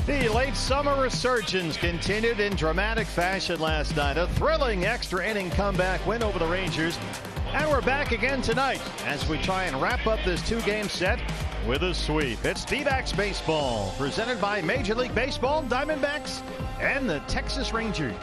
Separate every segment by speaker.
Speaker 1: The late summer resurgence continued in dramatic fashion last night. A thrilling extra inning comeback win over the Rangers. And we're back again tonight as we try and wrap up this two-game set with a sweep. It's D-backs baseball, presented by Major League Baseball, Diamondbacks, and the Texas Rangers.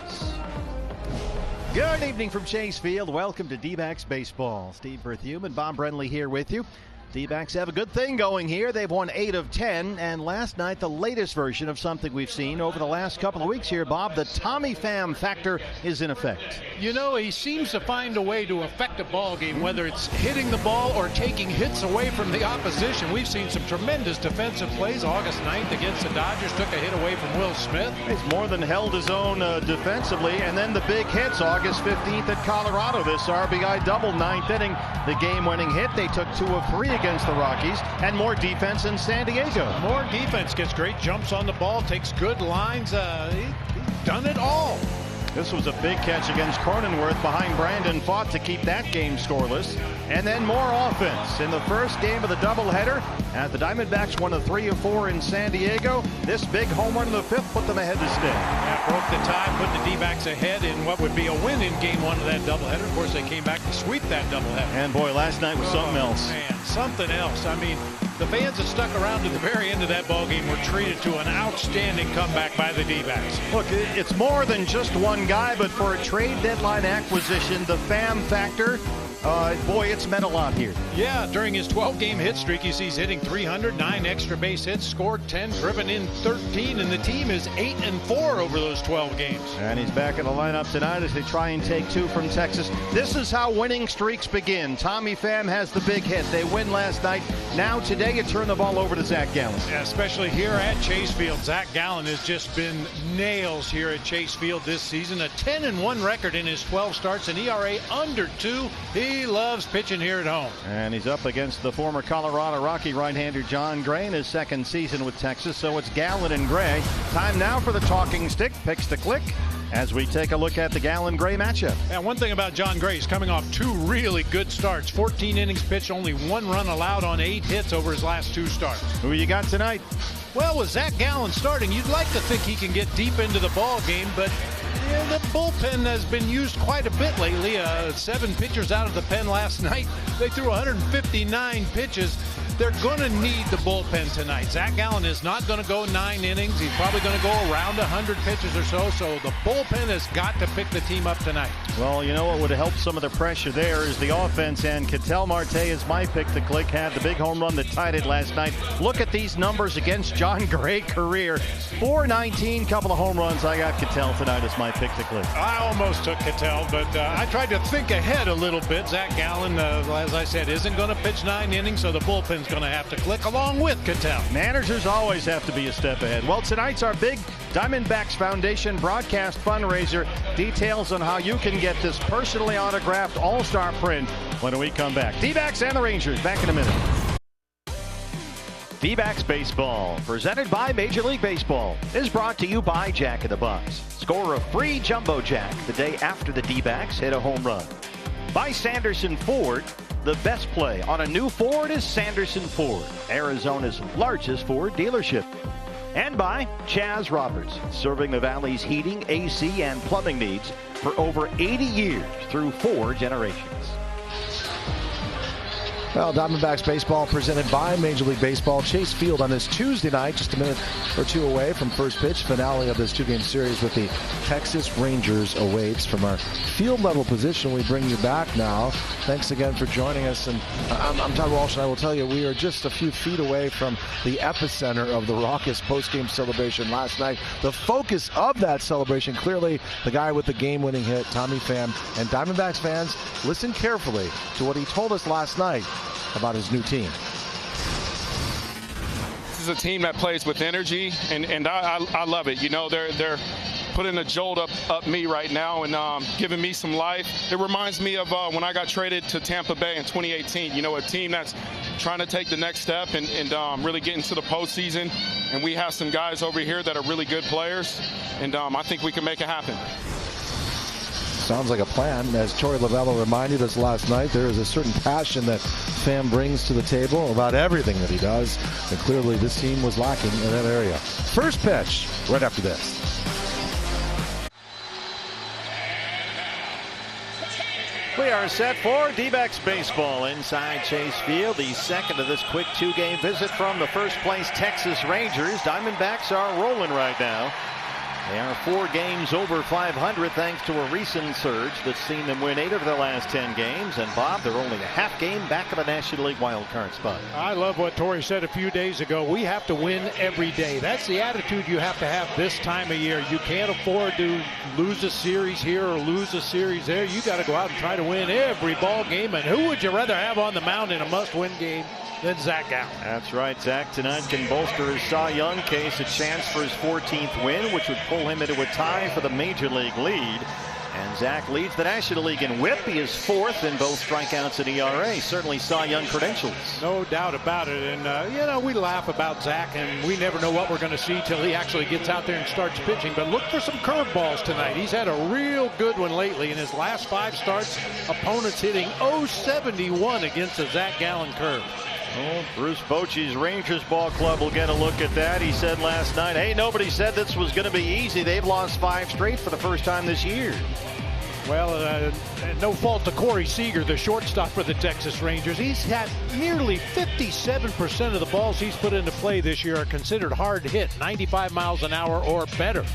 Speaker 1: Good evening from Chase Field. Welcome to D-backs baseball. Steve Berthiaume and Bob Brenly here with you. D-backs have a good thing going here. They've won 8 of 10, and last night the latest version of something we've seen over the last couple of weeks here, Bob. The Tommy Pham factor is in effect.
Speaker 2: You know, he seems to find a way to affect a ball game, whether it's hitting the ball or taking hits away from the opposition. We've seen some tremendous defensive plays. August 9th against the Dodgers, took a hit away from Will Smith.
Speaker 1: He's more than held his own defensively, and then the big hits. August 15th at Colorado, this RBI double, 9th inning, the game-winning hit. They took 2 of 3 against the Rockies, and more defense in San Diego.
Speaker 2: More defense, gets great jumps on the ball, takes good lines. He's done it all.
Speaker 1: This was a big catch against Cronenworth behind Brandon Pfaadt to keep that game scoreless. And then more offense in the first game of the doubleheader. As the Diamondbacks won a 3 of 4 in San Diego, this big home run in the 5th put them ahead to stay.
Speaker 2: Yeah, broke the tie, put the D-backs ahead in what would be a win in game 1 of that doubleheader. Of course, they came back to sweep that doubleheader.
Speaker 1: And boy, last night was something else.
Speaker 2: Man, something else. I mean, the fans that stuck around to the very end of that ball game were treated to an outstanding comeback by the D-backs.
Speaker 1: Look, it's more than just one guy, but for a trade deadline acquisition, the Pham factor, boy, it's meant a lot here.
Speaker 2: Yeah, during his 12-game hit streak, you see he's hitting 300, 9 extra base hits, scored 10, driven in 13, and the team is 8 and 4 over those 12 games.
Speaker 1: And he's back in the lineup tonight as they try and take 2 from Texas. This is how winning streaks begin. Tommy Pham has the big hit. They win last night. Now today you turn the ball over to Zach Gallen.
Speaker 2: Yeah, especially here at Chase Field. Zach Gallen has just been nails here at Chase Field this season. A 10-1 record in his 12 starts, an ERA under 2. He loves pitching here at home.
Speaker 1: And he's up against the former Colorado Rocky right-hander John Gray in his 2nd season with Texas. So it's Gallen and Gray. Time now for the talking stick. Picks to click as we take a look at the Gallen-Gray matchup.
Speaker 2: And one thing about John Gray, he's coming off 2 really good starts. 14 innings pitched, only 1 run allowed on 8 hits over his last 2 starts.
Speaker 1: Who you got tonight?
Speaker 2: Well, with Zach Gallen starting, you'd like to think he can get deep into the ball game, but the bullpen has been used quite a bit lately. 7 pitchers out of the pen last night. They threw 159 pitches. They're going to need the bullpen tonight. Zach Gallen is not going to go 9 innings. He's probably going to go around 100 pitches or so. So the bullpen has got to pick the team up tonight.
Speaker 1: Well, you know what would help some of the pressure there is the offense, and Ketel Marte is my pick to click. Had the big home run that tied it last night. Look at these numbers against John Gray career. 419, couple of home runs. I got Ketel tonight as my pick to click.
Speaker 2: I almost took Ketel, but I tried to think ahead a little bit. Zach Gallen, as I said, isn't going to pitch 9 innings, so the bullpen's going to have to click along with Ketel.
Speaker 1: Managers always have to be a step ahead. Well, tonight's our big Diamondbacks Foundation broadcast fundraiser. Details on how you can get this personally autographed all-star print when we come back. D-backs and the Rangers back in a minute. D-backs baseball, presented by Major League Baseball, is brought to you by Jack in the Box. Score a free jumbo jack the day after the D-backs hit a home run. By Sanderson Ford. The best play on a new Ford is Sanderson Ford, Arizona's largest Ford dealership. And by Chaz Roberts, serving the Valley's heating, AC, and plumbing needs for over 80 years through 4 generations.
Speaker 3: Well, Diamondbacks baseball presented by Major League Baseball. Chase Field on this Tuesday night, just a minute or 2 away from first pitch. Finale of this 2-game series with the Texas Rangers awaits. From our field level position, we bring you back now. Thanks again for joining us. And I'm Todd Walsh, and I will tell you, we are just a few feet away from the epicenter of the raucous post-game celebration last night. The focus of that celebration, clearly the guy with the game-winning hit, Tommy Pham. And Diamondbacks fans, listen carefully to what he told us last night about his new team.
Speaker 4: This is a team that plays with energy, and I love it. You know, they're putting a jolt up me right now and giving me some life. It reminds me of when I got traded to Tampa Bay in 2018. You know, a team that's trying to take the next step and really get into the postseason. And we have some guys over here that are really good players, and I think we can make it happen.
Speaker 3: Sounds like a plan. As Torey Lovello reminded us last night, there is a certain passion that Pham brings to the table about everything that he does. And clearly this team was lacking in that area. First pitch right after this.
Speaker 1: We are set for D-backs baseball inside Chase Field. The second of this quick two-game visit from the first place Texas Rangers. Diamondbacks are rolling right now. They are 4 games over 500 thanks to a recent surge that's seen them win 8 of their last 10 games. And Bob, they're only a half game back of the National League wild card spot.
Speaker 2: I love what Torey said a few days ago. We have to win every day. That's the attitude you have to have this time of year. You can't afford to lose a series here or lose a series there. You got to go out and try to win every ball game. And who would you rather have on the mound in a must-win game than Zach Gallen?
Speaker 1: That's right. Zach tonight can bolster his Cy Young case, a chance for his 14th win, which would pull him into a tie for the major league lead. And Zach leads the National League in WHIP. He is 4th in both strikeouts and ERA. Certainly Cy Young credentials.
Speaker 2: No doubt about it. And, you know, we laugh about Zach, and we never know what we're going to see till he actually gets out there and starts pitching. But look for some curveballs tonight. He's had a real good one lately. In his last 5 starts, opponents hitting .071 against a Zach Gallen curve.
Speaker 1: Oh, Bruce Bochy's Rangers Ball Club will get a look at that. He said last night, hey, nobody said this was going to be easy. They've lost 5 straight for the first time this year.
Speaker 2: Well, no fault to Corey Seager, the shortstop for the Texas Rangers. He's had nearly 57% of the balls he's put into play this year are considered hard hit, 95 miles an hour or better.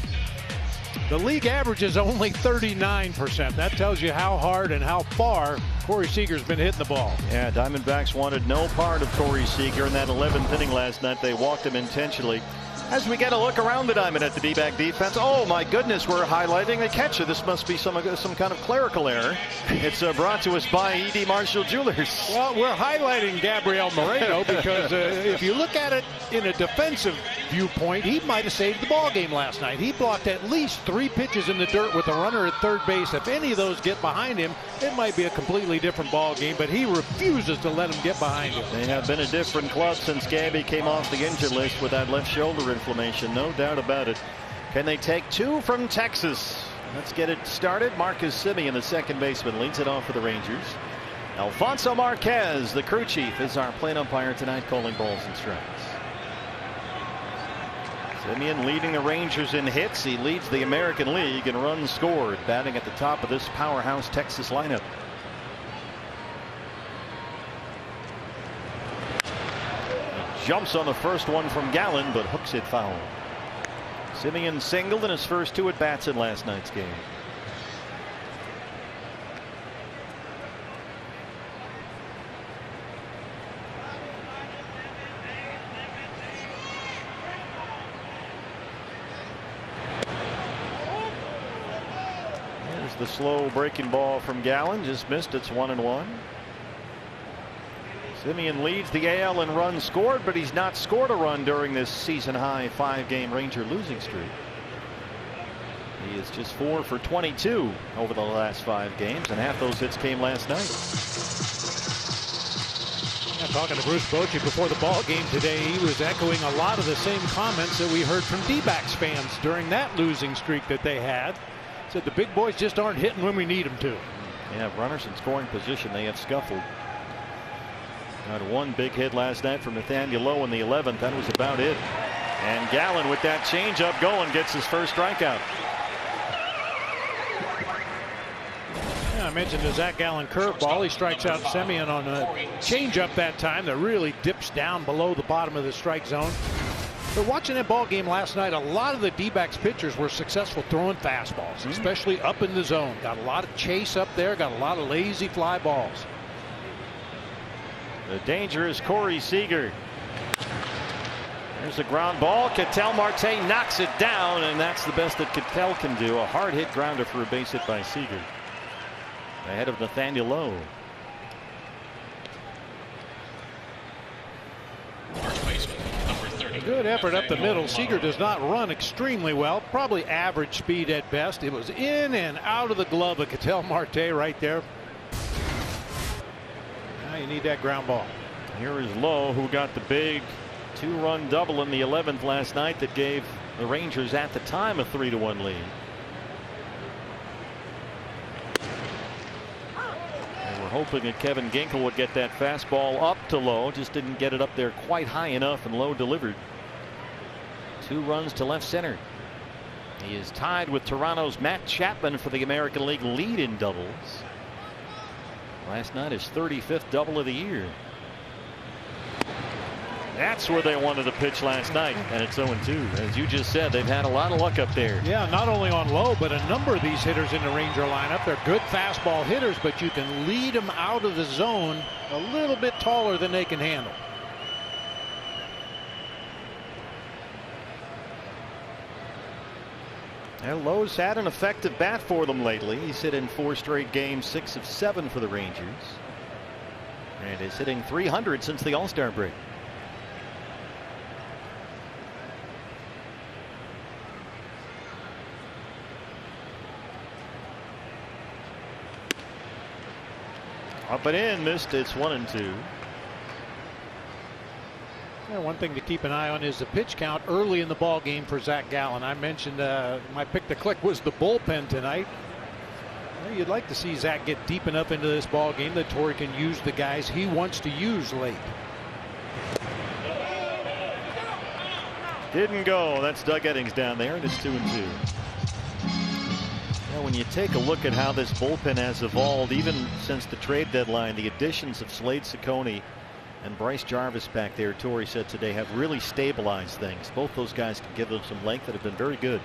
Speaker 2: The league average is only 39%. That tells you how hard and how far Corey Seager's been hitting the ball.
Speaker 1: Yeah, Diamondbacks wanted no part of Corey Seager in that 11th inning last night. They walked him intentionally. As we get a look around the diamond at the D-back defense, oh my goodness, we're highlighting the catcher. This must be some kind of clerical error. It's brought to us by E.D. Marshall Jewelers.
Speaker 2: Well, we're highlighting Gabriel Moreno because if you look at it in a defensive viewpoint, he might have saved the ball game last night. He blocked at least 3 pitches in the dirt with a runner at third base. If any of those get behind him, it might be a completely different ball game, but he refuses to let him get behind him.
Speaker 1: They have been a different club since Gabby came off the injured list with that left shoulder inflammation, no doubt about it. Can they take 2 from Texas? Let's get it started. Marcus Semien, the second baseman, leads it off for the Rangers. Alfonso Marquez, the crew chief, is our plate umpire tonight, calling balls and strikes. Semien leading the Rangers in hits. He leads the American League in runs scored, batting at the top of this powerhouse Texas lineup. Jumps on the first one from Gallen, but hooks it foul. Semien singled in his first 2 at-bats in last night's game. There's the slow breaking ball from Gallen, just missed. It's 1-1. Semien leads the AL in runs scored, but he's not scored a run during this season-high 5-game Ranger losing streak. He is just 4 for 22 over the last 5 games, and half those hits came last night.
Speaker 2: Yeah, talking to Bruce Bochy before the ball game today, he was echoing a lot of the same comments that we heard from D-backs fans during that losing streak that they had. Said the big boys just aren't hitting when we need them to.
Speaker 1: Yeah, runners in scoring position, they have scuffled. Got 1 big hit last night from Nathaniel Lowe in the 11th. That was about it. And Gallen with that changeup going gets his first strikeout.
Speaker 2: Yeah, I mentioned the Zach Gallen curveball. He strikes out Semien on a changeup that time that really dips down below the bottom of the strike zone. But watching that ball game last night, a lot of the D-backs pitchers were successful throwing fastballs, especially up in the zone. Got a lot of chase up there, got a lot of lazy fly balls.
Speaker 1: The dangerous Corey Seager. There's a ground ball. Ketel Marte knocks it down, and that's the best that Ketel can do. A hard hit grounder for a base hit by Seager. Ahead of Nathaniel Lowe.
Speaker 2: A good effort up the middle. Seager does not run extremely well. Probably average speed at best. It was in and out of the glove of Ketel Marte right there. Now you need that ground ball.
Speaker 1: Here is Lowe, who got the big 2-run double in the 11th last night that gave the Rangers at the time a 3-1 lead. hoping that Kevin Ginkel would get that fastball up to Lowe. Just didn't get it up there quite high enough, and Lowe delivered. 2 runs to left center. He is tied with Toronto's Matt Chapman for the American League lead in doubles. Last night his 35th double of the year. That's where they wanted to pitch last night, and it's 0-2. As you just said, they've had a lot of luck up there.
Speaker 2: Yeah, not only on Lowe, but a number of these hitters in the Ranger lineup. They're good fastball hitters, but you can lead them out of the zone a little bit taller than they can handle.
Speaker 1: And Lowe's had an effective bat for them lately. He's hit in 4 straight games, 6 of 7 for the Rangers, and is hitting .300 since the All-Star break. Up and in, missed. It's 1-2.
Speaker 2: Yeah, one thing to keep an eye on is the pitch count early in the ball game for Zach Gallen. I mentioned my pick to click was the bullpen tonight. Well, you'd like to see Zach get deep enough into this ball game that Torrey can use the guys he wants to use late.
Speaker 1: Didn't go. That's Doug Eddings down there, and it's 2-2. When you take a look at how this bullpen has evolved, even since the trade deadline, the additions of Slade Ciccone and Bryce Jarvis back there, Torrey said today, have really stabilized things. Both those guys can give them some length that have been very good.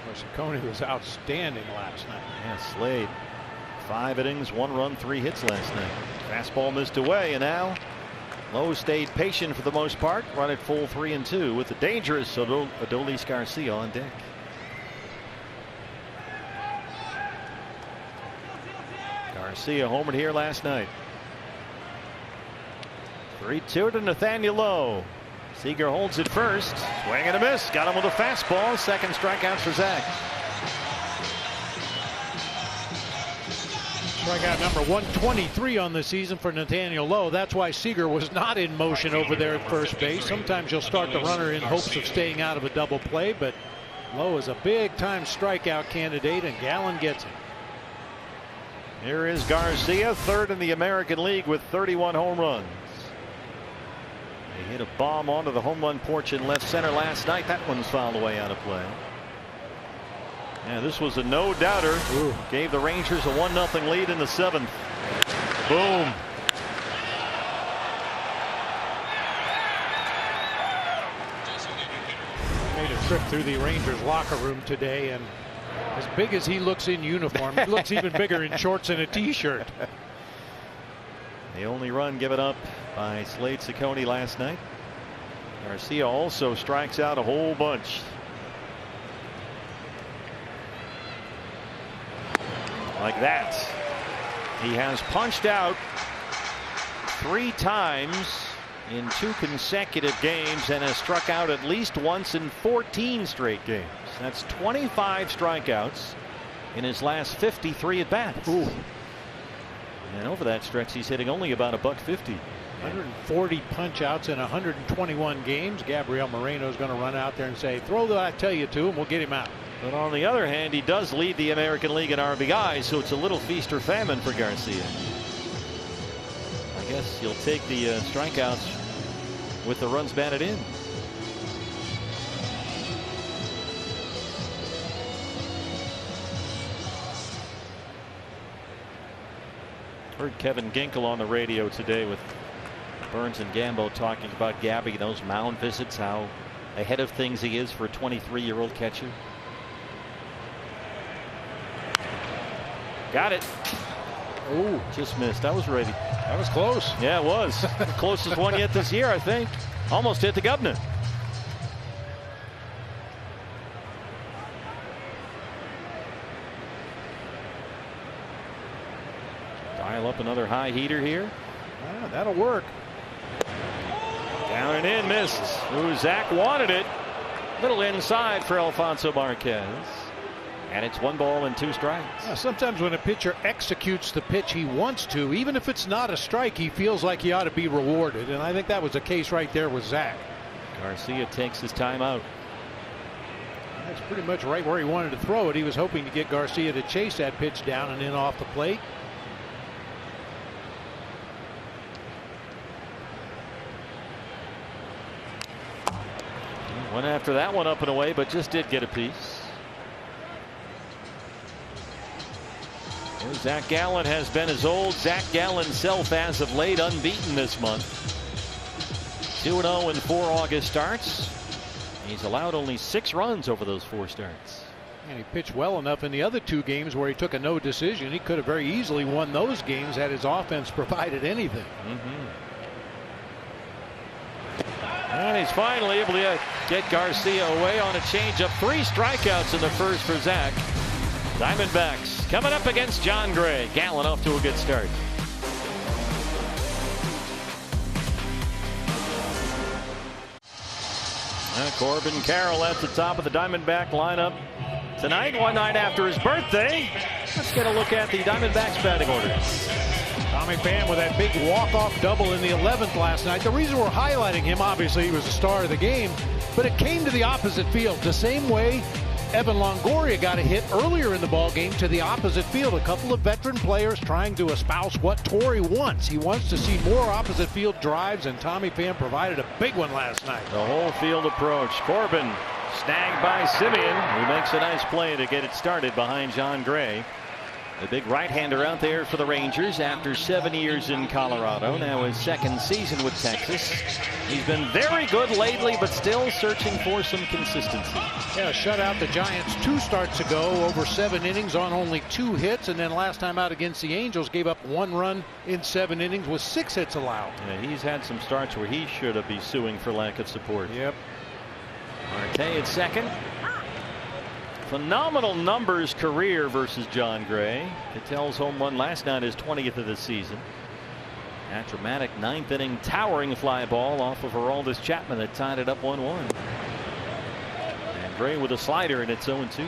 Speaker 2: Well, Ciccone was outstanding last night.
Speaker 1: Yeah, Slade, 5 innings, 1 run, 3 hits last night. Fastball missed away, and now Lowe stayed patient for the most part. Run at full 3-2 with the dangerous Adolis Garcia on deck. Garcia homered here last night. 3-2 to Nathaniel Lowe. Seager holds it first. Swing and a miss. Got him with a fastball. Second strikeout for Zach.
Speaker 2: Strikeout number 123 on the season for Nathaniel Lowe. That's why Seager was not in motion over there at first base. Sometimes you'll start the runner in hopes of staying out of a double play, but Lowe is a big time strikeout candidate, and Gallen gets him.
Speaker 1: Here is Garcia, 3rd in the American League with 31 home runs. He hit a bomb onto the home run porch in left center last night. That one's fouled away out of play. Yeah, this was a no-doubter. Gave the Rangers a 1-0 lead in the 7th. Boom.
Speaker 2: Made a trip through the Rangers locker room today, and as big as he looks in uniform, he looks even bigger in shorts and a t-shirt.
Speaker 1: The only run given up by Slade Ciccone last night. Garcia also strikes out a whole bunch. Like that. He has punched out 3 times in 2 consecutive games and has struck out at least once in 14 straight games. That's 25 strikeouts in his last 53 at bats. And over that stretch, he's hitting only about $150.
Speaker 2: 140 punch outs in 121 games. Gabriel Moreno is going to run out there and say, throw that I tell you to, and we'll get him out.
Speaker 1: But on the other hand, he does lead the American League in RBI, so it's a little feast or famine for Garcia. I guess you'll take the strikeouts with the runs batted in. Heard Kevin Ginkel on the radio today with Burns and Gambo talking about Gabby, those mound visits, how ahead of things he is for a 23-year-old catcher. Got it. Oh, just missed. I was ready.
Speaker 2: That was close.
Speaker 1: Yeah, it was. The closest one yet this year, I think. Almost hit the governor. Dial up another high heater here.
Speaker 2: That'll work.
Speaker 1: Down and in, missed. Ooh, Zach wanted it. Little inside for Alfonso Marquez. And it's 1 ball and 2 strikes.
Speaker 2: Yeah, sometimes when a pitcher executes the pitch he wants to, even if it's not a strike, he feels like he ought to be rewarded. And I think that was the case right there with Zach.
Speaker 1: Garcia takes his time out.
Speaker 2: That's pretty much right where he wanted to throw it. He was hoping to get Garcia to chase that pitch down and in off the plate.
Speaker 1: Went after that one up and away, but just did get a piece. Well, Zach Gallen has been his old Zach Gallen self as of late, unbeaten this month. 2-0 in 4 August starts. He's allowed only 6 runs over those 4 starts.
Speaker 2: And he pitched well enough in the other 2 games where he took a no decision. He could have very easily won those games had his offense provided anything.
Speaker 1: And he's finally able to get Garcia away on a changeup. 3 strikeouts in the first for Zach. Diamondbacks coming up against John Gray. Gallen off to a good start. Corbin Carroll at the top of the Diamondback lineup tonight, one night after his birthday. Let's get a look at the Diamondbacks batting order.
Speaker 2: Tommy Pham with that big walk-off double in the 11th last night. The reason we're highlighting him, obviously he was the star of the game, but it came to the opposite field the same way Evan Longoria got a hit earlier in the ball game to the opposite field. A couple of veteran players trying to espouse what Torrey wants. He wants to see more opposite field drives, and Tommy Pham provided a big one last night.
Speaker 1: The whole field approach. Corbin snagged by Simeon, who makes a nice play to get it started behind John Gray. The big right-hander out there for the Rangers after 7 years in Colorado. Now his 2nd season with Texas. He's been very good lately, but still searching for some consistency.
Speaker 2: Yeah, shut out the Giants 2 starts ago over 7 innings on only 2 hits, and then last time out against the Angels gave up 1 run in 7 innings with 6 hits allowed.
Speaker 1: Yeah, he's had some starts where he should have been suing for lack of support.
Speaker 2: Yep.
Speaker 1: Marte at second. Phenomenal numbers career versus John Gray. Ketel's home run last night is 20th of the season. That dramatic 9th inning towering fly ball off of Aroldis Chapman that tied it up 1-1. And Gray with a slider, and it's 0-2.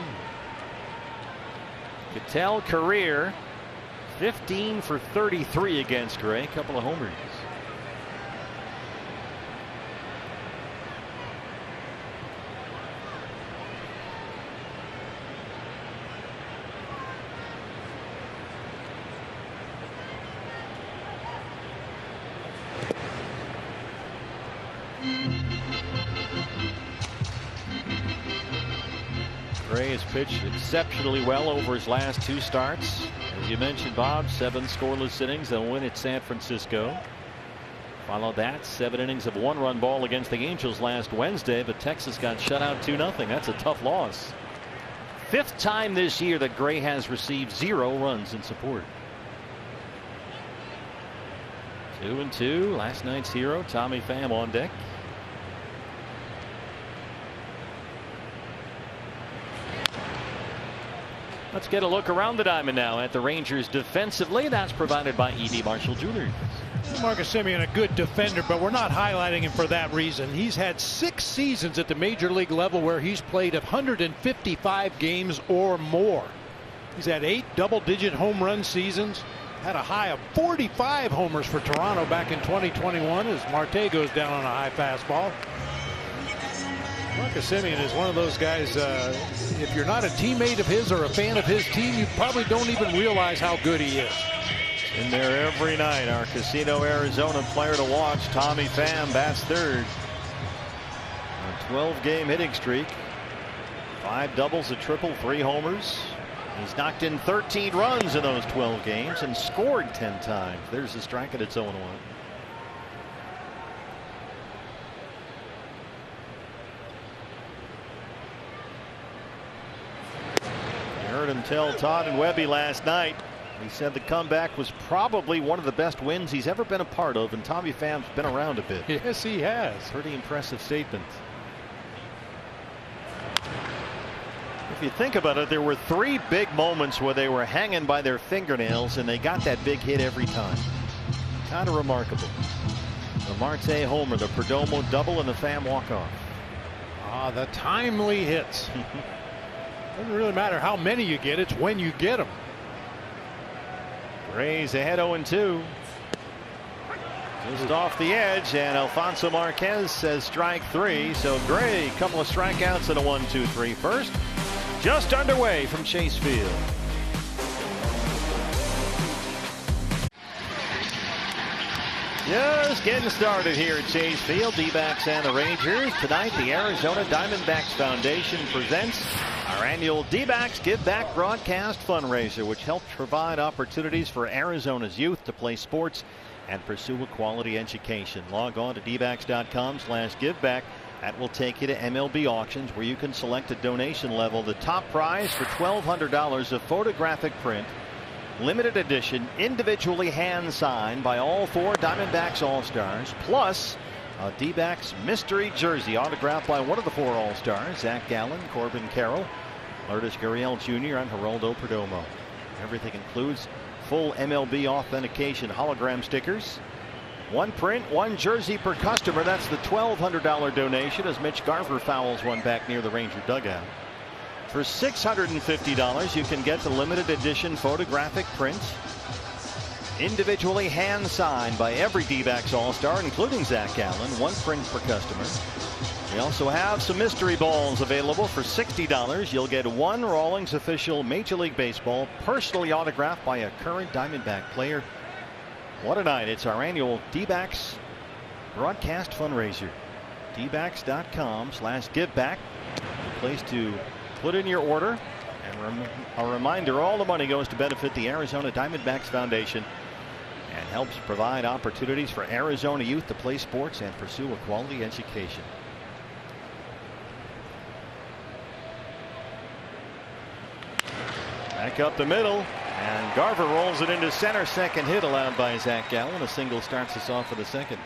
Speaker 1: Ketel career 15 for 33 against Gray. A couple of homers. Gray has pitched exceptionally well over his last 2 starts. As you mentioned, Bob, 7 scoreless innings and a win at San Francisco. Followed that 7 innings of 1-run ball against the Angels last Wednesday, but Texas got shut out 2-0. That's a tough loss. 5th time this year that Gray has received 0 runs in support. 2-2. Last night's hero, Tommy Pham, on deck. Let's get a look around the diamond now at the Rangers defensively. That's provided by E.D. Marshall Jr.
Speaker 2: Marcus Simeon, a good defender, but we're not highlighting him for that reason. He's had 6 seasons at the major league level where he's played 155 games or more. He's had 8 double-digit home run seasons. Had a high of 45 homers for Toronto back in 2021 as Marte goes down on a high fastball. Marcus Simeon is one of those guys, if you're not a teammate of his or a fan of his team, you probably don't even realize how good he is.
Speaker 1: In there every night, our Casino, Arizona player to watch, Tommy Pham, bats 3rd. A 12-game hitting streak. 5 doubles, a triple, 3 homers. He's knocked in 13 runs in those 12 games and scored 10 times. There's the strike, and it's 0-1. Heard him tell Todd and Webby last night. He said the comeback was probably one of the best wins he's ever been a part of, and Tommy Pham's been around a bit.
Speaker 2: Yes, he has.
Speaker 1: Pretty impressive statement. If you think about it, there were 3 big moments where they were hanging by their fingernails, and they got that big hit every time. Kind of remarkable. The Marte homer, the Perdomo double, and the Pham walk-off.
Speaker 2: Ah, the timely hits. Doesn't really matter how many you get, it's when you get them.
Speaker 1: Rays ahead 0-2. Just off the edge, and Alfonso Marquez says strike 3. So Gray, a couple of strikeouts and a 1-2-3 first. Just underway from Chase Field. Just getting started here at Chase Field. D-backs and the Rangers. Tonight, the Arizona Diamondbacks Foundation presents our annual D-backs Give Back broadcast fundraiser, which helps provide opportunities for Arizona's youth to play sports and pursue a quality education. Log on to dbacks.com/giveback. That will take you to MLB auctions, where you can select a donation level. The top prize for $1,200 of photographic print, limited edition, individually hand signed by all 4 Diamondbacks All-Stars, plus a D-backs mystery jersey autographed by one of the 4 All-Stars, Zach Gallen, Corbin Carroll, Lourdes Gurriel Jr., and Geraldo Perdomo. Everything includes full MLB authentication hologram stickers, 1 print, 1 jersey per customer. That's the $1,200 donation, as Mitch Garver fouls one back near the Ranger dugout. For $650, you can get the limited edition photographic print, individually hand signed by every D-backs All-Star, including Zach Gallen, 1 print per customer. We also have some mystery balls available for $60. You'll get 1 Rawlings official Major League Baseball personally autographed by a current Diamondback player. What a night. It's our annual D-backs broadcast fundraiser. dbacks.com/giveback, the place to put in your order. And a reminder, all the money goes to benefit the Arizona Diamondbacks Foundation and helps provide opportunities for Arizona youth to play sports and pursue a quality education. Back up the middle, and Garver rolls it into center. Second hit allowed by Zach Gallen. A single starts us off for the second.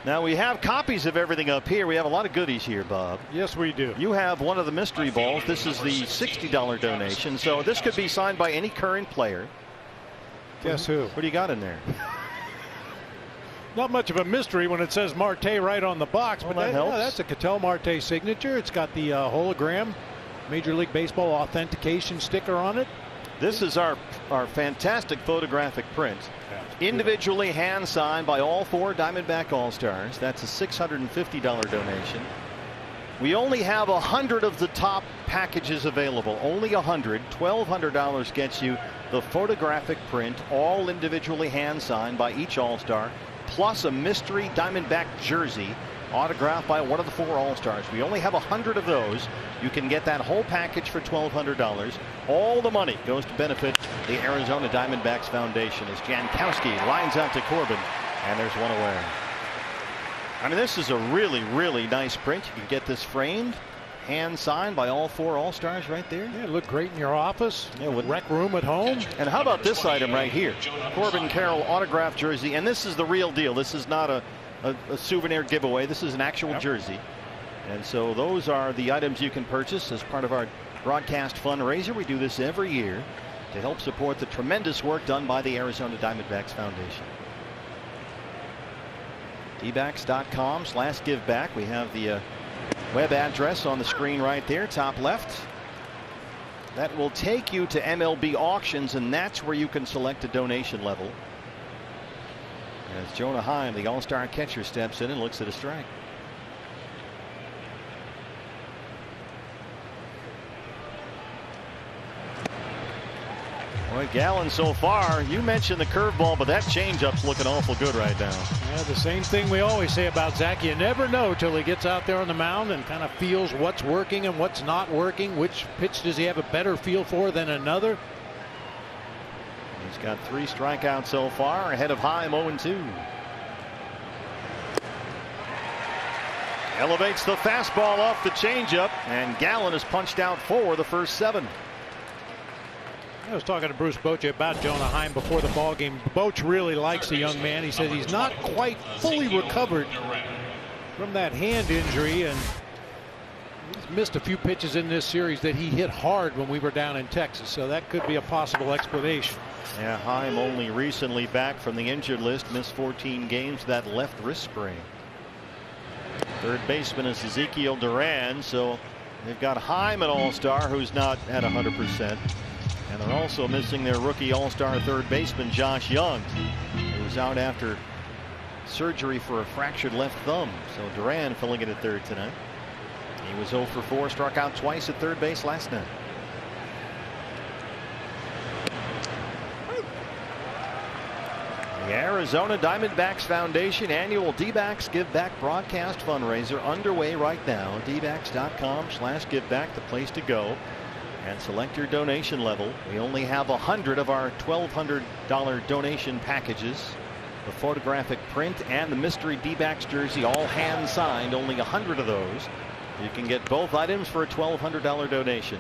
Speaker 1: Now we have copies of everything up here. We have a lot of goodies here, Bob.
Speaker 2: Yes, we do.
Speaker 1: You have one of the mystery balls. This is the $60 donation. So this could be signed by any current player.
Speaker 2: Guess who?
Speaker 1: What do you got in there?
Speaker 2: Not much of a mystery when it says Marte right on the box,
Speaker 1: Well,
Speaker 2: but
Speaker 1: that helps.
Speaker 2: that's a Ketel Marte signature. It's got the hologram Major League Baseball authentication sticker on it.
Speaker 1: This is our fantastic photographic print. Individually hand signed by all 4 Diamondback All-Stars. That's a $650 donation. We only have 100 of the top packages available. Only 100. $1,200 gets you the photographic print, all individually hand signed by each All-Star, plus a mystery Diamondback jersey autographed by one of the 4 All-Stars. We only have 100 of those. You can get that whole package for $1,200. All the money goes to benefit the Arizona Diamondbacks Foundation, as Jankowski lines out to Corbin, and there's one away. I mean, this is a really, really nice print. You can get this framed, hand signed by all 4 All-Stars right there.
Speaker 2: Yeah, it looked great in your office,
Speaker 1: with
Speaker 2: rec room at home.
Speaker 1: And how about this item right here? Corbin Carroll autographed jersey, and this is the real deal. This is not a souvenir giveaway. This is an actual jersey. And so those are the items you can purchase as part of our broadcast fundraiser. We do this every year to help support the tremendous work done by the Arizona Diamondbacks Foundation. dbacks.com/giveback. We have the web address on the screen right there, top left. That will take you to MLB auctions, and that's where you can select a donation level. As Jonah Heim, the All-Star catcher, steps in and looks at a strike. Boy, Gallen so far, you mentioned the curveball, but that changeup's looking awful good right now.
Speaker 2: Yeah, the same thing we always say about Zach. You never know till he gets out there on the mound and kind of feels what's working and what's not working. Which pitch does he have a better feel for than another?
Speaker 1: He's got 3 strikeouts so far, ahead of Heim 0-2. Elevates the fastball off the changeup, and Gallen has punched out 4 the first 7.
Speaker 2: I was talking to Bruce Bochy about Jonah Heim before the ball game. Boch really likes the young man. He said he's not quite fully recovered from that hand injury, and he's missed a few pitches in this series that he hit hard when we were down in Texas. So that could be a possible explanation.
Speaker 1: Yeah, Heim only recently back from the injured list, missed 14 games, that left wrist sprain. Third baseman is Ezekiel Duran, so they've got Heim, an All-Star, who's not at 100%. And they're also missing their rookie All-Star third baseman Josh Young, who's out after surgery for a fractured left thumb. So Duran filling in at third tonight. He was 0 for 4, struck out twice at third base last night. The Arizona Diamondbacks Foundation annual D-Backs Give Back broadcast fundraiser underway right now. dbacks.com/giveback, the place to go. And select your donation level. We only have 100 of our $1,200 donation packages. The photographic print and the mystery D-Backs jersey, all hand signed, only 100 of those. You can get both items for a $1,200 donation.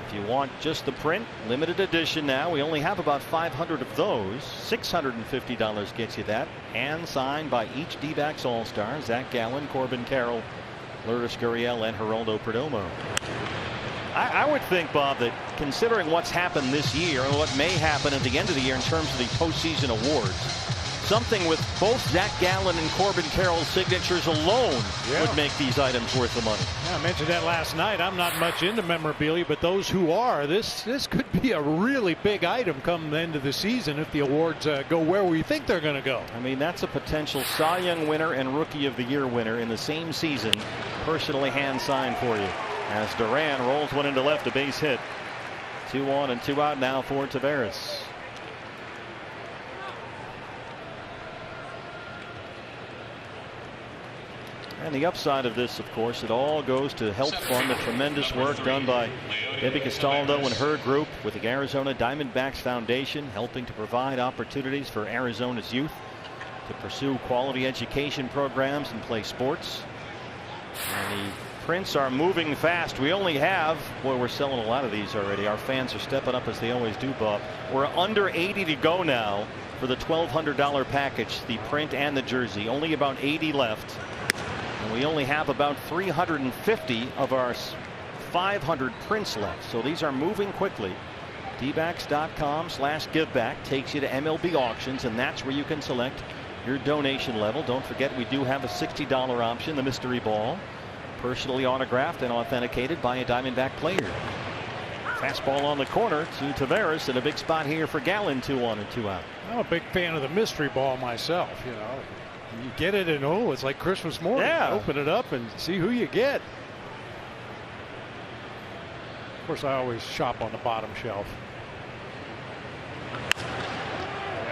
Speaker 1: If you want just the print, limited edition now, we only have about 500 of those. $650 gets you that. And signed by each D-Backs All-Star: Zach Gallen, Corbin Carroll, Lourdes Gurriel, and Geraldo Perdomo. I would think, Bob, that considering what's happened this year and what may happen at the end of the year in terms of the postseason awards, something with both Zach Gallen and Corbin Carroll's signatures alone would make these items worth the money.
Speaker 2: Yeah, I mentioned that last night. I'm not much into memorabilia, but those who are, this could be a really big item come the end of the season if the awards go where we think they're going to go.
Speaker 1: I mean, that's a potential Cy Young winner and Rookie of the Year winner in the same season, personally hand signed for you. As Duran rolls one into left, a base hit. 2 on and 2 out now for Taveras. And the upside of this, of course, it all goes to help fund the tremendous work done by Debbie Castaldo and her group with the Arizona Diamondbacks Foundation, helping to provide opportunities for Arizona's youth to pursue quality education programs and play sports. And the prints are moving fast. We only have, boy, we're selling a lot of these already. Our fans are stepping up as they always do, Bob. We're under 80 to go now for the $1,200 package, the print and the jersey. Only about 80 left. And we only have about 350 of our 500 prints left. So these are moving quickly. dbacks.com/giveback takes you to MLB auctions, and that's where you can select your donation level. Don't forget, we do have a $60 option, the mystery ball, personally autographed and authenticated by a Diamondback player. Fastball on the corner to Taveras, and a big spot here for Gallen. 2 on and 2 out.
Speaker 2: I'm a big fan of the mystery ball myself. You know, you get it and it's like Christmas morning.
Speaker 1: Yeah.
Speaker 2: Open it up and see who you get. Of course, I always shop on the bottom shelf.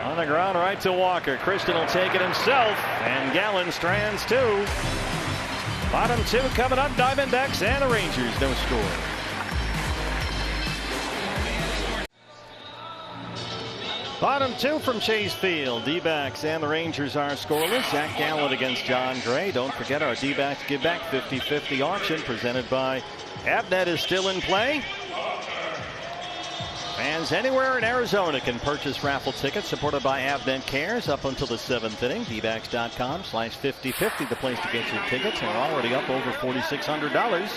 Speaker 1: On the ground right to Walker. Christian will take it himself, and Gallen strands 2. Bottom 2 coming up. Diamondbacks and the Rangers, no score. Bottom 2 from Chase Field. D-Backs and the Rangers are scoreless. Zach Gallen against John Gray. Don't forget, our D-Backs Give Back 50-50 auction presented by Avnet is still in play. Fans anywhere in Arizona can purchase raffle tickets supported by Avnet Cares up until the 7th inning. dbacks.com/50-50, the place to get your tickets. And we're already up over $4,600.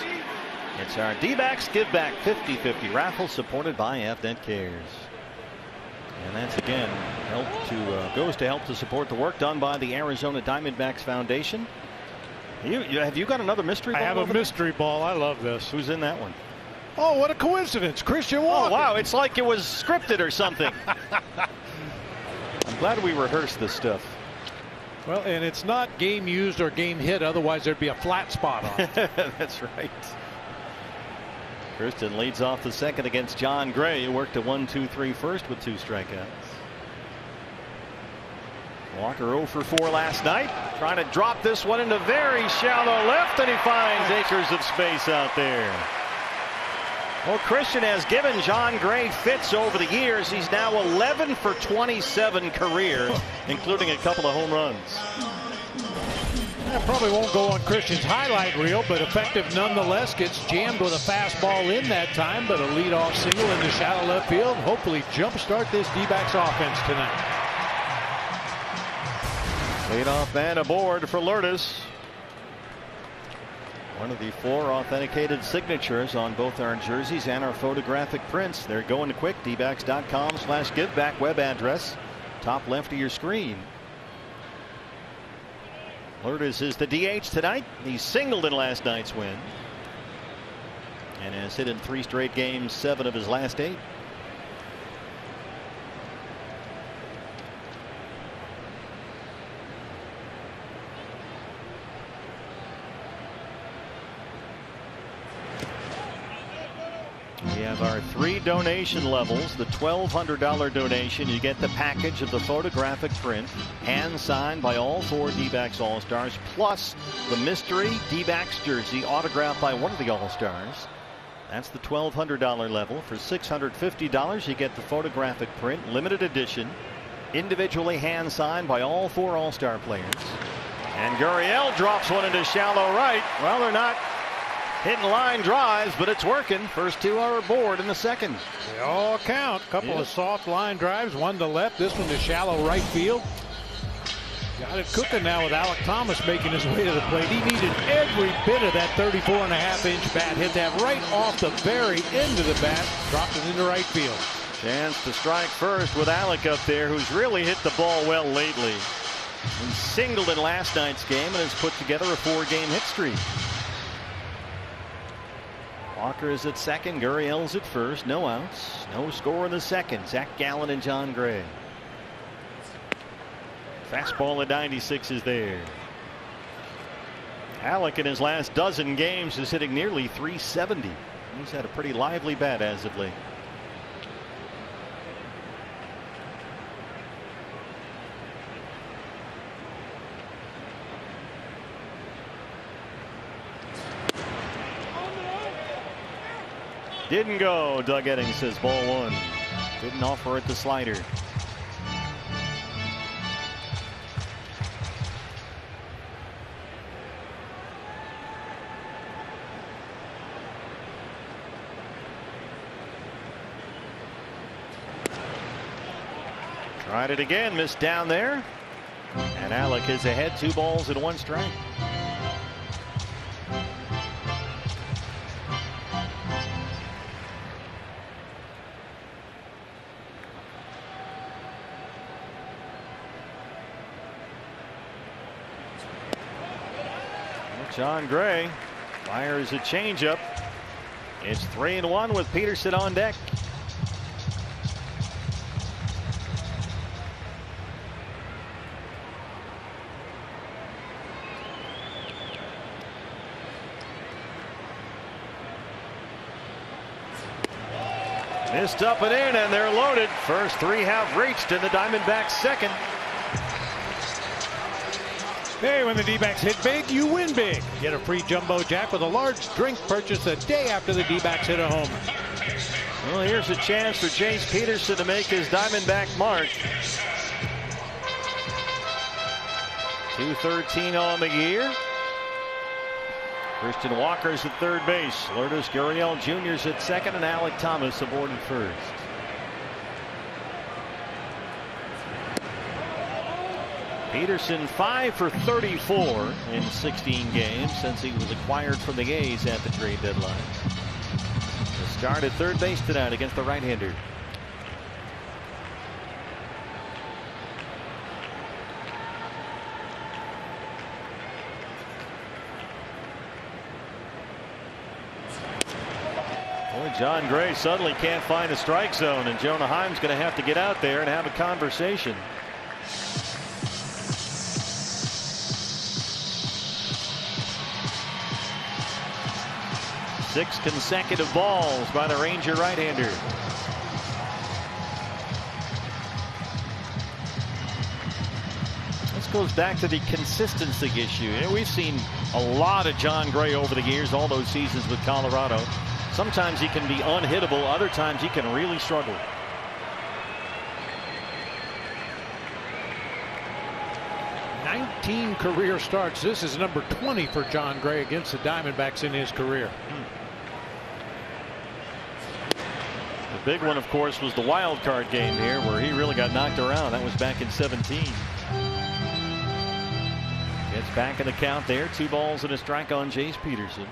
Speaker 1: It's our D-Backs Give Back 50-50 raffle supported by Avnet Cares. And that's again goes to help to support the work done by the Arizona Diamondbacks Foundation. Have you got another mystery ball?
Speaker 2: I have a mystery ball. I love this.
Speaker 1: Who's in that one?
Speaker 2: Oh, what a coincidence. Christian Walker.
Speaker 1: Oh, wow. It's like it was scripted or something. I'm glad we rehearsed this stuff.
Speaker 2: Well, and it's not game used or game hit. Otherwise, there'd be a flat spot on it.
Speaker 1: That's right. Kirsten leads off the second against John Gray, who worked a 1-2-3 first with 2 strikeouts. Walker 0 for 4 last night, trying to drop this one into very shallow left, and he finds acres of space out there. Well, Christian has given John Gray fits over the years. He's now 11 for 27 career, including a couple of home runs.
Speaker 2: That probably won't go on Christian's highlight reel, but effective nonetheless. Gets jammed with a fastball in that time, but a leadoff single into shallow left field. Hopefully jumpstart this D-Backs offense tonight.
Speaker 1: Leadoff man aboard for Lourdes. One of the 4 authenticated signatures on both our jerseys and our photographic prints. They're going quick. dbacks.com/giveback web address. Top left of your screen. Lourdes is the DH tonight. He singled in last night's win and has hit in 3 straight games, 7 of his last 8. have our 3 donation levels. The $1,200 donation, you get the package of the photographic print, hand signed by all 4 D-backs All-Stars, plus the mystery D-backs jersey autographed by one of the All-Stars. That's the $1,200 level. For $650, you get the photographic print, limited edition, individually hand signed by all 4 All-Star players. And Gurriel drops one into shallow right. Well, they're not hitting line drives, but it's working. First 2 are aboard in the second.
Speaker 2: They all count. Couple of soft line drives, one to left, this one to shallow right field. Got it cooking now with Alec Thomas making his way to the plate. He needed every bit of that 34.5-inch bat. Hit that right off the very end of the bat. Dropped it into right field.
Speaker 1: Chance to strike first with Alec up there, who's really hit the ball well lately. He singled in last night's game and has put together a 4-game hit streak. Walker is at second. Gurriel's at first. No outs. No score in the second. Zach Gallen and John Gray. Fastball at 96 is there. Alec in his last dozen games is hitting nearly 370. He's had a pretty lively bat as of late. Didn't go. Doug Eddings says ball 1. Didn't offer it the slider. Tried it again, missed down there. And Alec is ahead, 2 balls and 1 strike. John Gray fires a changeup. It's 3-1 with Peterson on deck. Missed up and in, and they're loaded. First 3 have reached in the Diamondbacks' second.
Speaker 2: Hey, when the D-backs hit big, you win big. Get a free jumbo jack with a large drink purchase the day after the D-backs hit a homer.
Speaker 1: Well, here's a chance for Jace Peterson to make his Diamondback mark. 213 on the year. Christian Walker's at third base. Lourdes Gurriel Jr.'s at second, and Alec Thomas aboard at first. Peterson 5 for 34 in 16 games since he was acquired from the A's at the trade deadline. The start at third base tonight against the right-hander. Boy, John Gray suddenly can't find the strike zone, and Jonah Heim's going to have to get out there and have a conversation. Six consecutive balls by the Ranger right-hander. This goes back to the consistency issue. You know, we've seen a lot of John Gray over the years, all those seasons with Colorado. Sometimes he can be unhittable, other times he can really struggle.
Speaker 2: Career starts. This is number 20 for John Gray against the Diamondbacks in his career.
Speaker 1: The big one, of course, was the wild card game here where he really got knocked around. That was back in 17. Gets back in the count there. 2 balls and a strike on Jace Peterson.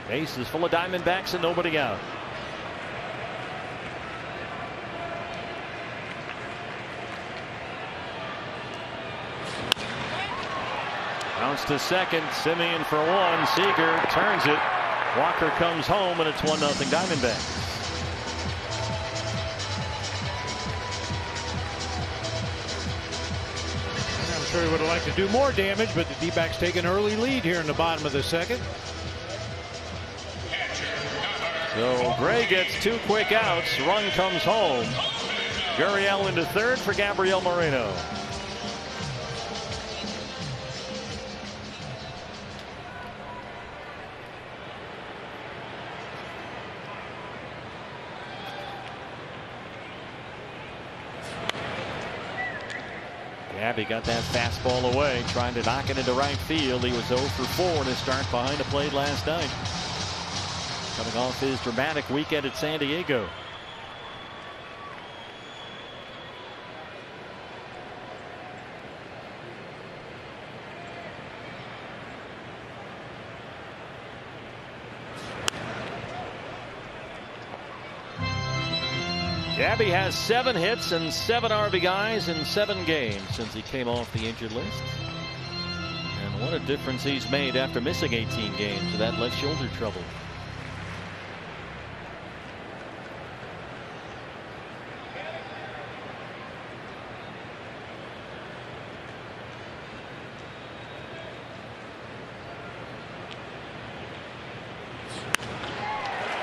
Speaker 1: Base is full of Diamondbacks and nobody out. Bounce to second. Simeon for 1. Seager turns it. Walker comes home, and it's 1-0 Diamondbacks.
Speaker 2: I'm sure he would have liked to do more damage, but the D-backs take an early lead here in the bottom of the second.
Speaker 1: So Gray gets 2 quick outs. Run comes home. Gurriel into third for Gabriel Moreno. Gabby got that fastball away, trying to knock it into right field. He was 0 for 4 in his start behind the plate last night. Coming off his dramatic weekend at San Diego. Gabby has 7 hits and 7 RBIs in 7 games since he came off the injured list. And what a difference he's made after missing 18 games with that left shoulder trouble.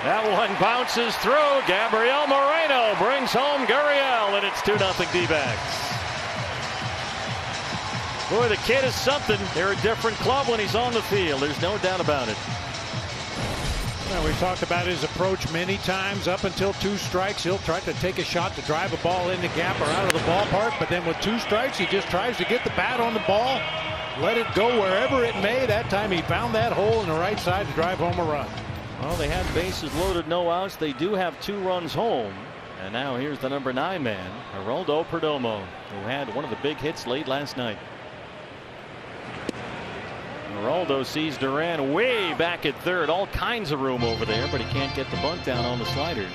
Speaker 1: That one bounces through. Gabriel Moreno brings home Gurriel, and it's 2-0 D-backs. Boy, the kid is something. They're a different club when he's on the field. There's no doubt about it.
Speaker 2: Well, we've talked about his approach many times. Up until 2 strikes, he'll try to take a shot to drive a ball in the gap or out of the ballpark. But then with 2 strikes, he just tries to get the bat on the ball, let it go wherever it may. That time he found that hole in the right side to drive home a run.
Speaker 1: Well, they had bases loaded, no outs. They do have 2 runs home. And now here's the number 9 man, Geraldo Perdomo, who had one of the big hits late last night. Geraldo sees Duran way back at third. All kinds of room over there, but he can't get the bunt down on the sliders.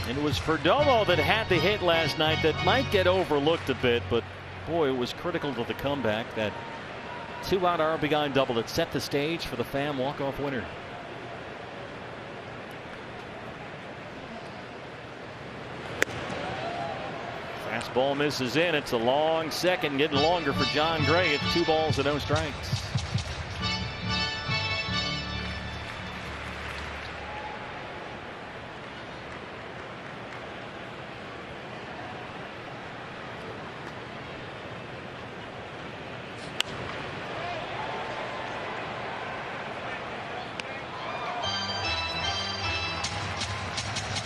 Speaker 1: And it was Perdomo that had the hit last night that might get overlooked a bit, but boy, it was critical to the comeback. That 2-out RBI double that set the stage for the Pham walk-off winner. Fastball misses in. It's a long second, getting longer for John Gray at 2 balls and no strikes.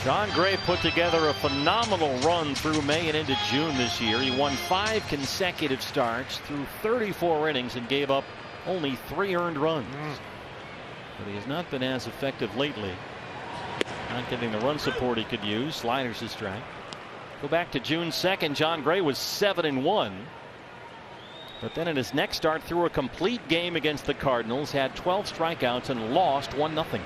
Speaker 1: John Gray put together a phenomenal run through May and into June this year. He won 5 consecutive starts through 34 innings and gave up only 3 earned runs. But he has not been as effective lately. Not getting the run support he could use. Sliders his strike. Go back to June 2nd. John Gray was 7-1. But then in his next start, threw a complete game against the Cardinals, had 12 strikeouts and lost 1-0.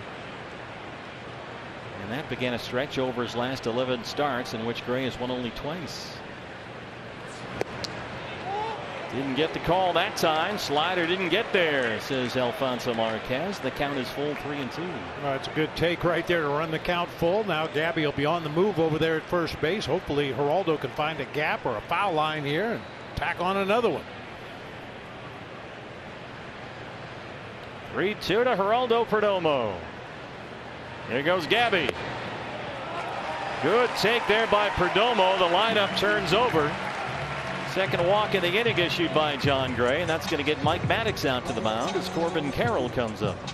Speaker 1: And that began a stretch over his last 11 starts in which Gray has won only twice. Didn't get the call that time. Slider didn't get there, says Alfonso Marquez. The count is full, 3-2.
Speaker 2: Well, it's a good take right there to run the count full. Now Gabby will be on the move over there at first base. Hopefully Geraldo can find a gap or a foul line here and tack on another one.
Speaker 1: 3-2 to Geraldo Perdomo. Here goes Gabby. Good take there by Perdomo. The lineup turns over. Second walk in the inning issued by John Gray, and that's going to get Mike Maddox out to the mound as Corbin Carroll comes up.
Speaker 2: I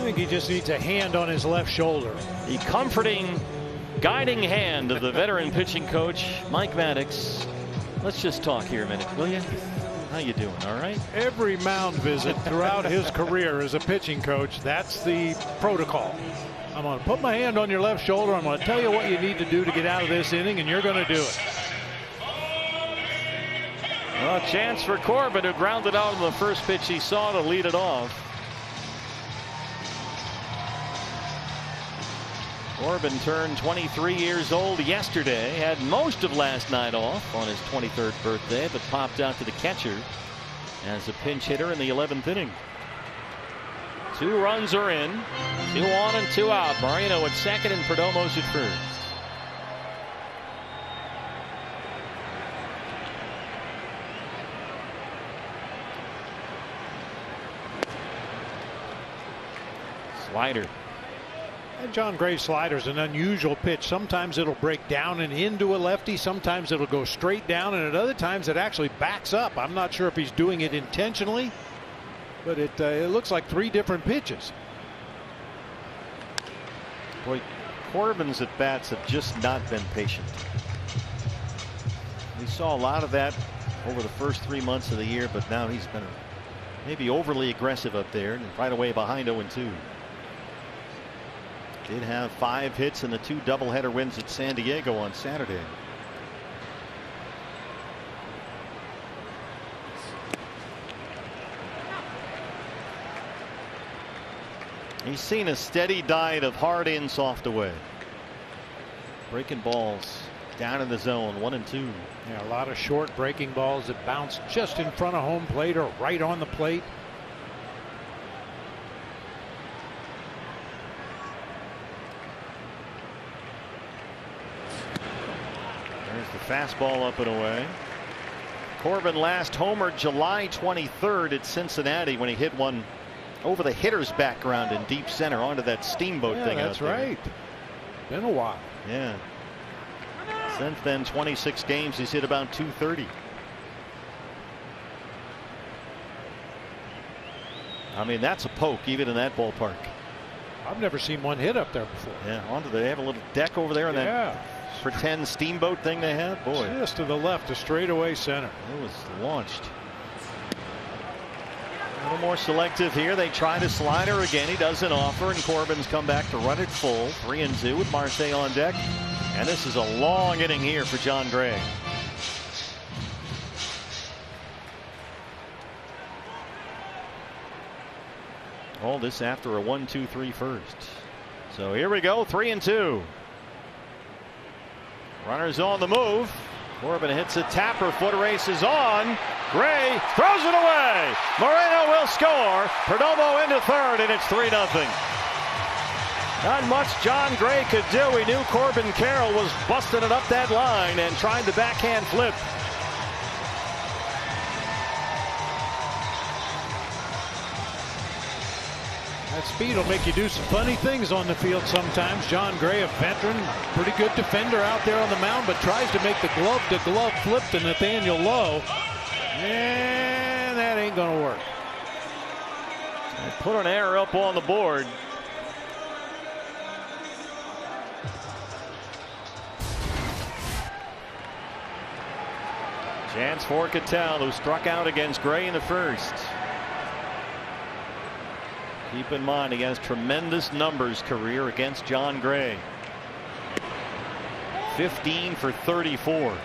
Speaker 2: think he just needs a hand on his left shoulder.
Speaker 1: The comforting, guiding hand of the veteran pitching coach, Mike Maddox. Let's just talk here a minute, will you? How you doing? All right.
Speaker 2: Every mound visit throughout his career as a pitching coach, that's the protocol. I'm going to put my hand on your left shoulder. I'm going to tell you what you need to do to get out of this inning, and you're going to do it.
Speaker 1: Well, a chance for Corbin, who grounded out on the first pitch he saw to lead it off. Corbin turned 23 years old yesterday, had most of last night off on his 23rd birthday, but popped out to the catcher as a pinch hitter in the 11th inning. 2 runs are in, 2 on and 2 out. Moreno at second and Perdomo's at first. Slider.
Speaker 2: And John Gray's slider is an unusual pitch. Sometimes it'll break down and into a lefty. Sometimes it'll go straight down, and at other times it actually backs up. I'm not sure if he's doing it intentionally, but it looks like 3 different pitches.
Speaker 1: Boy, Corbin's at bats have just not been patient. We saw a lot of that over the first 3 months of the year, but now he's been maybe overly aggressive up there and right away behind 0-2. Did have 5 hits in the 2 doubleheader wins at San Diego on Saturday. He's seen a steady diet of hard in, soft away. Breaking balls down in the zone, 1-2.
Speaker 2: Yeah, a lot of short breaking balls that bounce just in front of home plate or right on the plate.
Speaker 1: There's the fastball up and away. Corbin last homered July 23rd at Cincinnati when he hit one over the hitter's background in deep center onto that steamboat thing.
Speaker 2: That's
Speaker 1: out there.
Speaker 2: right. Been a while.
Speaker 1: Yeah. Since then, 26 games, he's hit about 230. I mean, that's a poke even in that ballpark.
Speaker 2: I've never seen one hit up there before.
Speaker 1: Yeah, they have a little deck over there in that pretend steamboat thing they have. Boy,
Speaker 2: just to the left, a straightaway center.
Speaker 1: It was launched. A little more selective here. They try to slider again. He doesn't offer, and Corbin's come back to run it full. 3-2 with Marte on deck. And this is a long inning here for John Gray. All this after a 1-2-3 first. So here we go, 3-2. Runners on the move. Corbin hits a tapper. Foot races on. Gray throws it away. Moreno will score. Perdomo into third, and it's 3-0. Not much John Gray could do. He knew Corbin Carroll was busting it up that line and tried the backhand flip.
Speaker 2: That speed will make you do some funny things on the field sometimes. John Gray, a veteran, pretty good defender out there on the mound, but tries to make the glove-to-glove flip to Nathaniel Lowe. And that ain't going to work.
Speaker 1: They put an error up on the board. Chance for Cattell, who struck out against Gray in the first. Keep in mind, he has tremendous numbers career against John Gray. 15 for 34.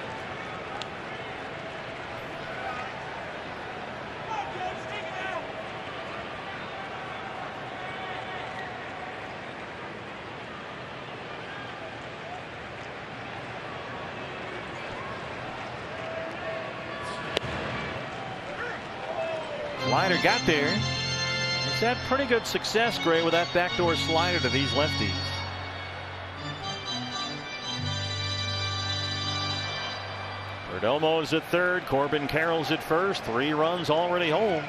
Speaker 1: Slider got there. He's had pretty good success, Gray, with that backdoor slider to these lefties. Perdomo's at third. Corbin Carroll's at first. 3 runs already home.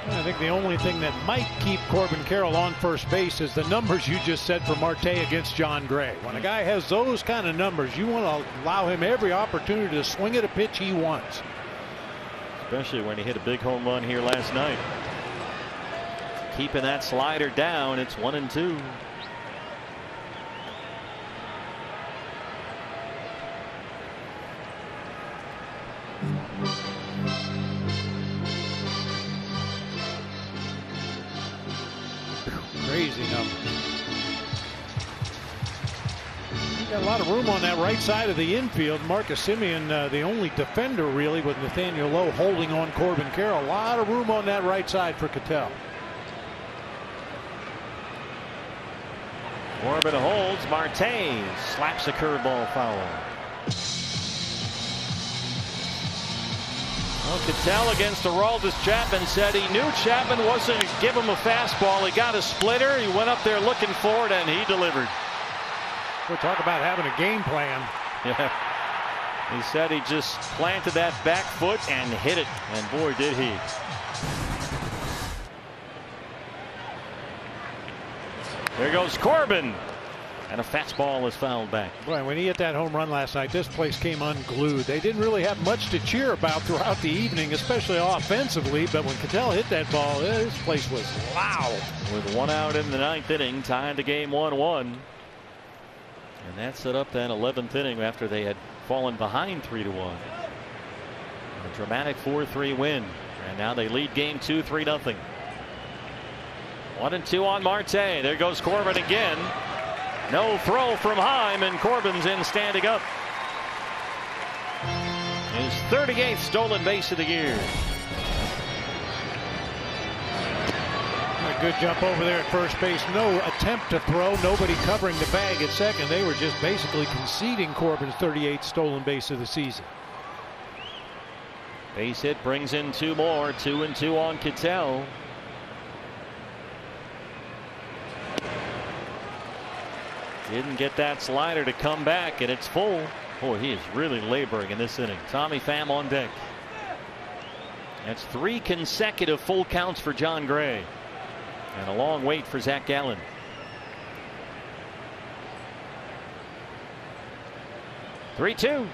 Speaker 2: I think the only thing that might keep Corbin Carroll on first base is the numbers you just said for Marte against John Gray. When a guy has those kind of numbers, you want to allow him every opportunity to swing at a pitch he wants.
Speaker 1: Especially when he hit a big home run here last night. Keeping that slider down, it's 1-2.
Speaker 2: Crazy numbers. Got a lot of room on that right side of the infield. Marcus Semien, the only defender really, with Nathaniel Lowe holding on Corbin Carroll. A lot of room on that right side for Cattell.
Speaker 1: Corbin holds. Marte slaps a curveball foul. Well, Cattell against Aroldis Chapman said he knew Chapman wasn't going to give him a fastball. He got a splitter. He went up there looking for it, and he delivered.
Speaker 2: We'll talk about having a game plan.
Speaker 1: Yeah. He said he just planted that back foot and hit it, and boy did he. There goes Corbin, and a fastball is fouled back.
Speaker 2: Boy, when he hit that home run last night, this place came unglued. They didn't really have much to cheer about throughout the evening, especially offensively, but when Cattell hit that ball, this place was loud.
Speaker 1: With 1 out in the 9th inning, tied the game 1-1. And that set up that 11th inning after they had fallen behind 3-1. A dramatic 4-3 win, and now they lead game 2 3-0. 1-2 on Marte. There goes Corbin again. No throw from Heim, and Corbin's in standing up. His 38th stolen base of the year.
Speaker 2: A good jump over there at first base. No attempt to throw. Nobody covering the bag at second. They were just basically conceding Corbin's 38th stolen base of the season.
Speaker 1: Base hit brings in 2 more. 2-2 on Cattell. Didn't get that slider to come back, and it's full. Boy, he is really laboring in this inning. Tommy Pham on deck. That's 3 consecutive full counts for John Gray. And a long wait for Zach Gallen. Three-2.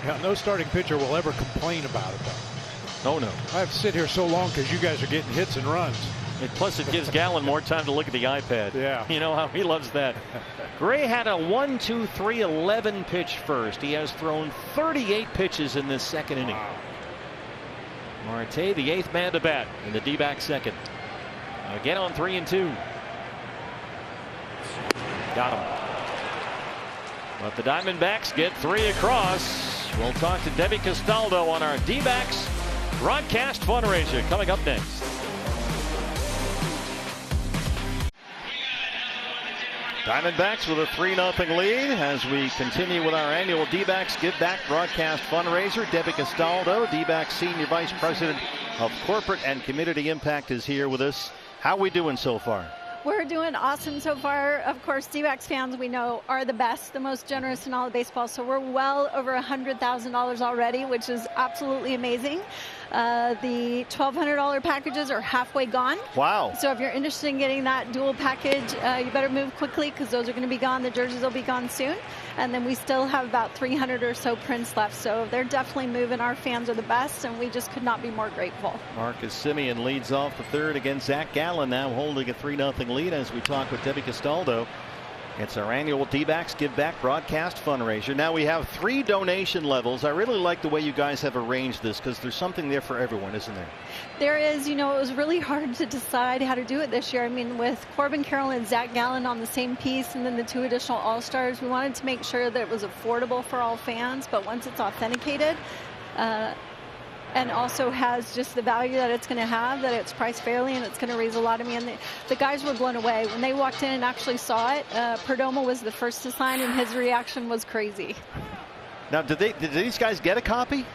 Speaker 2: Yeah, no starting pitcher will ever complain about it, though.
Speaker 1: Oh, no.
Speaker 2: I have to sit here so long because you guys are getting hits and runs.
Speaker 1: Plus, it gives Gallen more time to look at the iPad.
Speaker 2: Yeah.
Speaker 1: You know how he loves that. Gray had a 1-2-3-11 pitch first. He has thrown 38 pitches in this second inning.
Speaker 2: Wow.
Speaker 1: Marte, the 8th man to bat in the D-back second. Again on 3-2. Got him. But the Diamondbacks get 3 across. We'll talk to Debbie Castaldo on our D-backs broadcast fundraiser coming up next. Diamondbacks with a 3-0 lead as we continue with our annual D-backs Give Back broadcast fundraiser. Debbie Castaldo, D-backs Senior Vice President of Corporate and Community Impact, is here with us. How are we doing so far?
Speaker 5: We're doing awesome so far. Of course, D-backs fans, we know, are the best, the most generous in all of baseball. So we're well over $100,000 already, which is absolutely amazing. The $1,200 packages are halfway gone.
Speaker 1: Wow.
Speaker 5: So if you're interested in getting that dual package, you better move quickly because those are going to be gone. The jerseys will be gone soon. And then we still have about 300 or so prints left. So they're definitely moving. Our fans are the best, and we just could not be more grateful.
Speaker 1: Marcus Semien leads off the third against Zach Gallen, now holding a 3-0 lead as we talk with Debbie Castaldo. It's our annual D-backs Give Back broadcast fundraiser. Now we have 3 donation levels. I really like the way you guys have arranged this because there's something there for everyone, isn't there?
Speaker 5: There is. You know, it was really hard to decide how to do it this year. I mean, with Corbin Carroll and Zach Gallen on the same piece and then the 2 additional All-Stars, we wanted to make sure that it was affordable for all fans, but once it's authenticated, and also has just the value that it's going to have, that it's priced fairly and it's going to raise a lot of money. And the guys were blown away when they walked in and actually saw it. Perdomo was the first to sign, and his reaction was crazy.
Speaker 1: Now, did these guys get a copy?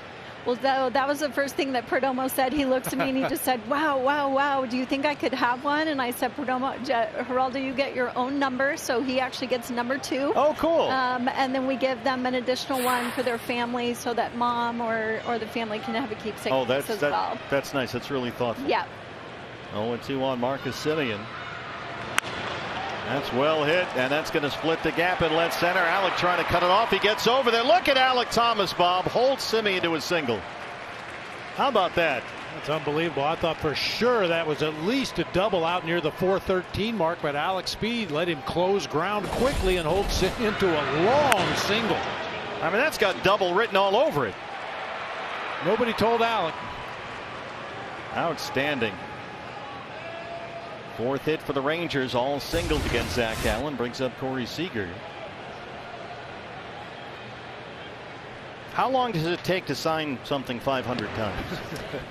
Speaker 5: Well, that was the first thing that Perdomo said. He looked at me and he just said, wow, wow, wow, do you think I could have one? And I said, Perdomo, Geraldo, you get your own number. So he actually gets number 2.
Speaker 1: Oh, cool.
Speaker 5: And then we give them an additional one for their family so that mom or the family can have a keepsake as well.
Speaker 1: That's nice. That's really thoughtful.
Speaker 5: Yeah.
Speaker 1: 0-2 on Marcus Semien. That's well hit, and that's going to split the gap in left center. Alec trying to cut it off. He gets over there. Look at Alec Thomas, Bob. Holds Semien to a single. How about that?
Speaker 2: That's unbelievable. I thought for sure that was at least a double out near the 413 mark, but Alec's speed let him close ground quickly and hold Semien to a long single.
Speaker 1: I mean, that's got double written all over it.
Speaker 2: Nobody told Alec.
Speaker 1: Outstanding. 4th hit for the Rangers, all singles against Zach Gallen, brings up Corey Seager. How long does it take to sign something 500 times?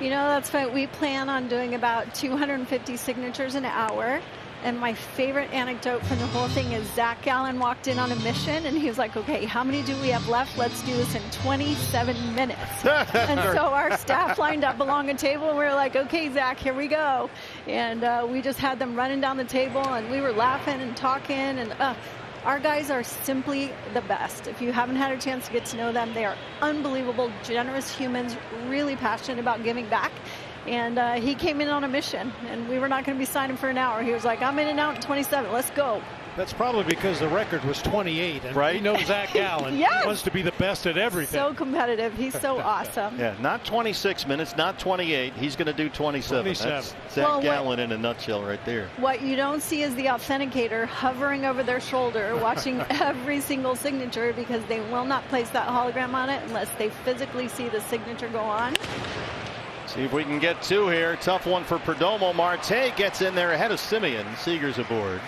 Speaker 5: You know, that's what we plan on doing, about 250 signatures an hour. And my favorite anecdote from the whole thing is Zach Gallen walked in on a mission and he was like, okay, how many do we have left? Let's do this in 27 minutes. And so our staff lined up along a table and we were like, okay, Zach, here we go. And we just had them running down the table, and we were laughing and talking. And our guys are simply the best. If you haven't had a chance to get to know them, they are unbelievable, generous humans, really passionate about giving back. And he came in on a mission, and we were not going to be signing for an hour. He was like, I'm in and out in 27. Let's go.
Speaker 2: That's probably because the record was 28. And
Speaker 3: right?
Speaker 2: We know Zach Gallen.
Speaker 5: Yes.
Speaker 2: He wants to be the best at everything.
Speaker 5: So competitive. He's so awesome.
Speaker 1: Yeah, not 26 minutes, not 28. He's going to do 27. That's Zach Gallen in a nutshell right there.
Speaker 5: What you don't see is the authenticator hovering over their shoulder, watching every single signature, because they will not place that hologram on it unless they physically see the signature go on.
Speaker 1: See if we can get two here. Tough one for Perdomo. Marte gets in there ahead of Simeon. Seager's aboard.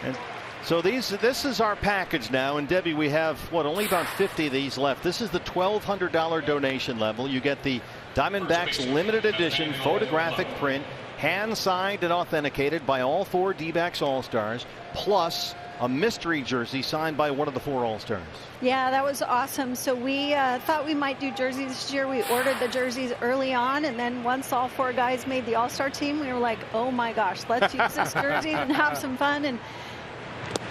Speaker 1: And so this is our package now. And Debbie, we have only about 50 of these left. This is the $1,200 donation level. You get the Diamondbacks limited edition photographic print, hand signed and authenticated by all 4 D-backs All-Stars, plus a mystery jersey signed by one of the 4 All-Stars.
Speaker 5: Yeah, that was awesome. So we thought we might do jerseys this year. We ordered the jerseys early on, and then once all 4 guys made the All-Star team, we were like, oh my gosh, let's use this jersey and have some fun. And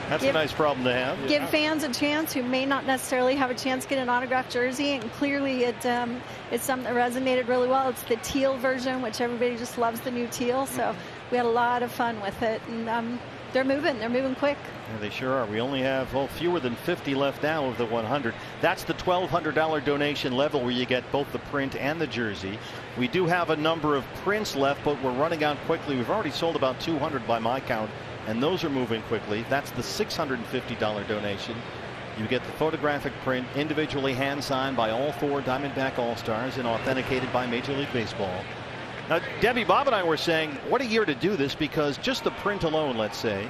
Speaker 1: that's a nice problem to have.
Speaker 5: Give fans a chance who may not necessarily have a chance to get an autographed jersey, and clearly it's something that resonated really well. It's the teal version, which everybody just loves, the new teal. So we had a lot of fun with it, and they're moving quick.
Speaker 1: Yeah, they sure are. We only have fewer than 50 left now of the 100. That's the $1,200 donation level where you get both the print and the jersey. We do have a number of prints left, but we're running out quickly. We've already sold about 200 by my count, and those are moving quickly. That's the $650 donation. You get the photographic print, individually hand signed by all 4 Diamondback All-Stars and authenticated by Major League Baseball. Now, Debbie, Bob and I were saying, what a year to do this, because just the print alone, let's say,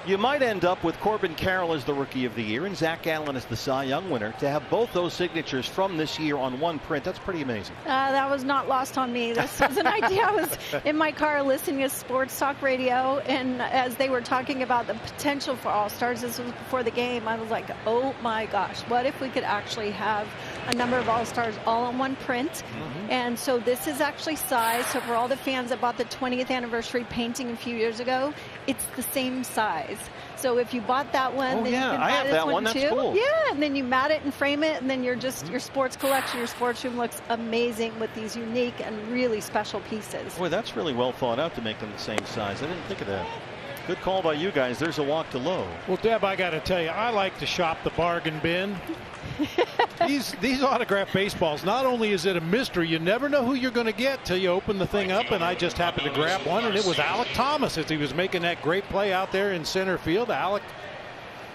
Speaker 1: you might end up with Corbin Carroll as the Rookie of the Year and Zach Gallen as the Cy Young winner. To have both those signatures from this year on one print, that's pretty amazing.
Speaker 5: That was not lost on me. This was an idea. I was in my car listening to sports talk radio, and as they were talking about the potential for All-Stars, this was before the game, I was like, oh my gosh, what if we could actually have a number of All-Stars all on one print? And so this is actually size. So for all the fans that bought the 20th anniversary painting a few years ago, it's the same size. So if you bought that one, then you can buy this one too.
Speaker 1: That's cool.
Speaker 5: Yeah, and then you mat it and frame it, and then you're just your sports collection, your sports room looks amazing with these unique and really special pieces.
Speaker 1: Boy, that's really well thought out to make them the same size. I didn't think of that. Good call by you guys. There's a walk to low.
Speaker 2: Well, Deb, I got to tell you, I like to shop the bargain bin. These autographed baseballs, not only is it a mystery, you never know who you're going to get till you open the thing up, and I just happened to grab one, and it was Alec Thomas as he was making that great play out there in center field. Alec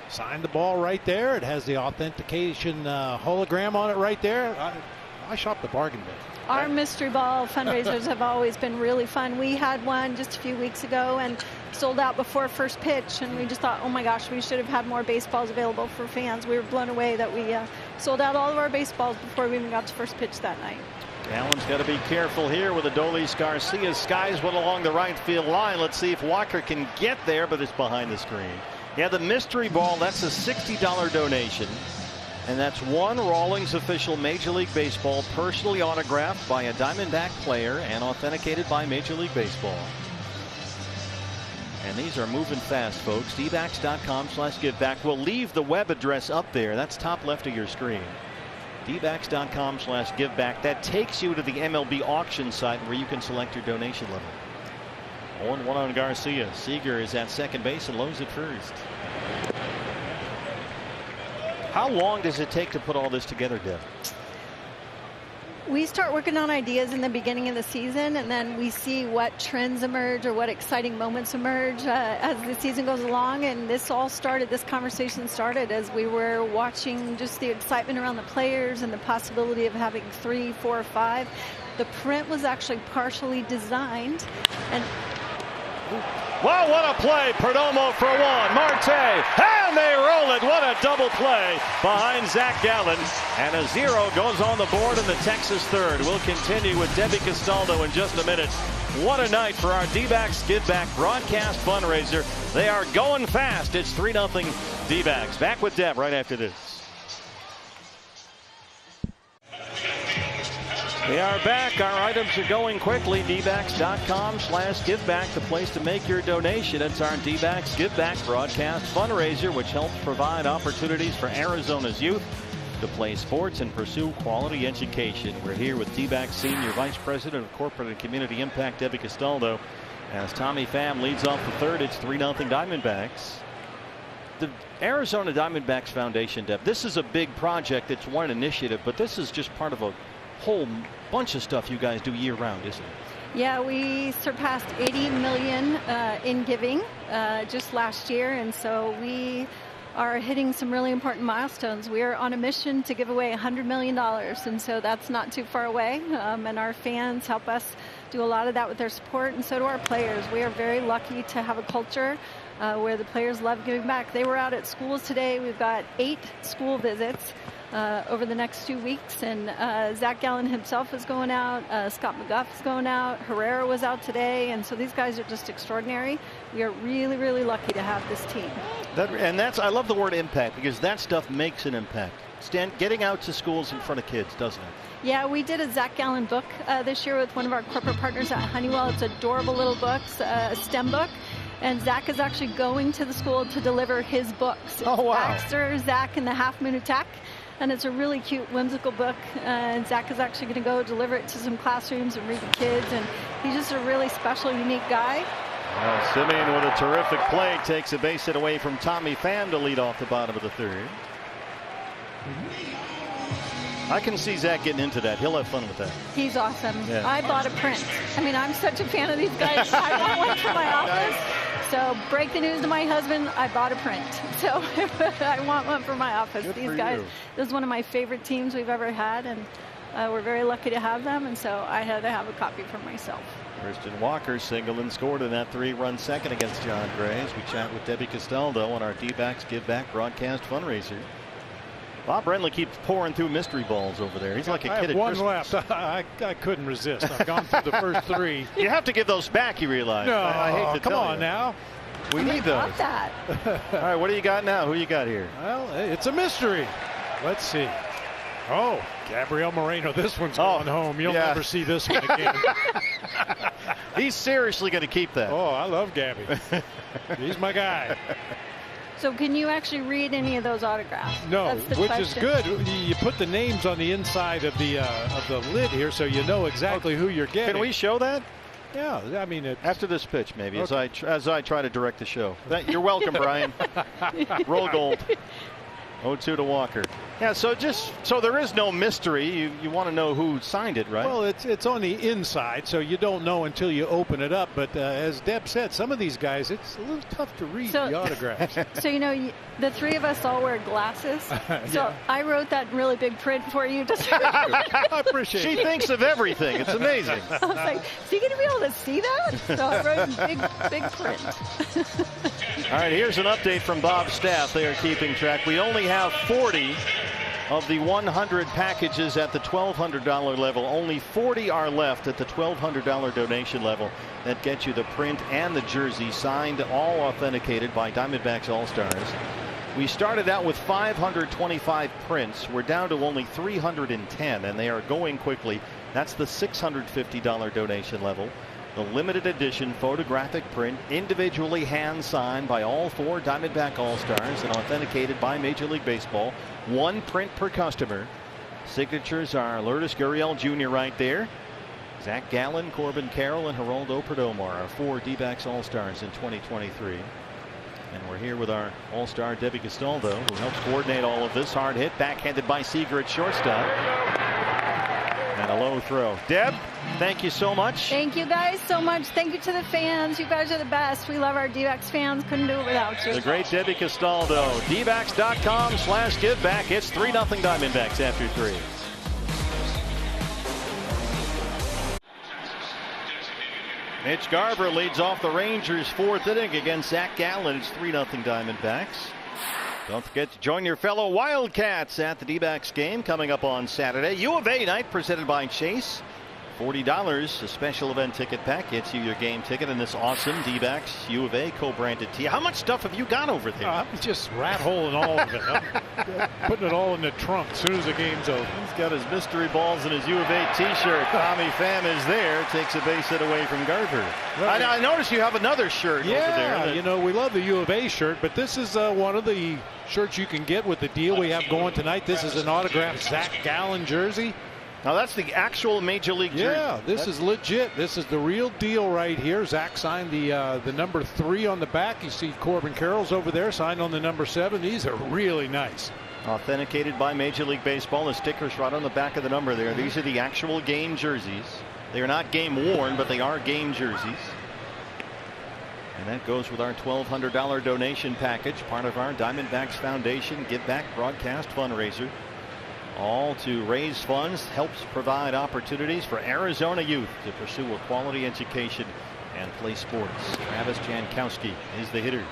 Speaker 2: signed the ball right there. It has the authentication hologram on it right there. I shop the bargain bin.
Speaker 5: Our mystery ball fundraisers have always been really fun. We had one just a few weeks ago and sold out before first pitch, and we just thought, oh my gosh, we should have had more baseballs available for fans. We were blown away that we sold out all of our baseballs before we even got to first pitch that night.
Speaker 1: Allen's got to be careful here with Adolis Garcia. Skies one along the right field line. Let's see if Walker can get there, but it's behind the screen. Yeah, the mystery ball, that's a $60 donation. And that's one Rawlings official Major League Baseball, personally autographed by a Diamondback player and authenticated by Major League Baseball. And these are moving fast, folks. dbacks.com/giveback. We'll leave the web address up there. That's top left of your screen. dbacks.com/giveback. That takes you to the MLB auction site where you can select your donation level. 0-1 on Garcia. Seager is at second base and Lowe's at first. How long does it take to put all this together, Deb?
Speaker 5: We start working on ideas in the beginning of the season, and then we see what trends emerge or what exciting moments emerge as the season goes along. And this conversation started as we were watching just the excitement around the players and the possibility of having 3, 4, 5. The print was actually partially designed, and
Speaker 1: wow, what a play. Perdomo for one. Marte, and they roll it. What a double play behind Zach Gallen. And a 0 goes on the board in the Texas third. We'll continue with Debbie Castaldo in just a minute. What a night for our D-backs Give Back broadcast fundraiser. They are going fast. It's 3-0 D-backs. Back with Deb right after this. We are back. Our items are going quickly. Dbacks.com/giveback, the place to make your donation. It's our D-Backs Give Back broadcast fundraiser, which helps provide opportunities for Arizona's youth to play sports and pursue quality education. We're here with D-Backs Senior Vice President of Corporate and Community Impact, Debbie Castaldo. As Tommy Pham leads off the third, it's 3-0 Diamondbacks. The Arizona Diamondbacks Foundation, Deb, this is a big project. It's one initiative, but this is just part of a whole bunch of stuff you guys do year round, isn't it?
Speaker 5: Yeah, we surpassed 80 million in giving just last year, and so we are hitting some really important milestones. We are on a mission to give away $100 million, and so that's not too far away, and our fans help us do a lot of that with their support, and so do our players. We are very lucky to have a culture where the players love giving back. They were out at schools today. We've got 8 school visits over the next 2 weeks, and Zach Gallen himself is going out, Scott McGuff is going out, Herrera was out today, and so these guys are just extraordinary. We are really, really lucky to have this team.
Speaker 1: I love the word impact, because that stuff makes an impact. Getting out to schools in front of kids, doesn't it?
Speaker 5: Yeah, we did a Zach Gallen book this year with one of our corporate partners at Honeywell. It's adorable little books, a STEM book. And Zach is actually going to the school to deliver his books.
Speaker 1: Oh, wow.
Speaker 5: Baxter, Zach, and the Half Moon Attack. And it's a really cute, whimsical book. And Zach is actually going to go deliver it to some classrooms and read to kids. And he's just a really special, unique guy.
Speaker 1: Well, Simeon with a terrific play takes a base hit away from Tommy Pham to lead off the bottom of the third. I can see Zach getting into that. He'll have fun with that.
Speaker 5: He's awesome.
Speaker 1: Yeah.
Speaker 5: I bought a print. I mean, I'm such a fan of these guys. I want one for my office. So break the news to my husband, I bought a print. So I want one for my office.
Speaker 1: Good
Speaker 5: These
Speaker 1: for
Speaker 5: guys,
Speaker 1: you.
Speaker 5: this is one of my favorite teams we've ever had, and we're very lucky to have them, and so I had to have a copy for myself.
Speaker 1: Christian Walker singled and scored in that 3-run second against John Gray. As we chat with Debbie Castaldo on our D-Backs Give Back broadcast fundraiser. Bob Brenly keeps pouring through mystery balls over there. He's like a kid at
Speaker 2: one
Speaker 1: Christmas.
Speaker 2: left. I couldn't resist. I've gone through the first 3.
Speaker 1: You have to give those back, you realize.
Speaker 2: No,
Speaker 1: I hate to
Speaker 2: come
Speaker 1: tell
Speaker 2: on
Speaker 1: you.
Speaker 2: now.
Speaker 1: We need those.
Speaker 5: Love that.
Speaker 1: All right, what do you got now? Who you got here?
Speaker 2: Well, it's a mystery. Let's see. Oh, Gabriel Moreno. This one's going home. You'll never see this one again.
Speaker 1: He's seriously going to keep that.
Speaker 2: Oh, I love Gabby. He's my guy.
Speaker 5: So can you actually read any of those autographs?
Speaker 2: No,
Speaker 5: That's the
Speaker 2: which
Speaker 5: question.
Speaker 2: is good. You put the names on the inside of the lid here, so you know exactly who you're getting.
Speaker 1: Can we show that?
Speaker 2: Yeah, I mean it.
Speaker 1: After this pitch, maybe,
Speaker 2: Okay.
Speaker 1: as I try to direct the show. You're welcome, Brian. Roll gold. 0-2 to Walker. Yeah, so there is no mystery. You want to know who signed it, right?
Speaker 2: Well, it's on the inside, so you don't know until you open it up. But as Deb said, some of these guys, it's a little tough to read the autographs.
Speaker 5: So, you know, the 3 of us all wear glasses. So
Speaker 2: Yeah.
Speaker 5: I wrote that really big print for you.
Speaker 2: I appreciate
Speaker 1: She
Speaker 2: it.
Speaker 1: thinks of everything. It's amazing.
Speaker 5: I was like, is he going to be able to see that? So I wrote in big print.
Speaker 1: All right, here's an update from Bob's staff. They are keeping track. We only have 40 of the 100 packages at the $1,200 level. Only 40 are left at the $1,200 donation level. That gets you the print and the jersey signed, all authenticated by Diamondbacks All-Stars. We started out with 525 prints. We're down to only 310, and they are going quickly. That's the $650 donation level. The limited edition photographic print, individually hand signed by all 4 Diamondback All-Stars and authenticated by Major League Baseball. 1 print per customer. Signatures are Lourdes Gurriel Jr. right there. Zach Gallen, Corbin Carroll, and Geraldo Perdomo are 4 D-Backs All-Stars in 2023. And we're here with our All-Star Debbie Castaldo, who helps coordinate all of this. Hard hit, backhanded by Seager at shortstop. And a low throw. Deb, thank you so much.
Speaker 5: Thank you guys so much. Thank you to the fans. You guys are the best. We love our D-Backs fans. Couldn't do it without you.
Speaker 1: The great Debbie Castaldo. Dbacks.com/giveback. It's 3-0 Diamondbacks after 3. Mitch Garver leads off the Rangers' 4th inning against Zach Gallen. It's 3-0 Diamondbacks. Don't forget to join your fellow Wildcats at the D-Backs game coming up on Saturday. U of A night presented by Chase. $40, a special event ticket pack gets you your game ticket and this awesome D-backs U of A co-branded tee. How much stuff have you got over there?
Speaker 2: I'm just rat holing all of it. I'm putting it all in the trunk as soon as the game's over.
Speaker 1: He's got his mystery balls and his U of A t-shirt. Tommy Pham is there, takes a base hit away from Garver.
Speaker 2: Right.
Speaker 1: I noticed you have another shirt over there.
Speaker 2: Yeah, you know, we love the U of A shirt, but this is one of the shirts you can get with the deal we have going tonight. This is an autographed Zach Gallen jersey.
Speaker 1: Now that's the actual Major League jersey.
Speaker 2: Yeah, this is legit. This is the real deal right here. Zach signed the number 3 on the back. You see Corbin Carroll's over there signed on the number 7. These are really nice.
Speaker 1: Authenticated by Major League Baseball. The sticker's right on the back of the number there. These are the actual game jerseys. They are not game worn, but they are game jerseys. And that goes with our $1,200 donation package, part of our Diamondbacks Foundation Give Back broadcast fundraiser. All to raise funds, helps provide opportunities for Arizona youth to pursue a quality education and play sports. Travis Jankowski is the hitter.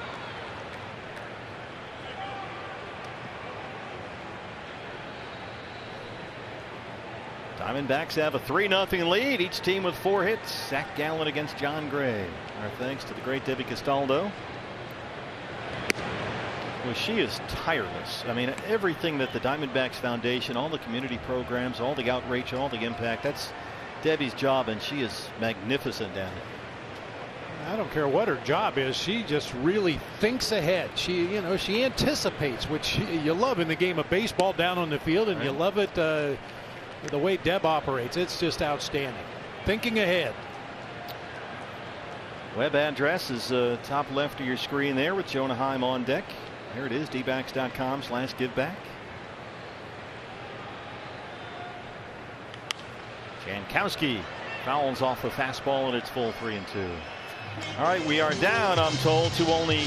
Speaker 1: Diamondbacks have a 3-0 lead. Each team with 4 hits. Zach Gallen against John Gray. Our thanks to the great Debbie Castaldo. Well, she is tireless. I mean, everything that the Diamondbacks Foundation, all the community programs, all the outreach, all the impact, that's Debbie's job, and she is magnificent at it.
Speaker 2: I don't care what her job is. She just really thinks ahead. She anticipates, which you love in the game of baseball down on the field, and you love it the way Deb operates. It's just outstanding. Thinking ahead.
Speaker 1: Web address is top left of your screen there with Jonah Heim on deck. Here it is, dbacks.com/giveback. Jankowski fouls off the fastball, and it's full 3-2. All right, we are down, I'm told, to only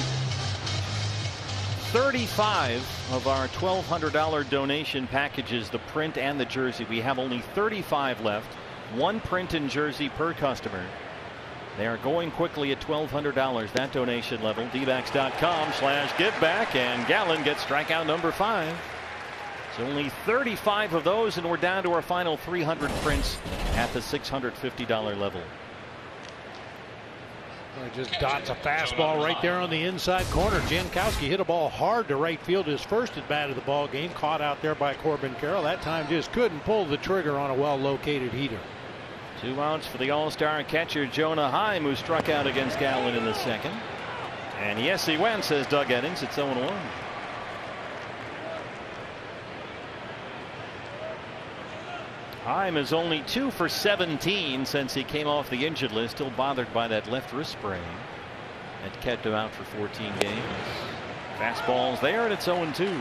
Speaker 1: 35 of our $1,200 donation packages, the print and the jersey. We have only 35 left. 1 print and jersey per customer. They are going quickly at $1,200, that donation level. dbacks.com/giveback, and Gallen gets strikeout number 5. So only 35 of those, and we're down to our final 300 prints at the $650 level.
Speaker 2: Just dots a fastball right there on the inside corner. Jankowski hit a ball hard to right field, his first at bat of the ball game, caught out there by Corbin Carroll. That time just couldn't pull the trigger on a well-located heater.
Speaker 1: 2 outs for the all-star catcher Jonah Heim, who struck out against Gallen in the second. And yes, he went, says Doug Eddings. It's 0-1. Heim is only 2 for 17 since he came off the injured list. Still bothered by that left wrist sprain. It kept him out for 14 games. Fastball's there, and it's 0-2.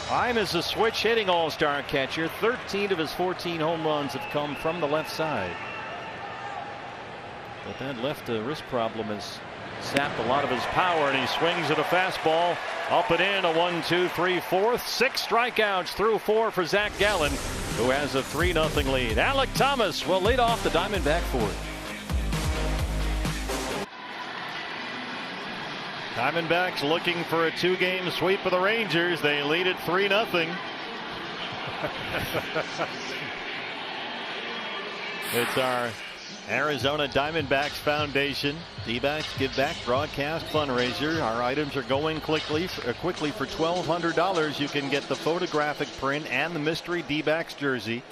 Speaker 1: Heim is a switch hitting all-star catcher. 13 of his 14 home runs have come from the left side. But that left wrist problem has sapped a lot of his power, and he swings at a fastball. Up and in, a 1-2-3-4. 6 strikeouts through 4 for Zach Gallen, who has a 3-0 lead. Alec Thomas will lead off the Diamondback fourth. Diamondbacks looking for a 2-game sweep of the Rangers. They lead it 3-0. It's our Arizona Diamondbacks Foundation D-backs Give Back broadcast fundraiser. Our items are going quickly for $1,200. You can get the photographic print and the mystery D-backs jersey,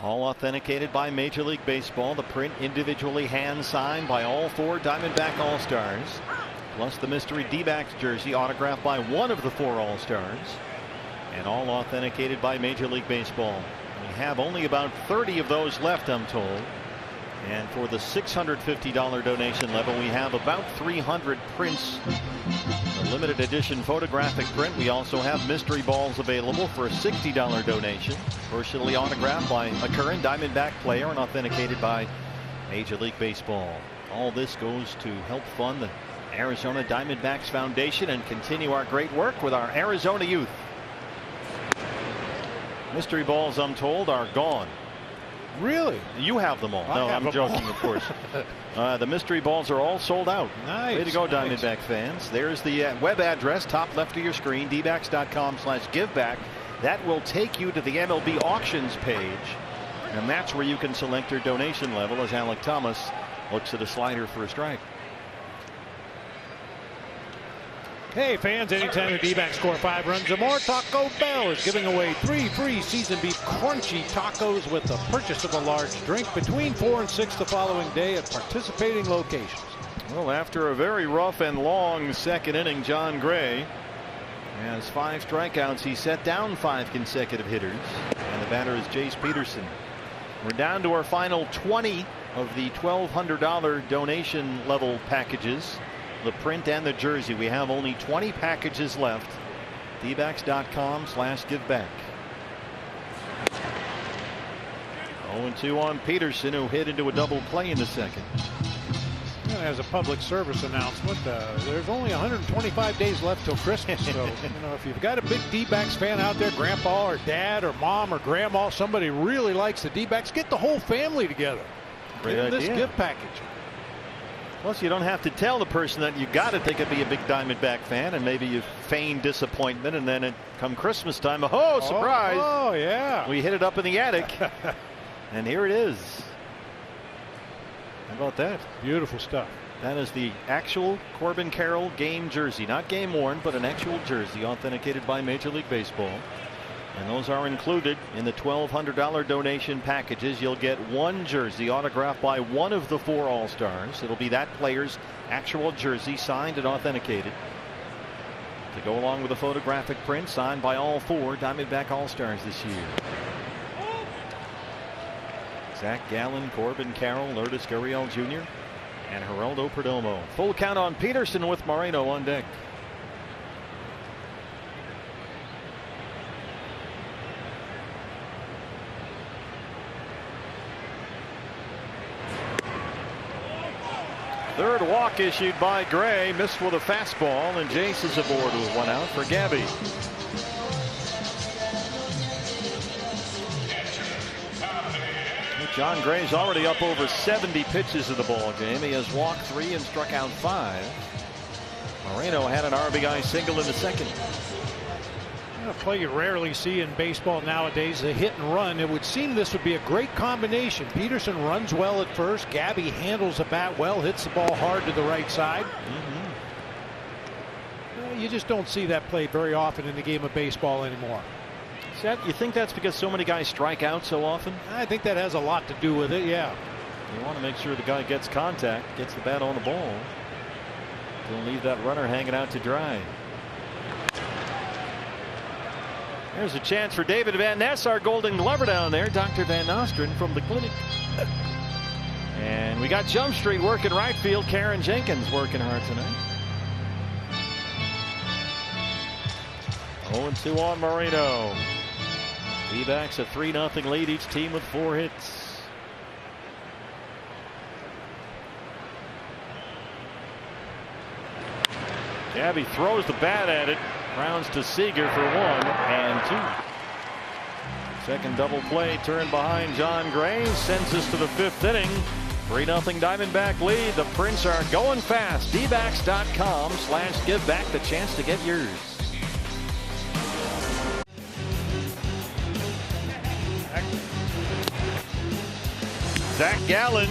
Speaker 1: all authenticated by Major League Baseball. The print individually hand signed by all 4 Diamondback All-Stars, plus the mystery D-backs jersey autographed by 1 of the 4 All-Stars, and all authenticated by Major League Baseball. We have only about 30 of those left, I'm told. And for the $650 donation level, we have about 300 prints. The limited edition photographic print. We also have mystery balls available for a $60 donation, personally autographed by a current Diamondback player and authenticated by Major League Baseball. All this goes to help fund the Arizona Diamondbacks Foundation and continue our great work with our Arizona youth. Mystery balls, I'm told, are gone.
Speaker 2: Really?
Speaker 1: You have them all. No, I'm joking, of course. The mystery balls are all sold out.
Speaker 2: Nice.
Speaker 1: Way to go,
Speaker 2: nice.
Speaker 1: Diamondback fans. There's the web address, top left of your screen, dbacks.com/giveback. That will take you to the MLB auctions page. And that's where you can select your donation level as Alec Thomas looks at a slider for a strike.
Speaker 2: Hey fans, anytime the D-backs score 5 runs or more, Taco Bell is giving away 3 free seasoned beef crunchy tacos with the purchase of a large drink between 4 and 6 the following day at participating locations.
Speaker 1: Well, after a very rough and long second inning, John Gray has 5 strikeouts. He set down 5 consecutive hitters, and the batter is Jace Peterson. We're down to our final 20 of the $1,200 donation level packages. The print and the jersey. We have only 20 packages left. dbacks.com/giveback. 0-2 on Peterson, who hit into a double play in the second.
Speaker 2: As a public service announcement, there's only 125 days left till Christmas. So, if you've got a big D-backs fan out there, grandpa or dad or mom or grandma, somebody really likes the D-backs, get the whole family together.
Speaker 1: Great
Speaker 2: Get
Speaker 1: idea.
Speaker 2: This gift package.
Speaker 1: Plus, you don't have to tell the person that you got it. They could be a big Diamondback fan, and maybe you feign disappointment, and then come Christmas time, oh, surprise!
Speaker 2: Oh, yeah.
Speaker 1: We hit it up in the attic, and here it is. How about that?
Speaker 2: Beautiful stuff.
Speaker 1: That is the actual Corbin Carroll game jersey, not game worn, but an actual jersey authenticated by Major League Baseball. And those are included in the $1,200 donation packages. You'll get 1 jersey autographed by one of the 4 All-Stars. It'll be that player's actual jersey, signed and authenticated, to go along with a photographic print signed by all 4 Diamondback All-Stars this year. Zach Gallen, Corbin Carroll, Lourdes Gurriel Jr., and Geraldo Perdomo. Full count on Peterson with Moreno on deck. Third walk issued by Gray, missed with a fastball, and Jace is aboard with 1 out for Gabby. John Gray's already up over 70 pitches in the ball game. He has walked 3 and struck out 5. Moreno had an RBI single in the second.
Speaker 2: A play you rarely see in baseball nowadays, a hit and run. It would seem this would be a great combination. Peterson runs well at first. Gabby handles the bat well, hits the ball hard to the right side. You just don't see that played very often in the game of baseball anymore.
Speaker 1: You think that's because so many guys strike out so often?
Speaker 2: I think that has a lot to do with it, yeah.
Speaker 1: You want to make sure the guy gets contact, gets the bat on the ball. Don't leave that runner hanging out to dry. There's a chance for David Van Ness, our Golden Glover down there. Dr. Van Nostrand from the clinic. And we got Jump Street working right field. Karen Jenkins working hard tonight. 0-2 on Moreno. D-backs a 3-0 lead, each team with 4 hits. Gabby throws the bat at it. Rounds to Seager for 1 and 2. Second double play turned behind John Gray sends us to the 5th inning. 3-0 Diamondback lead. The Prince are going fast. dbacks.com/giveback, the chance to get yours. Zach Gallen,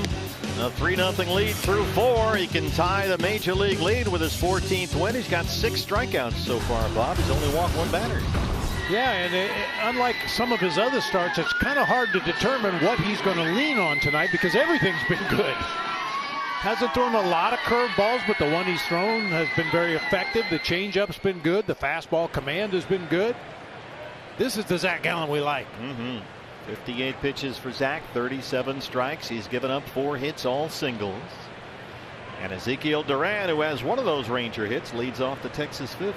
Speaker 1: a 3-0 lead through 4. He can tie the major league lead with his 14th win. He's got 6 strikeouts so far, Bob. He's only walked 1 batter.
Speaker 2: Yeah, and unlike some of his other starts, it's kind of hard to determine what he's going to lean on tonight because everything's been good. Hasn't thrown a lot of curveballs, but the one he's thrown has been very effective. The changeup's been good. The fastball command has been good. This is the Zach Gallen we like.
Speaker 1: 58 pitches for Zach, 37 strikes. He's given up 4 hits, all singles. And Ezekiel Duran, who has one of those Ranger hits, leads off the Texas 5th.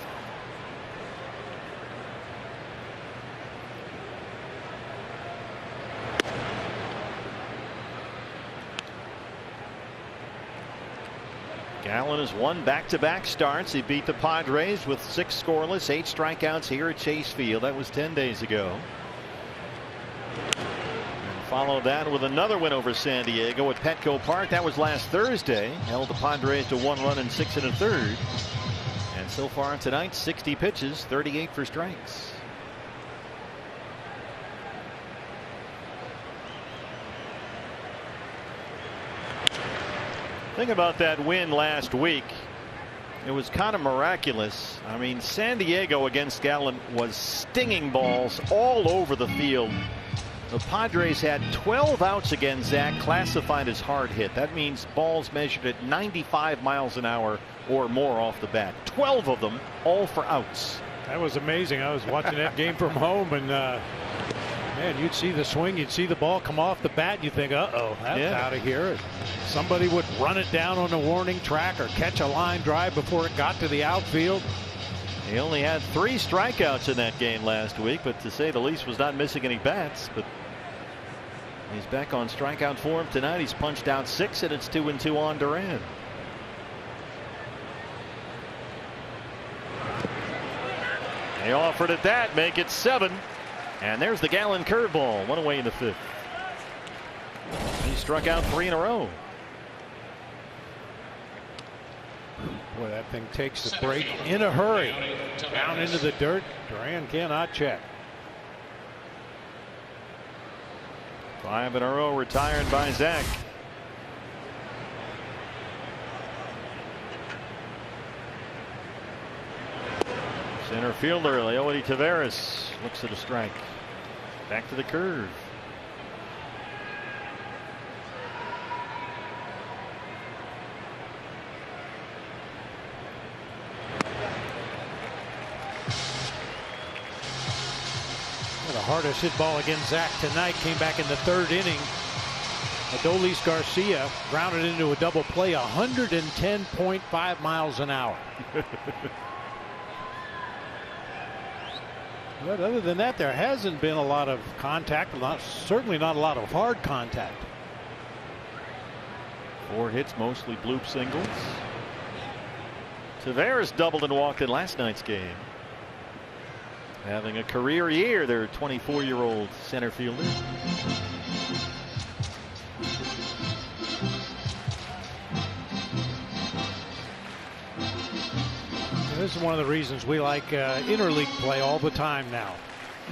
Speaker 1: Gallen has won back-to-back starts. He beat the Padres with 6 scoreless, 8 strikeouts here at Chase Field. That was 10 days ago. And Followed that with another win over San Diego at Petco Park. That was last Thursday. Held the Padres to 1 run in 6 1/3. And so far tonight, 60 pitches, 38 for strikes. Think about that win last week. It was kind of miraculous. I mean, San Diego against Gallen was stinging balls all over the field. The Padres had 12 outs against Zach, classified as hard hit. That means balls measured at 95 miles an hour or more off the bat. 12 of them, all for outs.
Speaker 2: That was amazing. I was watching that game from home, and man, you'd see the swing, you'd see the ball come off the bat, and you think, uh-oh, that's out of here. Somebody would run it down on the warning track or catch a line drive before it got to the outfield.
Speaker 1: He only had 3 strikeouts in that game last week, but to say the least was not missing any bats. But he's back on strikeout form tonight. He's punched out 6, and it's 2-2 on Duran. They offered at that, make it 7. And there's the Gallen curveball, 1 away in the 5th. He struck out 3 in a row.
Speaker 2: Boy, that thing takes the break in a hurry. Down into the dirt. Duran cannot check.
Speaker 1: 5 in a row retired by Zach. Center fielder Leody Taveras looks at a strike. Back to the curve.
Speaker 2: The hardest hit ball against Zach tonight came back in the 3rd inning. Adolis Garcia grounded into a double play, 110.5 miles an hour. But other than that, there hasn't been a lot of contact, certainly not a lot of hard contact.
Speaker 1: 4 hits, mostly bloop singles. Taveras doubled and walked in last night's game. Having a career year, their 24-year-old center fielder.
Speaker 2: This is one of the reasons we like interleague play all the time now.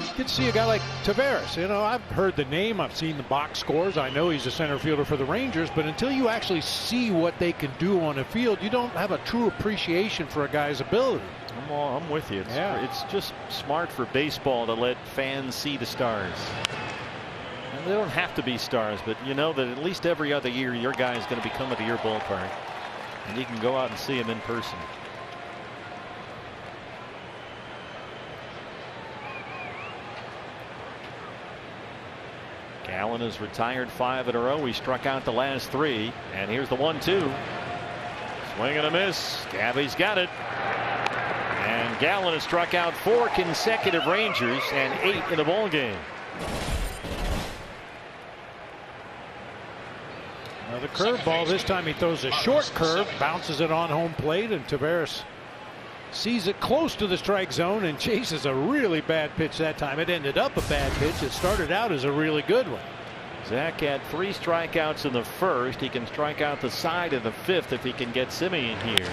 Speaker 2: You can see a guy like Taveras. You know, I've heard the name, I've seen the box scores, I know he's a center fielder for the Rangers, but until you actually see what they can do on the field, you don't have a true appreciation for a guy's ability.
Speaker 1: I'm with you. It's just smart for baseball to let fans see the stars. And they don't have to be stars, but you know that at least every other year your guy is going to be coming to your ballpark, and you can go out and see him in person. Gallen has retired 5 in a row. He struck out the last 3, and here's the 1-2. Swing and a miss. Gabby's got it. And Gallen has struck out 4 consecutive Rangers and 8 in a ball game.
Speaker 2: Another curveball. This time he throws a short curve, bounces it on home plate, and Taveras sees it close to the strike zone and chases a really bad pitch that time. It ended up a bad pitch. It started out as a really good one.
Speaker 1: Zach had 3 strikeouts in the 1st. He can strike out the side in the 5th if he can get Semien here.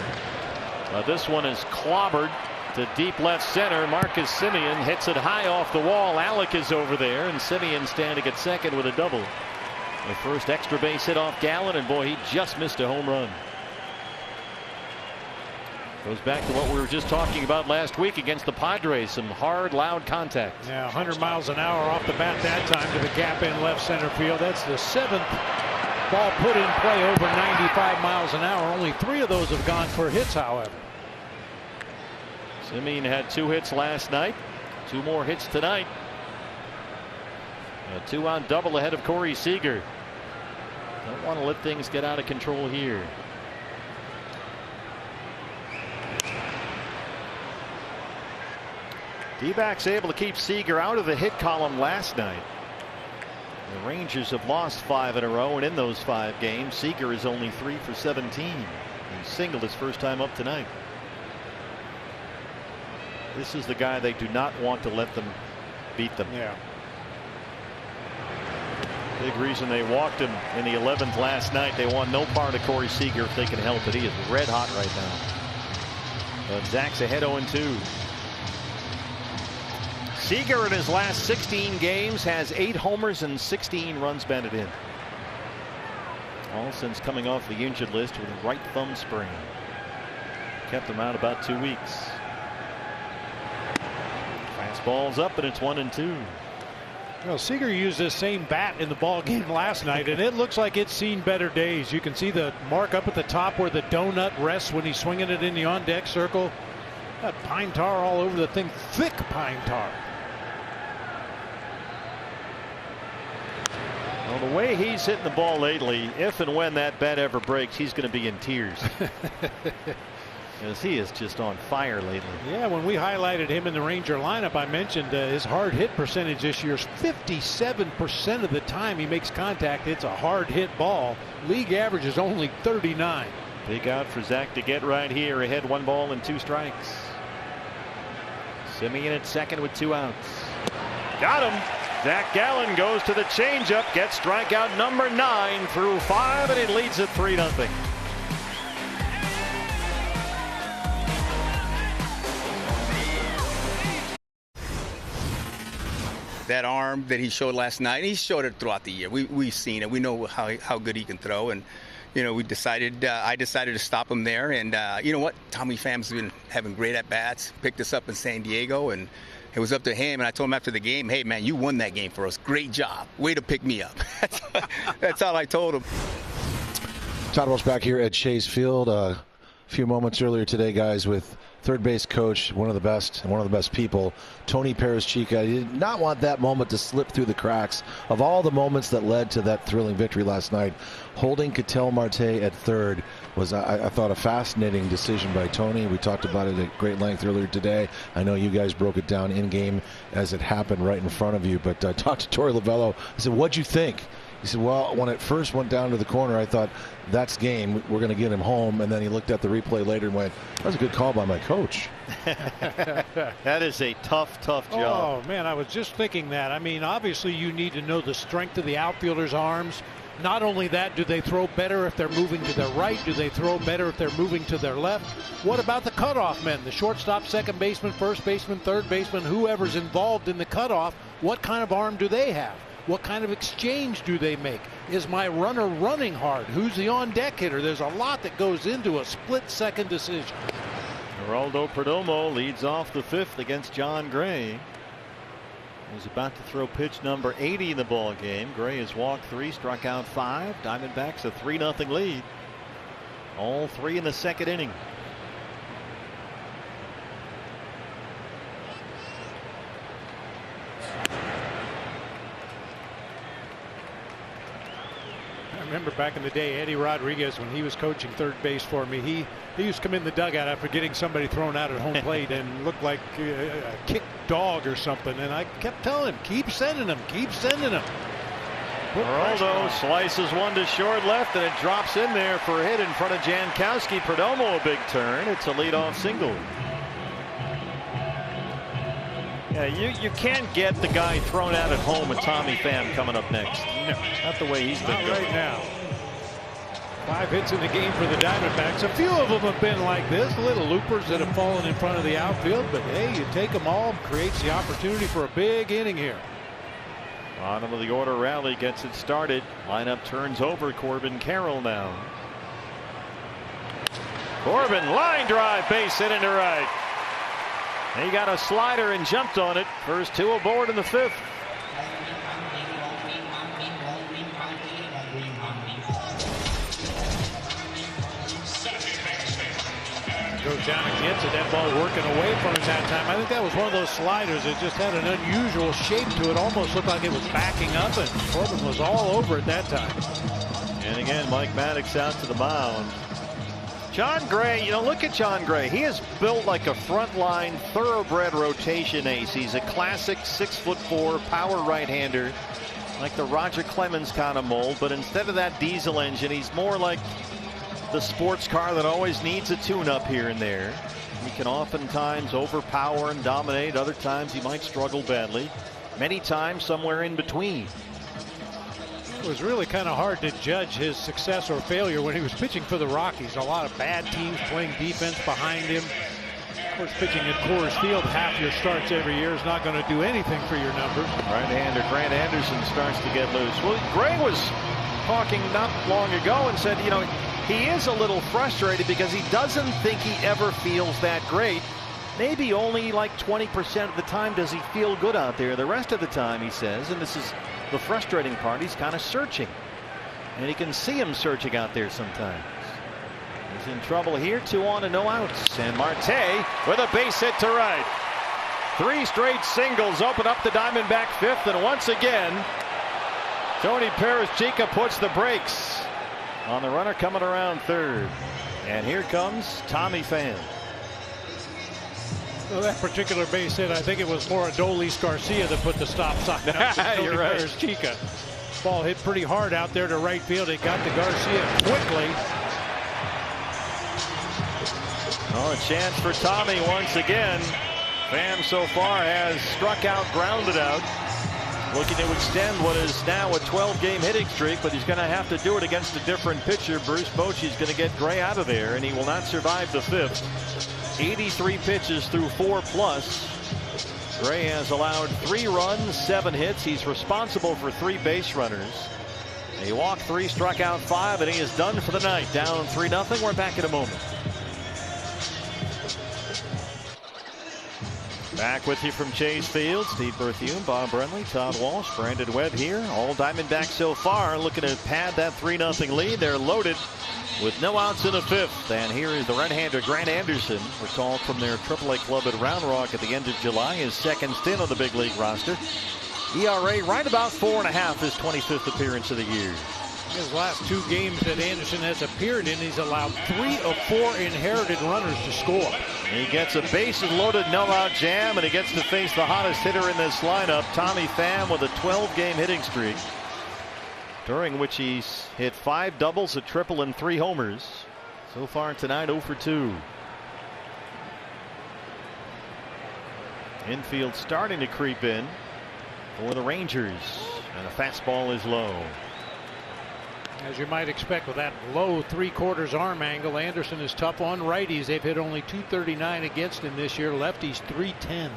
Speaker 1: This one is clobbered to deep left center. Marcus Semien hits it high off the wall. Alec is over there, and Semien standing at second with a double. The first extra base hit off Gallen, and boy, he just missed a home run. Goes back to what we were just talking about last week against the Padres. Some hard, loud contact.
Speaker 2: Yeah, 100 miles an hour off the bat that time to the gap in left center field. That's the 7th ball put in play over 95 miles an hour. Only 3 of those have gone for hits, however.
Speaker 1: Semien had 2 hits last night. 2 more hits tonight. A 2-out double ahead of Corey Seager. Don't want to let things get out of control here. D-backs able to keep Seager out of the hit column last night. The Rangers have lost 5 in a row, and in those 5 games, Seager is only 3 for 17. He singled his first time up tonight. This is the guy they do not want to let them beat them.
Speaker 2: Yeah.
Speaker 1: Big reason they walked him in the 11th last night. They want no part of Corey Seager if they can help it. He is red hot right now. But Zach's ahead 0-2. Seager in his last 16 games has 8 homers and 16 runs batted in. All since coming off the injured list with a right thumb sprain. Kept him out about 2 weeks. Fastball's up and it's 1-2.
Speaker 2: Well, Seager used this same bat in the ball game last night, and it looks like it's seen better days. You can see the mark up at the top where the donut rests when he's swinging it in the on-deck circle. Got pine tar all over the thing, thick pine tar.
Speaker 1: Well, the way he's hitting the ball lately, if and when that bat ever breaks, he's going to be in tears. Because he is just on fire lately.
Speaker 2: Yeah, when we highlighted him in the Ranger lineup, I mentioned his hard hit percentage this year is 57% of the time he makes contact. It's a hard hit ball. League average is only 39.
Speaker 1: Big out for Zach to get right here. Ahead 1 ball and 2 strikes. Simeon at second with 2 outs. Got him. Zach Gallen goes to the changeup, gets strikeout number 9 through 5, and it leads at 3-0.
Speaker 6: That arm that he showed last night, he showed it throughout the year. We've seen it. We know how good he can throw, and you know, I decided to stop him there. And you know what? Tommy Pham's been having great at bats. Picked us up in San Diego, and it was up to him. And I told him after the game, "Hey man, you won that game for us. Great job. Way to pick me up." That's all I told him.
Speaker 3: Todd Welch back here at Chase Field. A few moments earlier today, guys, with third base coach, one of the best and one of the best people, Tony Perez-Chica. He did not want that moment to slip through the cracks. Of all the moments that led to that thrilling victory last night, holding Ketel Marte at third was, I thought, a fascinating decision by Tony. We talked about it at great length earlier today. I know you guys broke it down in game as it happened right in front of you, but I talked to Torey Lovullo. I said, "What'd you think?" He said, "Well, when it first went down to the corner, I thought, that's game. We're going to get him home." And then he looked at the replay later and went, "That was a good call by my coach."
Speaker 1: That is a tough job.
Speaker 2: Oh, man, I was just thinking that. I mean, obviously you need to know the strength of the outfielder's arms. Not only that, do they throw better if they're moving to their right? Do they throw better if they're moving to their left? What about the cutoff men? The shortstop, second baseman, first baseman, third baseman, whoever's involved in the cutoff, what kind of arm do they have? What kind of exchange do they make? Is my runner running hard? Who's the on-deck hitter? There's a lot that goes into a split-second decision.
Speaker 1: Geraldo Perdomo leads off the 5th against John Gray. He's about to throw pitch number 80 in the ball game. Gray has walked 3, struck out 5. Diamondbacks a 3-0 lead. All 3 in the second inning.
Speaker 2: I remember back in the day, Eddie Rodriguez, when he was coaching third base for me, he used to come in the dugout after getting somebody thrown out at home plate and looked like a kicked dog or something. And I kept telling him, keep sending them, keep sending them.
Speaker 1: Geraldo slices one to short left, and it drops in there for a hit in front of Jankowski. Perdomo a big turn. It's a leadoff single. Yeah, you can't get the guy thrown out at home with Tommy Pham coming up next. No, not the way he's been going.
Speaker 2: Right now. 5 hits in the game for the Diamondbacks. A few of them have been like this, little loopers that have fallen in front of the outfield. But hey, you take them all, creates the opportunity for a big inning here.
Speaker 1: Bottom of the order rally gets it started. Lineup turns over. Corbin Carroll now. Corbin, line drive, base hit into right. He got a slider and jumped on it. First 2 aboard in the 5th.
Speaker 2: Goes down and gets it. That ball working away from him that time. I think that was one of those sliders that just had an unusual shape to it. Almost looked like it was backing up, and Corbin was all over it that time.
Speaker 1: And again, Mike Maddox out to the mound. John Gray, you know, look at John Gray. He is built like a frontline thoroughbred rotation ace. He's a classic 6'4" power right-hander, like the Roger Clemens kind of mold. But instead of that diesel engine, he's more like the sports car that always needs a tune-up here and there. He can oftentimes overpower and dominate. Other times he might struggle badly. Many times somewhere in between.
Speaker 2: It was really kind of hard to judge his success or failure when he was pitching for the Rockies. A lot of bad teams playing defense behind him. Of course, pitching at Coors Field half your starts every year is not going to do anything for your numbers.
Speaker 1: Right-hander Grant Anderson starts to get loose. Well, Gray was talking not long ago and said, you know, he is a little frustrated because he doesn't think he ever feels that great. Maybe only like 20% of the time does he feel good out there. The rest of the time, he says, and this is the frustrating part, he's kind of searching. And you can see him searching out there sometimes. He's in trouble here, 2 on and no outs. And Marte with a base hit to right. 3 straight singles open up the Diamondback fifth, and once again, Tony Perez-Chica puts the brakes on the runner coming around third. And here comes Tommy Pham.
Speaker 2: Well, that particular base hit, I think it was more Adolis Garcia that put the stop sign up.
Speaker 1: You're right.
Speaker 2: Perez-Chica. Ball hit pretty hard out there to right field. It got to Garcia quickly.
Speaker 1: Oh, a chance for Tommy once again. Pham so far has struck out, grounded out. Looking to extend what is now a 12-game hitting streak, but he's going to have to do it against a different pitcher. Bruce Bochy's going to get Gray out of there, and he will not survive the fifth. 83 pitches through 4+. Gray has allowed 3 runs, 7 hits. He's responsible for 3 base runners. He walked 3, struck out 5, and he is done for the night. Down 3-0. We're back in a moment. Back with you from Chase Field. Steve Berthiaume, Bob Brenly, Todd Walsh, Brandon Webb here. All Diamondbacks so far looking to pad that 3-0 lead. They're loaded with no outs in the fifth. And here is the right-hander Grant Anderson, recalled from their AAA club at Round Rock at the end of July. His second stint on the big league roster. ERA right about 4.5, his 25th appearance of the year.
Speaker 2: His last 2 games that Anderson has appeared in, he's allowed 3 of 4 inherited runners to score.
Speaker 1: He gets a bases loaded no-out jam, and he gets to face the hottest hitter in this lineup, Tommy Pham, with a 12-game hitting streak, during which he's hit 5 doubles, a triple, and 3 homers. So far tonight, 0 for 2. Infield starting to creep in for the Rangers, and a fastball is low.
Speaker 2: As you might expect with that low 3/4 arm angle, Anderson is tough on righties. They've hit only .239 against him this year. Lefties .310.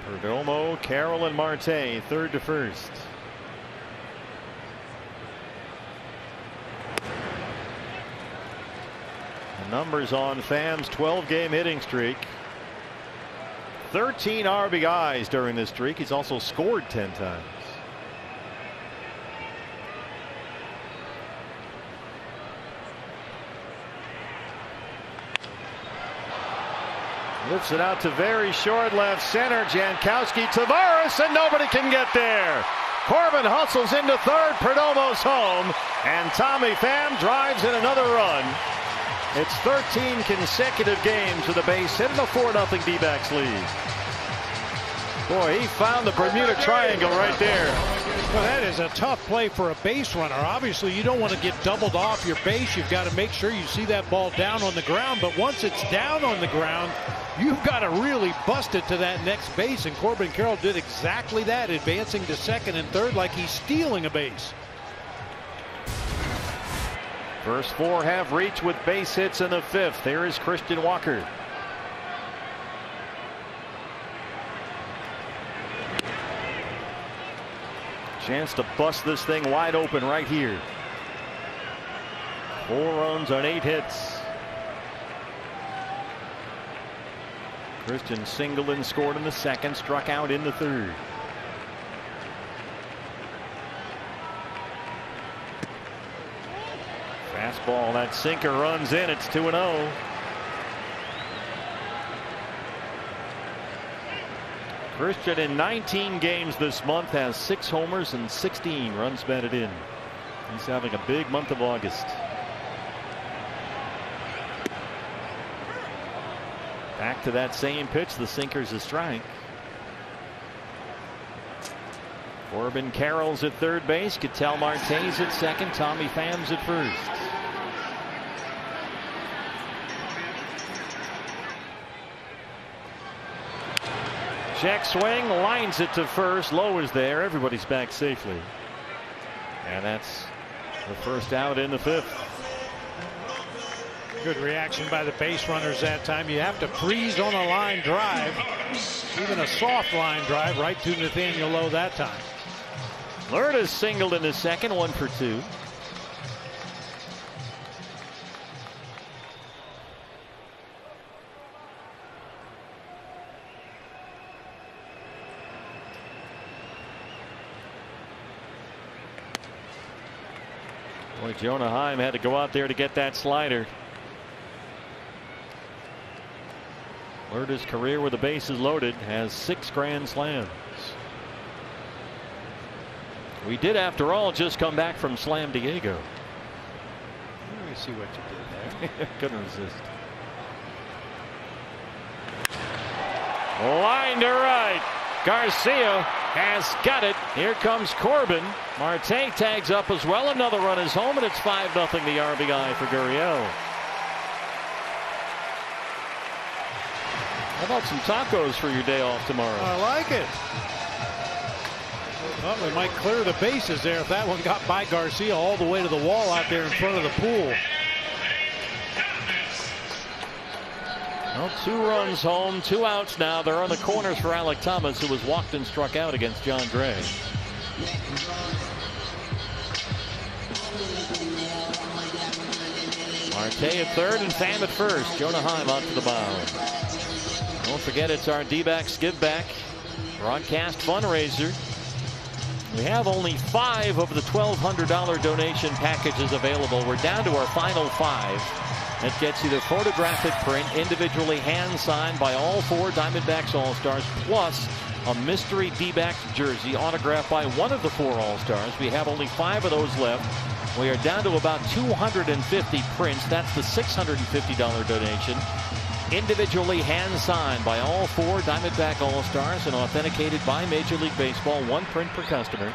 Speaker 1: Perdomo, Carroll, and Marte, third to first. The numbers on Pham's 12-game hitting streak. 13 RBIs during this streak. He's also scored 10 times. Lifts it out to very short left center. Jankowski, Tavares, and nobody can get there. Corbin hustles into third. Perdomo's home, and Tommy Pham drives in another run. It's 13 consecutive games with a base hit and a 4-0 D-backs lead. Boy, he found the Bermuda Triangle right there.
Speaker 2: Well, that is a tough play for a base runner. Obviously, you don't want to get doubled off your base. You've got to make sure you see that ball down on the ground. But once it's down on the ground, you've got to really bust it to that next base. And Corbin Carroll did exactly that, advancing to second and third like he's stealing a base.
Speaker 1: First 4 have reached with base hits in the fifth. There is Christian Walker. Chance to bust this thing wide open right here. 4 runs on 8 hits. Christian singled and scored in the second, struck out in the third. Fastball, that sinker runs in. It's 2-0. Christian in 19 games this month has 6 homers and 16 runs batted in. He's having a big month of August. Back to that same pitch. The sinker's a strike. Corbin Carroll's at third base. Ketel Marte's at second. Tommy Pham's at first. Check swing, lines it to first. Low is there. Everybody's back safely. And that's the first out in the 5th.
Speaker 2: Good reaction by the base runners that time. You have to freeze on a line drive, even a soft line drive, right to Nathaniel Lowe that time.
Speaker 1: Lourdes singled in the second, 1 for 2. Boy, Jonah Heim had to go out there to get that slider. Lourdes' career with the bases loaded has 6 grand slams. We did, after all, just come back from Slam Diego.
Speaker 2: Let me see what you did there.
Speaker 1: Couldn't resist. Line to right. Garcia has got it. Here comes Corbin. Marte tags up as well. Another run is home, and it's 5-0 the RBI for Gurriel. How about some tacos for your day off tomorrow?
Speaker 2: I like it. Well, we might clear the bases there if that one got by Garcia all the way to the wall out there in front of the pool.
Speaker 1: Well, 2 runs home, 2 outs now. They're on the corners for Alek Thomas, who was walked and struck out against John Gray. Marte at third and Pham at first. Jonah Heim out to the mound. Don't forget, it's our D-backs Give Back broadcast fundraiser. We have only 5 of the $1,200 donation packages available. We're down to our final 5. That gets you the photographic print, individually hand-signed by all 4 Diamondbacks All-Stars, plus a mystery D-backs jersey autographed by one of the 4 All-Stars. We have only 5 of those left. We are down to about 250 prints. That's the $650 donation. Individually hand-signed by all 4 Diamondback All-Stars and authenticated by Major League Baseball. 1 print per customer.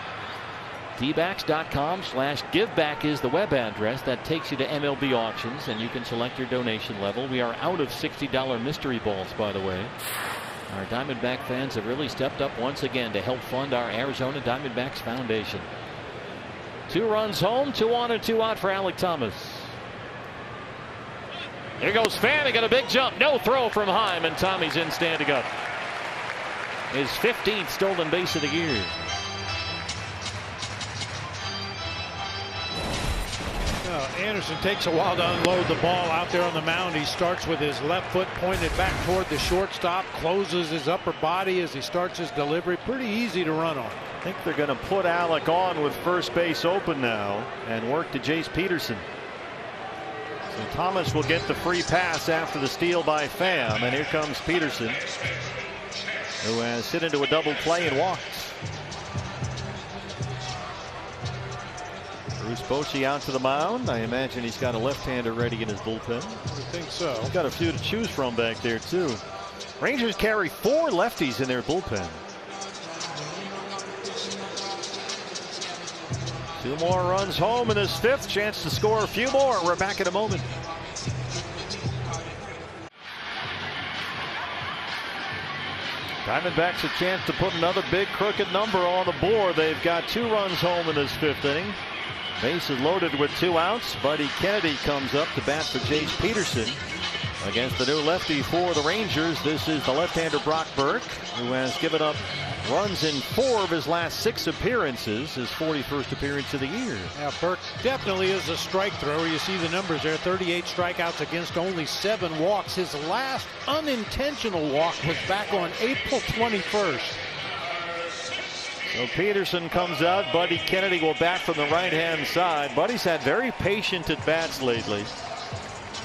Speaker 1: dbacks.com/giveback is the web address. That takes you to MLB auctions, and you can select your donation level. We are out of $60 mystery balls, by the way. Our Diamondback fans have really stepped up once again to help fund our Arizona Diamondbacks Foundation. 2 runs home, 2 on and 2 out for Alek Thomas. Here goes Pham. He got a big jump. No throw from Heim, and Tommy's in standing up. His 15th stolen base of the year.
Speaker 2: Anderson takes a while to unload the ball out there on the mound. He starts with his left foot pointed back toward the shortstop, closes his upper body as he starts his delivery. Pretty easy to run on.
Speaker 1: I think they're going to put Alek on with first base open now and work to Jace Peterson. So Thomas will get the free pass after the steal by Pham, and here comes Peterson, who has hit into a double play and walked. Bruce Bochy out to the mound. I imagine he's got a left-hander ready in his bullpen.
Speaker 2: I think so.
Speaker 1: He's got a few to choose from back there, too. Rangers carry 4 lefties in their bullpen. 2 more runs home in his 5th. Chance to score a few more. We're back in a moment. Diamondbacks a chance to put another big crooked number on the board. They've got 2 runs home in this 5th inning. Bases loaded with 2 outs. Buddy Kennedy comes up to bat for Jace Peterson against the new lefty for the Rangers. This is the left-hander Brock Burke, who has given up runs in 4 of his last 6 appearances, his 41st appearance of the year.
Speaker 2: Yeah, Burke definitely is a strike thrower. You see the numbers there, 38 strikeouts against only 7 walks. His last unintentional walk was back on April 21st.
Speaker 1: So Peterson comes out. Buddy Kennedy will bat from the right-hand side. Buddy's had very patient at bats lately.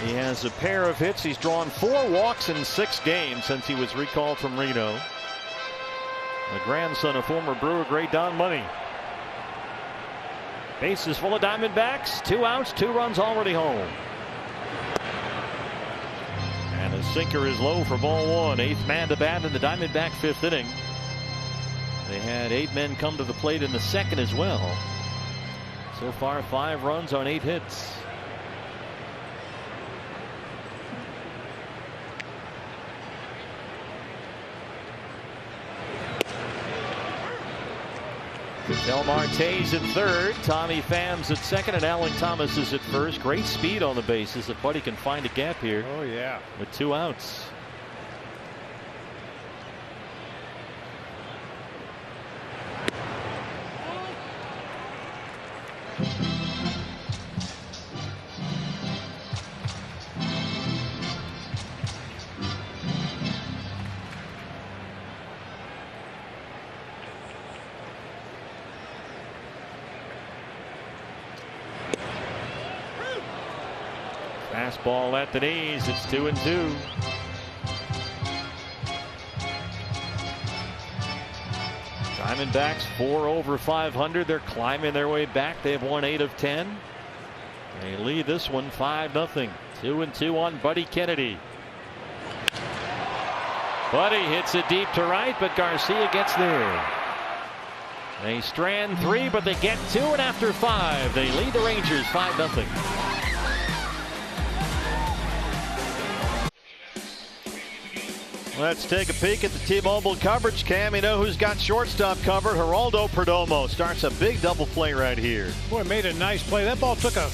Speaker 1: He has a pair of hits. He's drawn 4 walks in 6 games since he was recalled from Reno. The grandson of former Brewer great Don Money. Bases full of Diamondbacks. 2 outs, 2 runs already home. And a sinker is low for ball 1. 8th man to bat in the Diamondback 5th inning. They had 8 men come to the plate in the 2nd as well. So far 5 runs on 8 hits. Del Marte's at third, Tommy Pham's at second, and Alan Thomas is at first. Great speed on the bases if Buddy can find a gap here.
Speaker 2: Oh, yeah.
Speaker 1: With 2 outs. Fastball at the knees. It's 2-2. Diamondbacks 4 over 500. They're climbing their way back. They've won 8 of 10. They lead this one 5-0. 2-2 on Buddy Kennedy. Buddy hits it deep to right, but Garcia gets there. They strand 3, but they get 2, and after 5, they lead the Rangers 5-0. Let's take a peek at the T-Mobile coverage cam. You know who's got shortstop covered? Geraldo Perdomo starts a big double play right here.
Speaker 2: Boy, made a nice play. That ball took a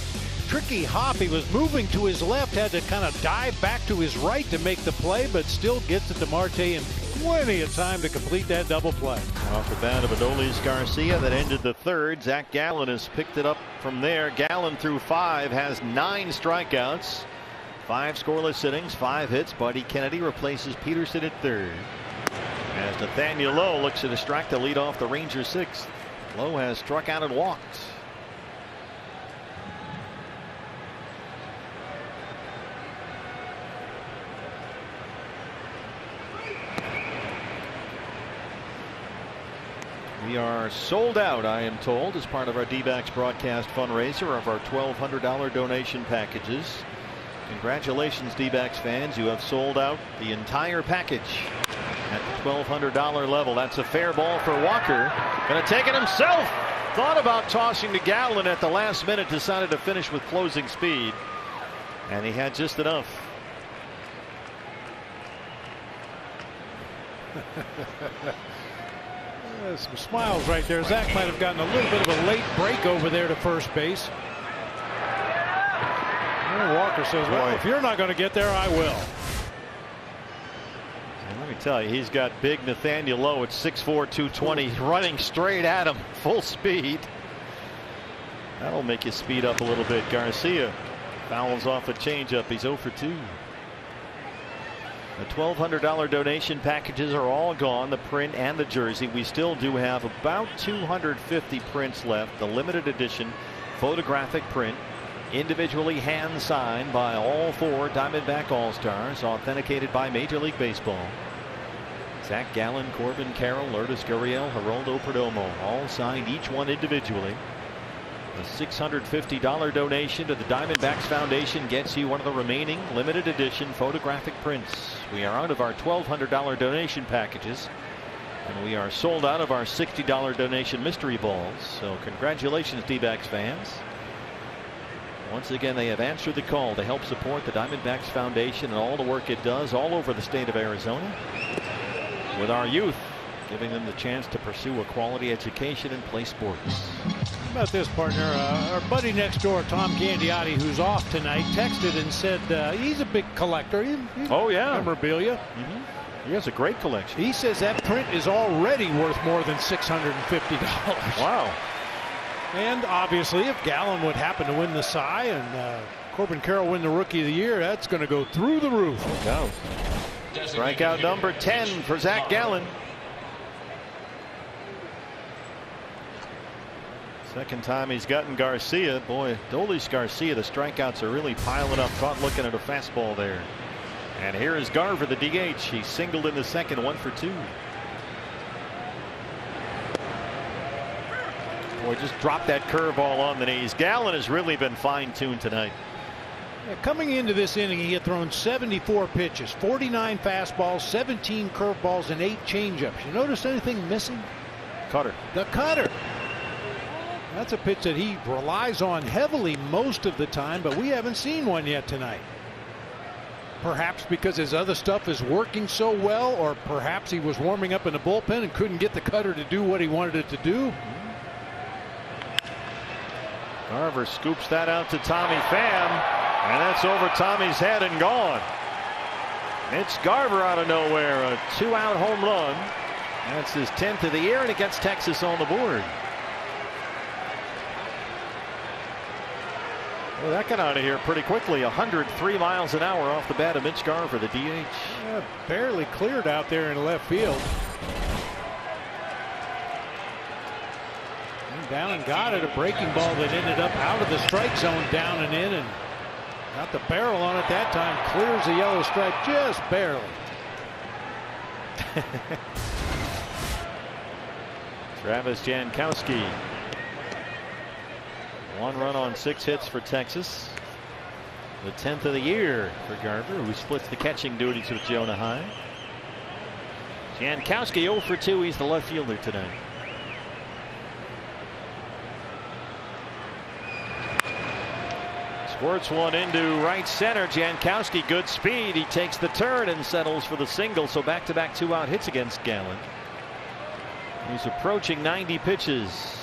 Speaker 2: tricky hop. He was moving to his left, had to kind of dive back to his right to make the play, but still gets it to Marte in plenty of time to complete that double play.
Speaker 1: Off the bat of Adolis Garcia that ended the third. Zach Gallen has picked it up from there. Gallen through 5 has 9 strikeouts. 5 scoreless innings, 5 hits. Buddy Kennedy replaces Peterson at third. As Nathaniel Lowe looks at a strike to lead off the Rangers' 6th. Lowe has struck out and walked. We are sold out, I am told, as part of our D-backs broadcast fundraiser of our $1,200 donation packages. Congratulations, D-backs fans. You have sold out the entire package at the $1,200 level. That's a fair ball for Walker. Going to take it himself. Thought about tossing to Gallen at the last minute. Decided to finish with closing speed. And he had just enough.
Speaker 2: Some smiles right there. Zach might have gotten a little bit of a late break over there to first base. Walker says, well, if you're not going to get there, I will.
Speaker 1: And let me tell you, he's got big Nathaniel Lowe at 6'4", 220, running straight at him, full speed. That'll make you speed up a little bit. Garcia fouls off a changeup. He's 0 for 2. The $1,200 donation packages are all gone, the print and the jersey. We still do have about 250 prints left. The limited edition photographic print, individually hand signed by all 4 Diamondback All-Stars, authenticated by Major League Baseball. Zach Gallen, Corbin Carroll, Lourdes Gurriel, Geraldo Perdomo, all signed, each one individually. The $650 donation to the Diamondbacks Foundation gets you one of the remaining limited edition photographic prints. We are out of our $1,200 donation packages, and we are sold out of our $60 donation mystery balls. So congratulations, D-backs fans. Once again, they have answered the call to help support the Diamondbacks Foundation and all the work it does all over the state of Arizona with our youth, giving them the chance to pursue a quality education and play sports.
Speaker 2: How about this, partner? Our buddy next door, Tom Gandiotti, who's off tonight, texted and said he's a big collector.
Speaker 1: Oh, yeah.
Speaker 2: Memorabilia.
Speaker 1: He has a great collection.
Speaker 2: He says that print is already worth more than $650.
Speaker 1: Wow. And
Speaker 2: obviously, if Gallen would happen to win the Cy and Corbin Carroll win the Rookie of the Year, that's going to go through the roof.
Speaker 1: No. Strikeout number 10 for Zach Gallen. Second time he's gotten Garcia. Boy, Adolis Garcia, the strikeouts are really piling up. Caught looking at a fastball there. And here is Garver, the DH. He singled in the second, 1 for 2. Boy, just dropped that curveball on the knees. Gallen has really been fine-tuned tonight.
Speaker 2: Yeah, coming into this inning, he had thrown 74 pitches, 49 fastballs, 17 curveballs, and 8 changeups. You notice anything missing?
Speaker 1: Cutter.
Speaker 2: The cutter. That's a pitch that he relies on heavily most of the time, but we haven't seen one yet tonight. Perhaps because his other stuff is working so well, or perhaps he was warming up in the bullpen and couldn't get the cutter to do what he wanted it to do.
Speaker 1: Garver scoops that out to Tommy Pham, and that's over Tommy's head and gone. It's Garver out of nowhere, a 2-out home run. That's his 10th of the year, and it gets Texas on the board. Well, that got out of here pretty quickly. 103 miles an hour off the bat of Mitch Garver, the DH.
Speaker 2: Yeah, barely cleared out there in left field. And down and got it. A breaking ball that ended up out of the strike zone, down and in, and got the barrel on it that time. Clears the yellow stripe just barely.
Speaker 1: Travis Jankowski. 1 run on 6 hits for Texas. The 10th of the year for Garver, who splits the catching duties with Jonah Heim. Jankowski 0 for 2. He's the left fielder tonight. Squirts one into right center. Jankowski, good speed. He takes the turn and settles for the single. So back-to-back 2-out hits against Gallen. He's approaching 90 pitches.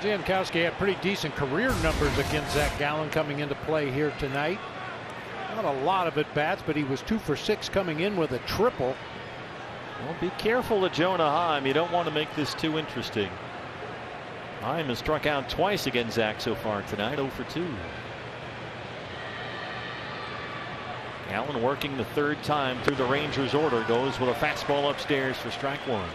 Speaker 2: Jankowski had pretty decent career numbers against Zach Gallen coming into play here tonight. Not a lot of at bats, but he was 2 for 6 coming in with a triple.
Speaker 1: Well, be careful of Jonah Heim. You don't want to make this too interesting. Heim has struck out twice against Zach so far tonight, 0 for 2. Gallen working the 3rd time through the Rangers order, goes with a fastball upstairs for strike 1.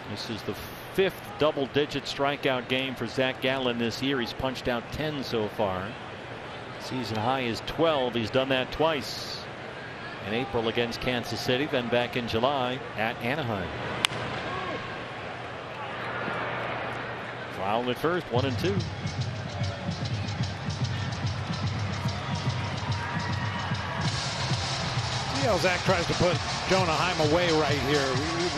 Speaker 1: This is the 5th double-digit strikeout game for Zach Gallen this year. He's punched out 10 so far. Season high is 12. He's done that twice. In April against Kansas City, then back in July at Anaheim. Foul at first, 1-2.
Speaker 2: See how Zach tries to put Jonah Heim away right here.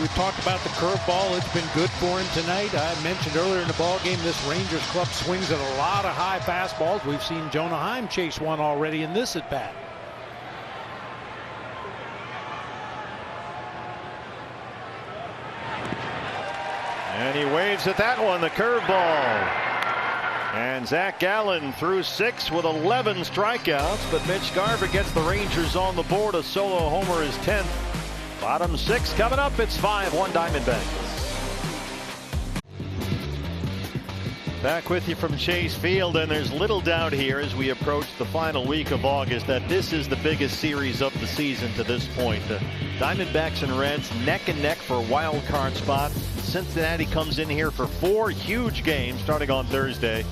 Speaker 2: We talked about the curveball. It's been good for him tonight. I mentioned earlier in the ball game this Rangers club swings at a lot of high fastballs. We've seen Jonah Heim chase one already in this at bat.
Speaker 1: And he waves at that one, the curveball. And Zach Gallen threw 6 with 11 strikeouts, but Mitch Garver gets the Rangers on the board. A solo homer, his 10th. Bottom 6 coming up. It's 5-1 Diamondbacks. Back with you from Chase Field, and there's little doubt here as we approach the final week of August that this is the biggest series of the season to this point. The Diamondbacks and Reds neck and neck for a wild card spot. Cincinnati comes in here for 4 huge games starting on Thursday.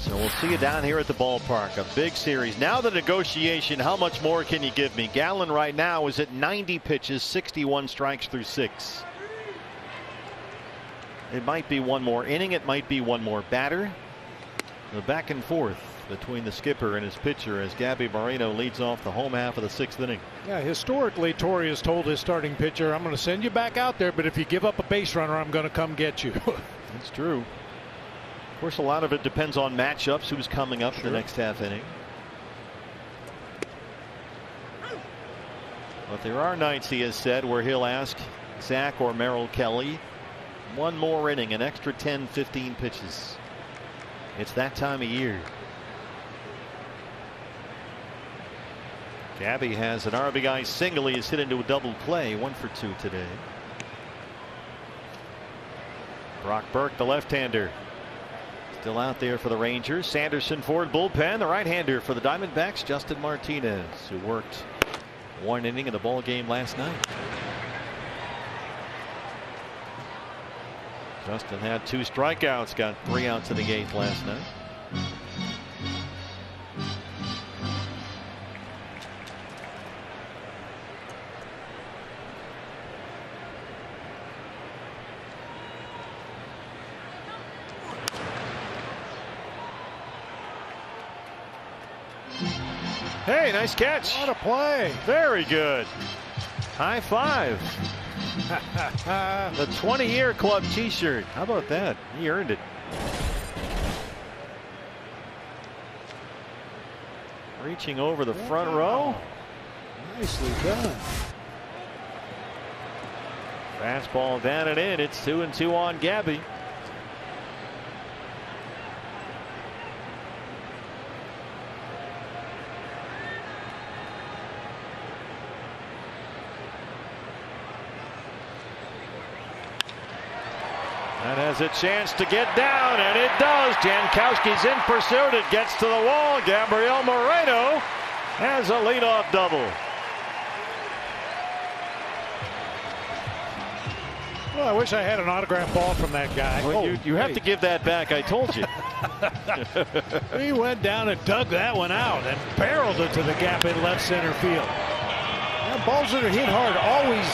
Speaker 1: So we'll see you down here at the ballpark. A big series. Now the negotiation, how much more can you give me? Gallen right now is at 90 pitches, 61 strikes through 6. It might be one more inning. It might be one more batter. The back and forth between the skipper and his pitcher as Gabby Moreno leads off the home half of the 6th inning.
Speaker 2: Yeah, historically, Torre has told his starting pitcher, I'm going to send you back out there, but if you give up a base runner, I'm going to come get you.
Speaker 1: That's true. Of course, a lot of it depends on matchups, who's coming up the next half inning. But there are nights, he has said, where he'll ask Zach or Merrill Kelly one more inning, an extra 10, 15 pitches. It's that time of year. Gabby has an RBI single. He has hit into a double play, 1 for 2 today. Brock Burke, the left-hander, still out there for the Rangers. Sanderson Ford bullpen. The right-hander for the Diamondbacks, Justin Martinez, who worked 1 inning in the ball game last night. Justin had 2 strikeouts, got 3 outs in the 8th last night. Hey, nice catch.
Speaker 2: What a play.
Speaker 1: Very good. High five. The 20-year club t-shirt. How about that? He earned it. Reaching over the front row.
Speaker 2: Nicely done.
Speaker 1: Fastball down and in. It's 2-2 on Gabby. That has a chance to get down, and it does. Jankowski's in pursuit. It gets to the wall. Gabriel Moreno has a leadoff double.
Speaker 2: Well, I wish I had an autograph ball from that guy.
Speaker 1: Well, you have to give that back. I told you.
Speaker 2: He went down and dug that one out and barreled it to the gap in left center field. Now, balls that are hit hard always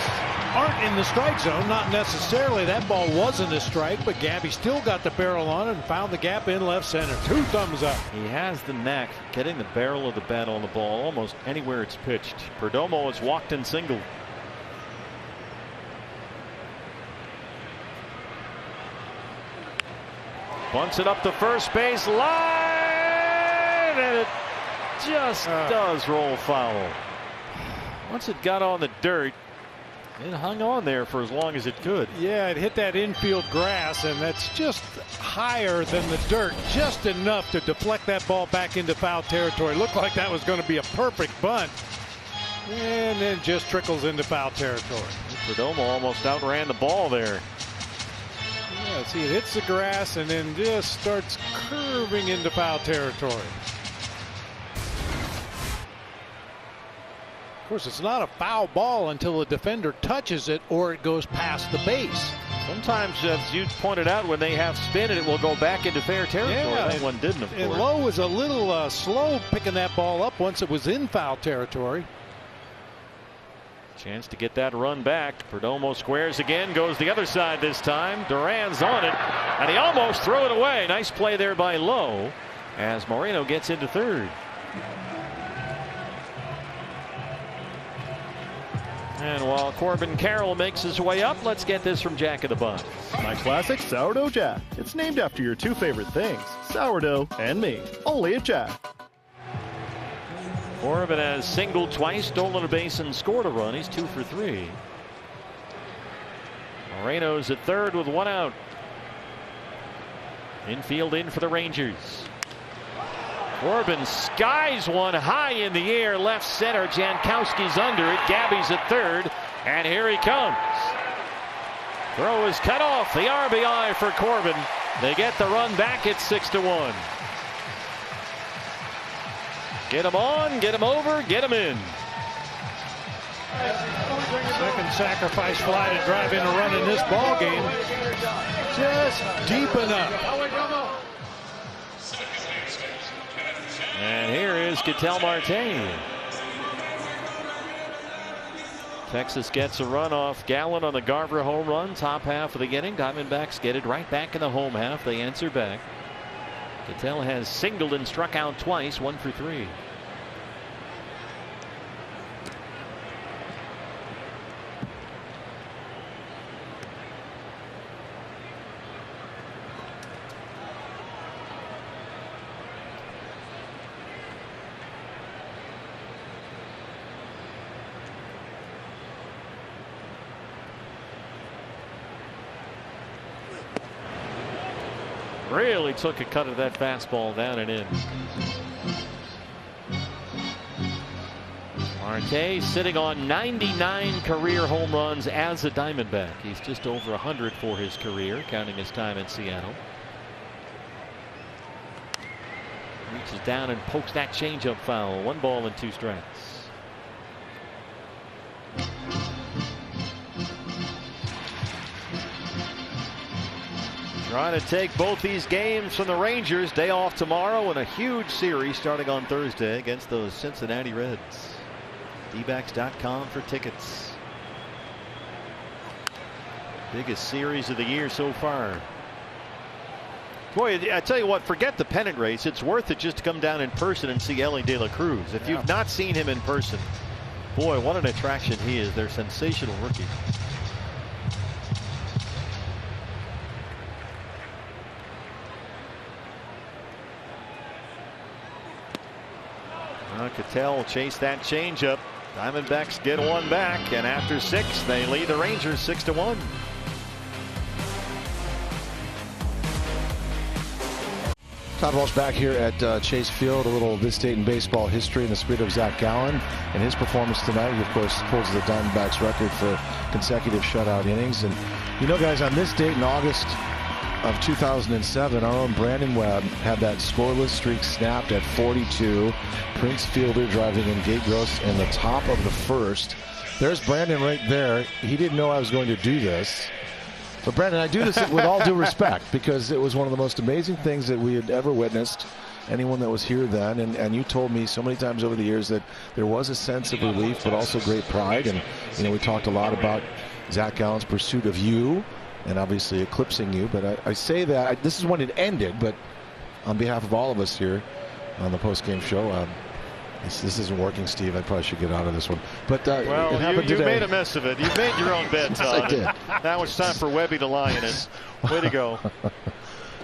Speaker 2: aren't in the strike zone. Not necessarily. That ball wasn't a strike, but Gabby still got the barrel on it and found the gap in left center. 2 thumbs up.
Speaker 1: He has the knack of getting the barrel of the bat on the ball almost anywhere it's pitched. Perdomo has walked and singled. Bunts it up the first base line, and it just does roll foul. Once it got on the dirt, it hung on there for as long as it could.
Speaker 2: Yeah, it hit that infield grass, and that's just higher than the dirt, just enough to deflect that ball back into foul territory. Looked like that was going to be a perfect bunt, and then just trickles into foul territory.
Speaker 1: Perdomo almost outran the ball there.
Speaker 2: Yeah, see, it hits the grass and then just starts curving into foul territory. Of course, it's not a foul ball until the defender touches it or it goes past the base.
Speaker 1: Sometimes, as you pointed out, when they have spin, it will go back into fair territory.
Speaker 2: Yeah,
Speaker 1: that one didn't, of course.
Speaker 2: And Lowe was a little slow picking that ball up once it was in foul territory.
Speaker 1: Chance to get that run back. Perdomo squares again, goes the other side this time. Duran's on it, and he almost threw it away. Nice play there by Lowe as Moreno gets into third. And while Corbin Carroll makes his way up, let's get this from Jack of the Box.
Speaker 7: My classic sourdough Jack. It's named after your 2 favorite things, sourdough and me. Only at Jack.
Speaker 1: Corbin has singled twice, stolen a base, and scored a run. He's 2 for 3. Moreno's at third with 1 out. Infield in for the Rangers. Corbin skies one high in the air, left center. Jankowski's under it. Gabby's at third, and here he comes. Throw is cut off. The RBI for Corbin. They get the run back. It's 6-1. Get him on, get him over, get him in.
Speaker 2: Second sacrifice fly to drive in a run in this ball game. Just deep enough.
Speaker 1: And here is Ketel Marte. Texas gets a run off Gallen on the Garver home run. Top half of the inning. Diamondbacks get it right back in the home half. They answer back. Ketel has singled and struck out twice, 1 for 3. Really took a cut of that fastball down and in. Marte sitting on 99 career home runs as a Diamondback. He's just over 100 for his career, counting his time in Seattle. Reaches down and pokes that changeup foul. 1 ball and 2 strikes. Trying to take both these games from the Rangers. Day off tomorrow and a huge series starting on Thursday against those Cincinnati Reds. Dbacks.com for tickets. Biggest series of the year so far. Boy, I tell you what, forget the pennant race. It's worth it just to come down in person and see Ellie De La Cruz. If you've not seen him in person, boy, what an attraction he is. They're sensational rookie. Cattell chased that changeup. Diamondbacks get one back, and after 6, they lead the Rangers 6-1.
Speaker 3: Todd Walsh back here at Chase Field. A little this date in baseball history in the spirit of Zach Gallen and his performance tonight. He, of course, holds the Diamondbacks record for consecutive shutout innings. And, you know, guys, on this date in August of 2007, our own Brandon Webb had that scoreless streak snapped at 42. Prince Fielder driving in Gabe Gross in the top of the first. There's Brandon right there. He didn't know I was going to do this. But Brandon, I do this with all due respect because it was one of the most amazing things that we had ever witnessed. Anyone that was here then, and you told me so many times over the years that there was a sense of relief, but also great pride. And you know, we talked a lot about Zach Gallen's pursuit of you, and obviously eclipsing you. But I say that this is when it ended. But on behalf of all of us here on the post-game show, this isn't working, Steve. I probably should get out of this one. But
Speaker 1: well,
Speaker 3: it happened
Speaker 1: you
Speaker 3: today.
Speaker 1: made a mess of it. You made your own bed, Todd.
Speaker 3: I did.
Speaker 1: Now it's time for Webby to lie in it. Way to go.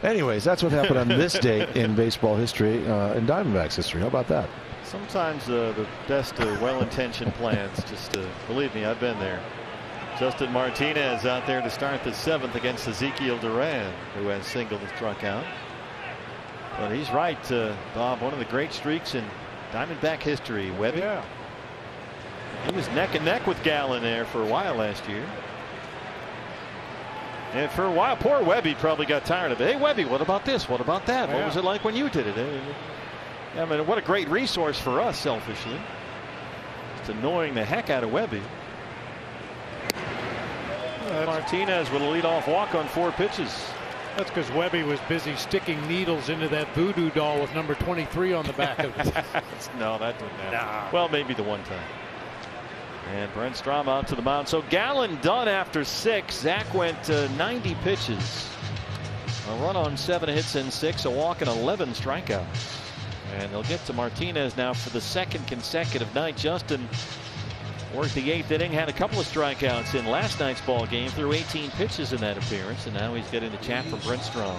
Speaker 3: Anyways, that's what happened on this date in baseball history, in Diamondbacks history. How about that?
Speaker 1: Sometimes the best well-intentioned plans, just believe me, I've been there. Justin Martinez out there to start the 7th against Ezekiel Duran, who has singled and struck out. But he's right, Bob. One of the great streaks in Diamondback history. Webby.
Speaker 2: Yeah.
Speaker 1: He was neck and neck with Gallen there for a while last year. And for a while, poor Webby probably got tired of it. Hey, Webby, what about this? What about that? What was it like when you did it? I mean, what a great resource for us, selfishly. It's annoying the heck out of Webby. Martinez with a leadoff walk on 4 pitches.
Speaker 2: That's because Webby was busy sticking needles into that voodoo doll with number 23 on the back of it.
Speaker 1: No, that didn't happen. Well, maybe the one time. And Brent Strom out to the mound. So Gallen done after 6. Zach went 90 pitches. A run on 7 hits and 6, a walk and 11 strikeouts. And they'll get to Martinez now for the 2nd consecutive night. Justin worked the 8th inning, had a couple of strikeouts in last night's ball game, threw 18 pitches in that appearance, and now he's getting the chat from Brent Strom.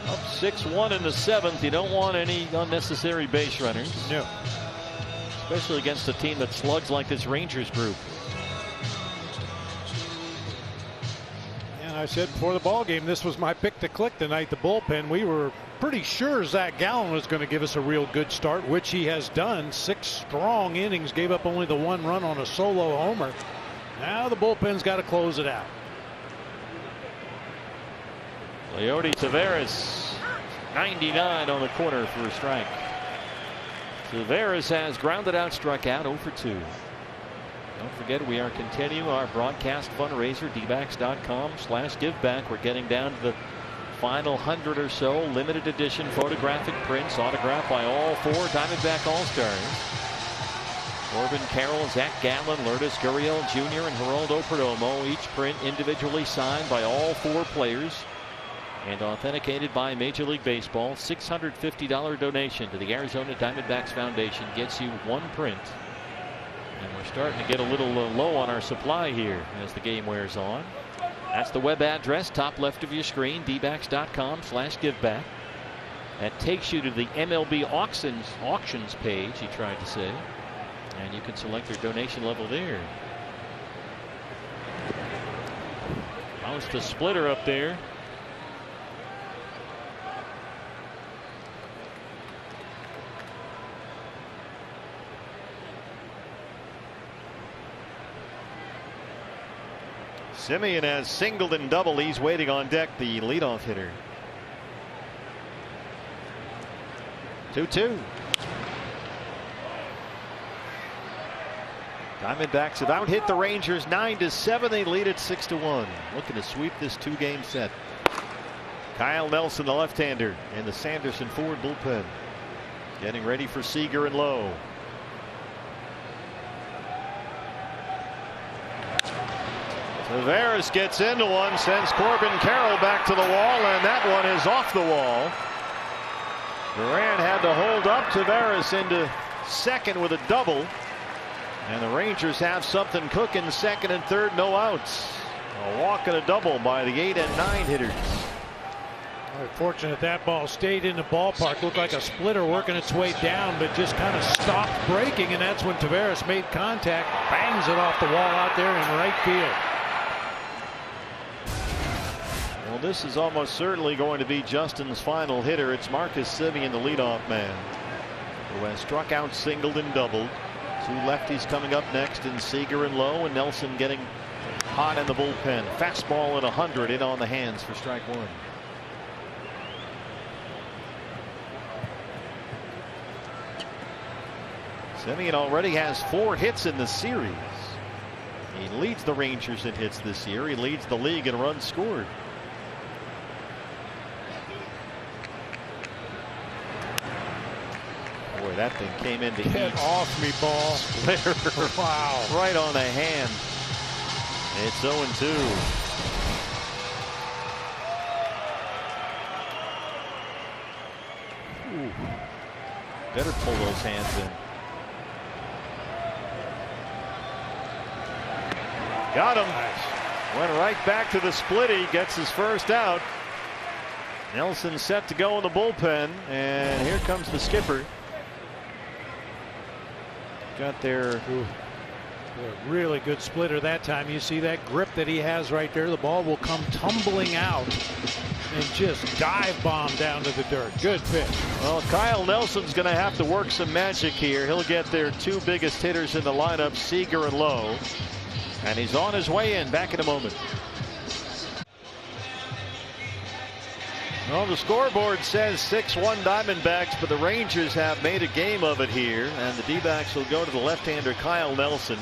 Speaker 1: Up 6-1 in the 7th. You don't want any unnecessary base runners.
Speaker 2: No.
Speaker 1: Especially against a team that slugs like this Rangers group.
Speaker 2: And I said before the ball game, this was my pick to click tonight, the bullpen. We were pretty sure Zach Gallen was going to give us a real good start, which he has done. 6 strong innings, gave up only the 1 run on a solo homer. Now the bullpen's got to close it out.
Speaker 1: Leody Taveras, 99 on the corner for a strike. Taveras has grounded out, struck out, 0 for 2. Don't forget, we are continuing our broadcast fundraiser, dbacks.com/giveback. We're getting down to the final 100 or so limited edition photographic prints autographed by all 4 Diamondback All-Stars. Corbin Carroll, Zach Gallen, Lourdes Gurriel Jr. and Geraldo Perdomo, each print individually signed by all 4 players and authenticated by Major League Baseball. $650 donation to the Arizona Diamondbacks Foundation gets you 1 print. And we're starting to get a little low on our supply here as the game wears on. That's the web address, top left of your screen, dbacks.com/giveback. That takes you to the MLB auctions page, he tried to say. And you can select your donation level there. How's the splitter up there? Simeon has singled and doubled. He's waiting on deck, the leadoff hitter. 2-2. Diamondbacks have out hit the Rangers 9-7. They lead it 6-1. Looking to sweep this 2-game set. Kyle Nelson, the left-hander, in the Sanderson Ford bullpen. Getting ready for Seager and Lowe. Tavares gets into one, sends Corbin Carroll back to the wall, and that one is off the wall. Duran had to hold up Tavares into second with a double. And the Rangers have something cooking, second and third, no outs. A walk and a double by the 8 and 9 hitters.
Speaker 2: Very fortunate that ball stayed in the ballpark. Looked like a splitter working its way down, but just kind of stopped breaking, and that's when Tavares made contact, bangs it off the wall out there in right field.
Speaker 1: Well, this is almost certainly going to be Justin's final hitter. It's Marcus Semien, the leadoff man, who has struck out, singled, and doubled. Two lefties coming up next in Seager and Lowe, and Nelson getting hot in the bullpen. Fastball at 100 in on the hands for strike one. Semien already has 4 hits in the series. He leads the Rangers in hits this year. He leads the league in runs scored. Boy, that thing came into heat.
Speaker 2: Get off me, ball. Wow.
Speaker 1: Right on the hand. It's 0-2. Better pull those hands in. Got him. Went right back to the split. He gets his first out. Nelson set to go in the bullpen, and here comes the skipper. Got there.
Speaker 2: A really good splitter that time. You see that grip that he has right there. The ball will come tumbling out and just dive bomb down to the dirt. Good pitch.
Speaker 1: Well, Kyle Nelson's going to have to work some magic here. He'll get their 2 biggest hitters in the lineup, Seager and Lowe. And he's on his way in. Back in a moment. Well, the scoreboard says 6-1 Diamondbacks, but the Rangers have made a game of it here, and the D-backs will go to the left-hander Kyle Nelson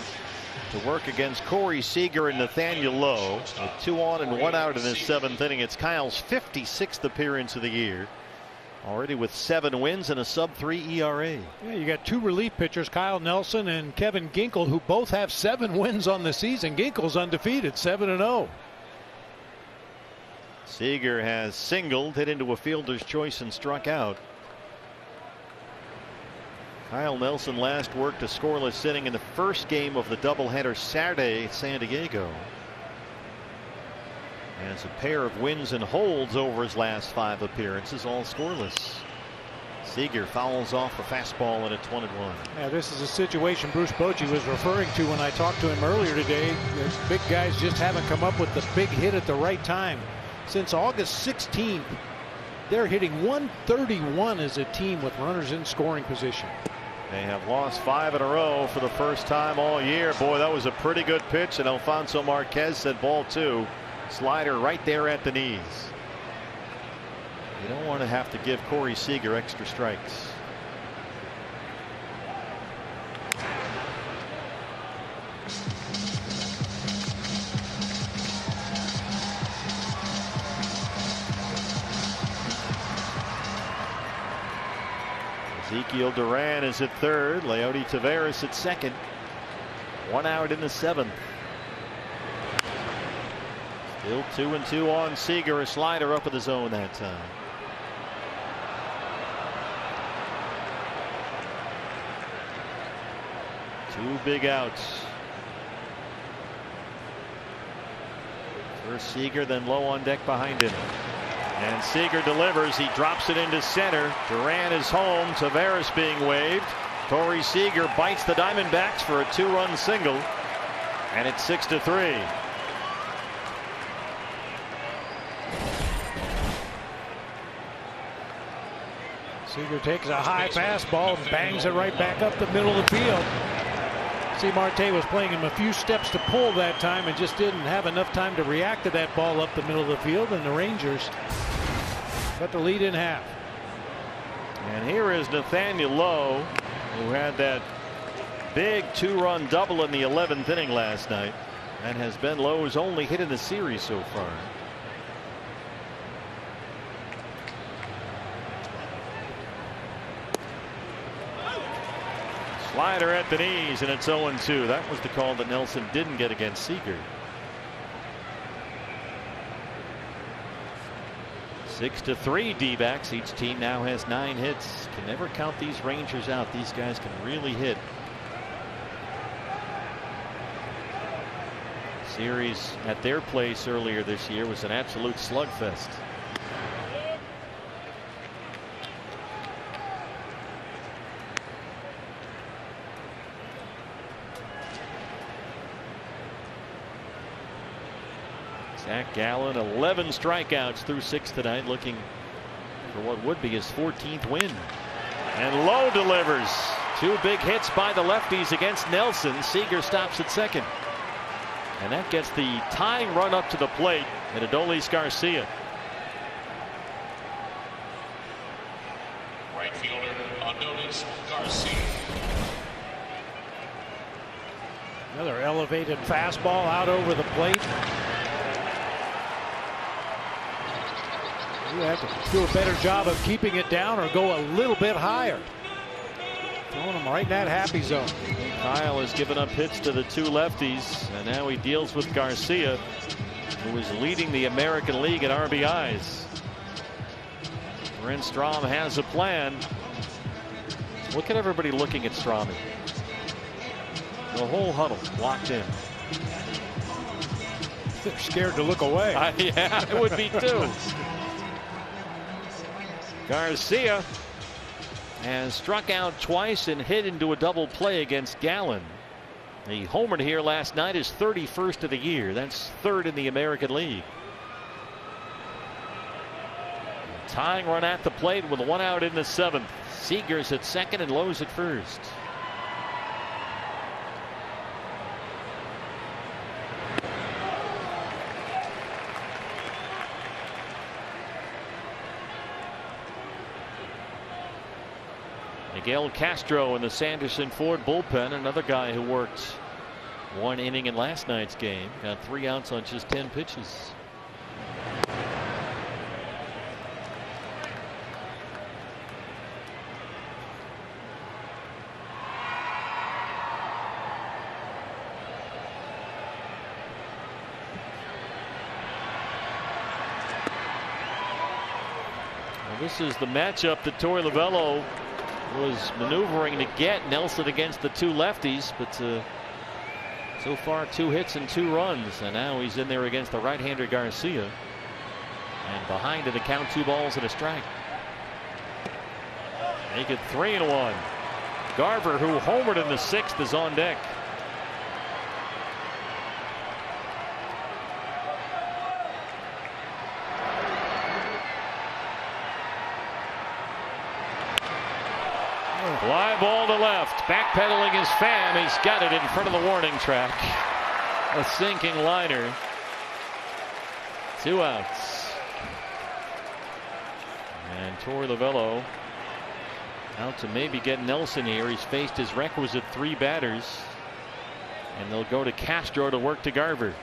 Speaker 1: to work against Corey Seager and Nathaniel Lowe. With 2 on and 1 out in his 7th inning. It's Kyle's 56th appearance of the year. Already with 7 wins and a sub-3 ERA.
Speaker 2: Yeah, you got 2 relief pitchers, Kyle Nelson and Kevin Ginkel, who both have 7 wins on the season. Ginkel's undefeated, 7-0.
Speaker 1: Seager has singled, hit into a fielder's choice, and struck out. Kyle Nelson last worked a scoreless inning in the first game of the doubleheader Saturday at San Diego. Has a pair of wins and holds over his last 5 appearances, all scoreless. Seager fouls off a fastball and it's 1-1.
Speaker 2: Yeah, this is a situation Bruce Bochy was referring to when I talked to him earlier today. The big guys just haven't come up with the big hit at the right time. Since August 16th, they're hitting 131 as a team with runners in scoring position.
Speaker 1: They have lost 5 in a row for the first time all year. Boy, that was a pretty good pitch, and Alfonso Marquez said ball 2. Slider right there at the knees. You don't want to have to give Corey Seager extra strikes. Ezekiel Duran is at third. Leody Taveras at second. 1 out in the 7th. Still 2-2 on Seager. A slider up in the zone that time. Two big outs. First Seager, then Lowe on deck behind him. And Seager delivers. He drops it into center. Duran is home. Taveras being waved. Corey Seager bites the Diamondbacks for a 2-run single. And it's 6-3.
Speaker 2: Seager takes a high fastball and bangs it right back up the middle of the field. See, Marte was playing him a few steps to pull that time and just didn't have enough time to react to that ball up the middle of the field, and the Rangers got the lead in half.
Speaker 1: And here is Nathaniel Lowe, who had that big 2-run double in the 11th inning last night, and has been Lowe's only hit in the series so far. Slider at the knees, and it's 0-2. That was the call that Nelson didn't get against Seager. 6-3 D-backs. Each team now has 9 hits. Can never count these Rangers out. These guys can really hit. Series at their place earlier this year was an absolute slugfest. Zach Gallen, 11 strikeouts through 6 tonight, looking for what would be his 14th win. And Lowe delivers. 2 big hits by the lefties against Nelson. Seager stops at second. And that gets the tying run up to the plate at Adolis Garcia.
Speaker 8: Right fielder Adolis Garcia.
Speaker 2: Another elevated fastball out over the plate. You have to do a better job of keeping it down or go a little bit higher. Throwing him right in that happy zone.
Speaker 1: Kyle has given up hits to the 2 lefties, and now he deals with Garcia, who is leading the American League in RBIs. Brent Strom has a plan. Look at everybody looking at Strom. The whole huddle locked in.
Speaker 2: They're scared to look away.
Speaker 1: Yeah, it would be too. Garcia has struck out twice and hit into a double play against Gallen. He homered here last night, his 31st of the year. That's 3rd in the American League. Tying run at the plate with 1 out in the 7th. Seager's at second and Lowe's at first. Miguel Castro in the Sanderson Ford bullpen, another guy who worked 1 inning in last night's game, got 3 outs on just 10 pitches. Well, this is the matchup that Torey Lovullo was maneuvering to get. Nelson against the 2 lefties, but so far 2 hits and 2 runs, and now he's in there against the right-hander Garcia, and behind in the count 2 balls and a strike. Make it 3-1. Garver, who homered in the 6th, is on deck. Fly ball to left. Backpedaling his Pham. He's got it in front of the warning track. A sinking liner. 2 outs. And Torey Lovullo out to maybe get Nelson here. He's faced his requisite 3 batters. And they'll go to Castro to work to Garver.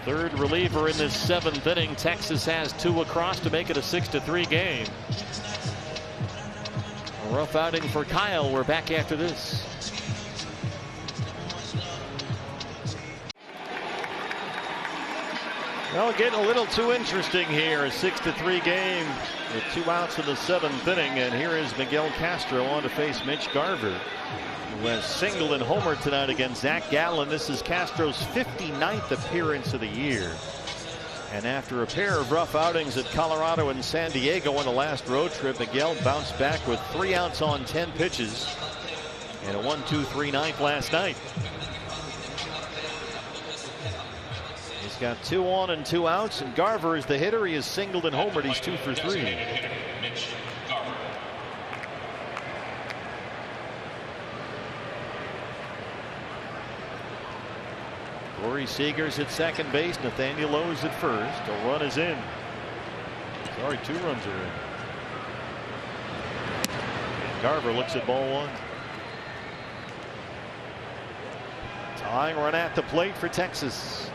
Speaker 1: 3rd reliever in this 7th inning. Texas has 2 across to make it a 6-3 game. A rough outing for Kyle. We're back after this. Well, getting a little too interesting here. A 6-3 game with 2 outs in the 7th inning. And here is Miguel Castro on to face Mitch Garver, who has singled and homered tonight against Zach Gallen. This is Castro's 59th appearance of the year. And after a pair of rough outings at Colorado and San Diego on the last road trip, Miguel bounced back with 3 outs on 10 pitches and a 1-2-3 ninth last night. He's got 2 on and 2 outs, and Garver is the hitter. He has singled and homered. He's 2 for 3. Corey Seager's at second base. Nathaniel Lowe's at first. A run is in. Sorry, 2 runs are in. Garver looks at ball 1. Tying run at the plate for Texas.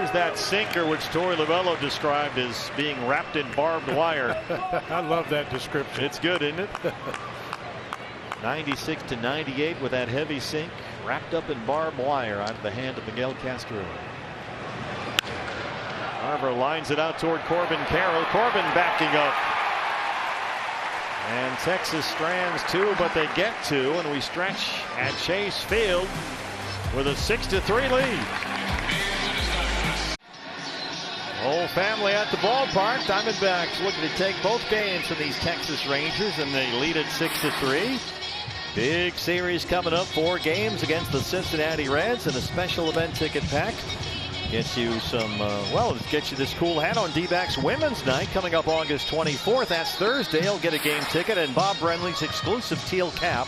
Speaker 1: Here's that sinker, which Torey Lovello described as being wrapped in barbed wire.
Speaker 2: I love that description.
Speaker 1: It's good, isn't it? 96-98 with that heavy sink wrapped up in barbed wire out of the hand of Miguel Castro. Carver lines it out toward Corbin Carroll. Corbin backing up. And Texas strands two, but they get two, and we stretch at Chase Field with a 6-3 lead. Whole family at the ballpark. Diamondbacks looking to take both games from these Texas Rangers, and they lead it 6-3. Big series coming up. 4 games against the Cincinnati Reds and a special event ticket pack. Gets you some, well, it gets you this cool hat on D-backs Women's Night coming up August 24th. That's Thursday. You'll get a game ticket and Bob Brenly's exclusive teal cap.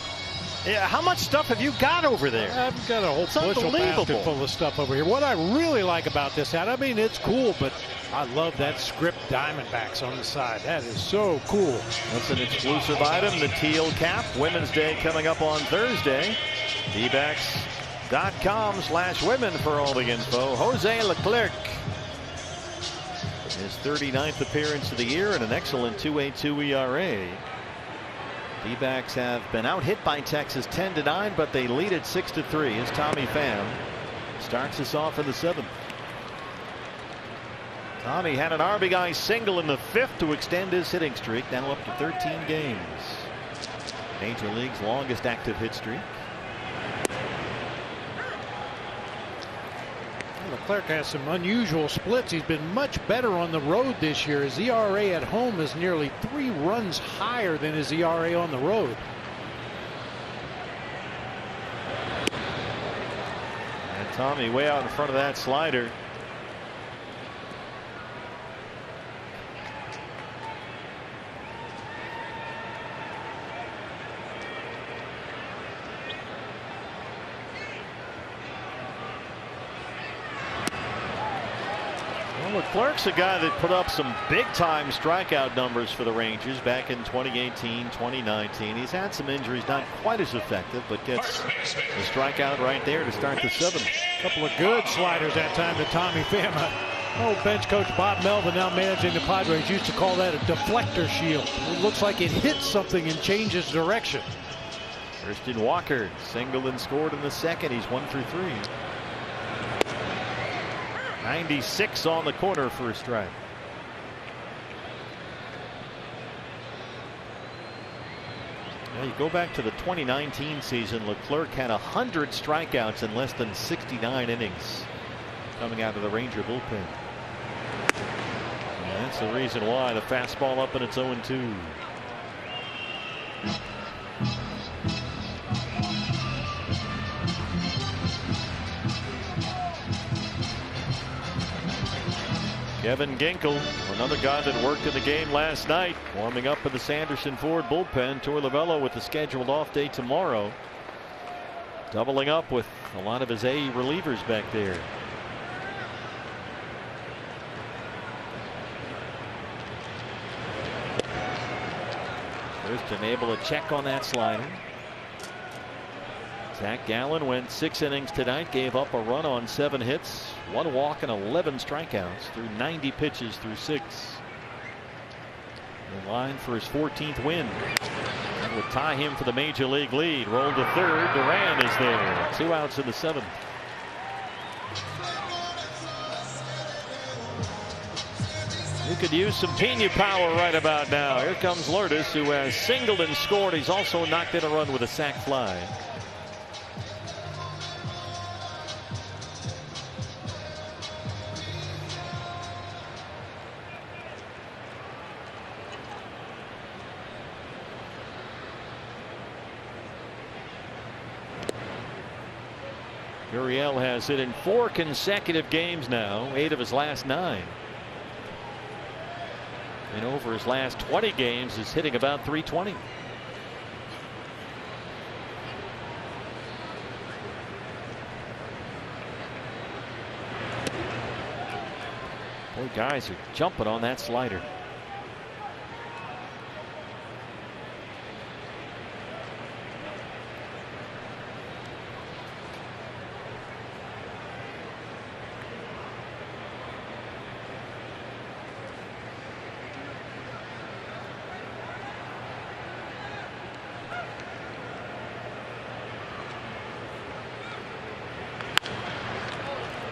Speaker 1: Yeah, how much stuff have you got over there?
Speaker 2: I've got a whole bushel basket full of stuff over here. What I really like about this hat, I mean, it's cool, but I love that script Diamondbacks on the side. That is so cool.
Speaker 1: That's an exclusive item, the teal cap. Women's Day coming up on Thursday. D-backs.com/women for all the info. Jose Leclerc. His 39th appearance of the year and an excellent 2.82 ERA. D-backs have been out hit by Texas 10-9, but they lead it 6-3 as Tommy Pham starts us off in the 7th. Tommy had an RBI single in the 5th to extend his hitting streak, now up to 13 games. Major League's longest active hit streak.
Speaker 2: Leclerc has some unusual splits. He's been much better on the road this year. His ERA at home is nearly 3 runs higher than his ERA on the road.
Speaker 1: And Tommy way out in front of that slider. Leclerc's a guy that put up some big-time strikeout numbers for the Rangers back in 2018, 2019. He's had some injuries, not quite as effective, but gets the strikeout right there to start the 7th.
Speaker 2: A couple of good sliders that time to Tommy Pham. Old bench coach Bob Melvin, now managing the Padres, used to call that a deflector shield. It looks like it hits something and changes direction.
Speaker 1: Christian Walker singled and scored in the 2nd. He's 1 through 3. 96 on the corner for a strike. Now you go back to the 2019 season. Leclerc had 100 strikeouts in less than 69 innings coming out of the Ranger bullpen. And that's the reason why the fastball up and it's 0-2. Kevin Ginkel, another guy that worked in the game last night, warming up for the Sanderson Ford bullpen. Torey Lovello with the scheduled off day tomorrow, doubling up with a lot of his A relievers back there. Thurston able to check on that slider. Zach Gallen went 6 innings tonight, gave up a run on 7 hits, 1 walk and 11 strikeouts through 90 pitches through 6. In line for his 14th win. That would tie him for the major league lead. Rolled to 3rd. Duran is there. 2 outs in the 7th. You could use some Pena power right about now. Here comes Lourdes, who has singled and scored. He's also knocked in a run with a sac fly. Gurriel has hit in 4 consecutive games now, 8 of his last 9. And over his last 20 games is hitting about .320. Boy, guys are jumping on that slider.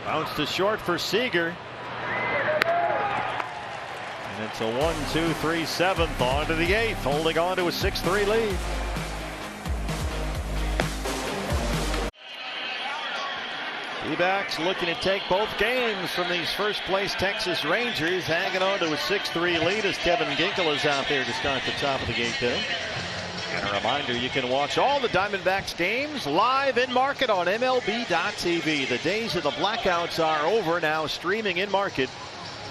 Speaker 1: Bounce to short for Seager. And it's a 1-2-3 7th on to the 8th, holding on to a 6-3 lead. D-backs looking to take both games from these first place Texas Rangers, hanging on to a 6-3 lead as Kevin Ginkel is out there to start the top of the 8th inning. And a reminder, you can watch all the Diamondbacks games live in market on MLB.tv. The days of the blackouts are over, now streaming in market.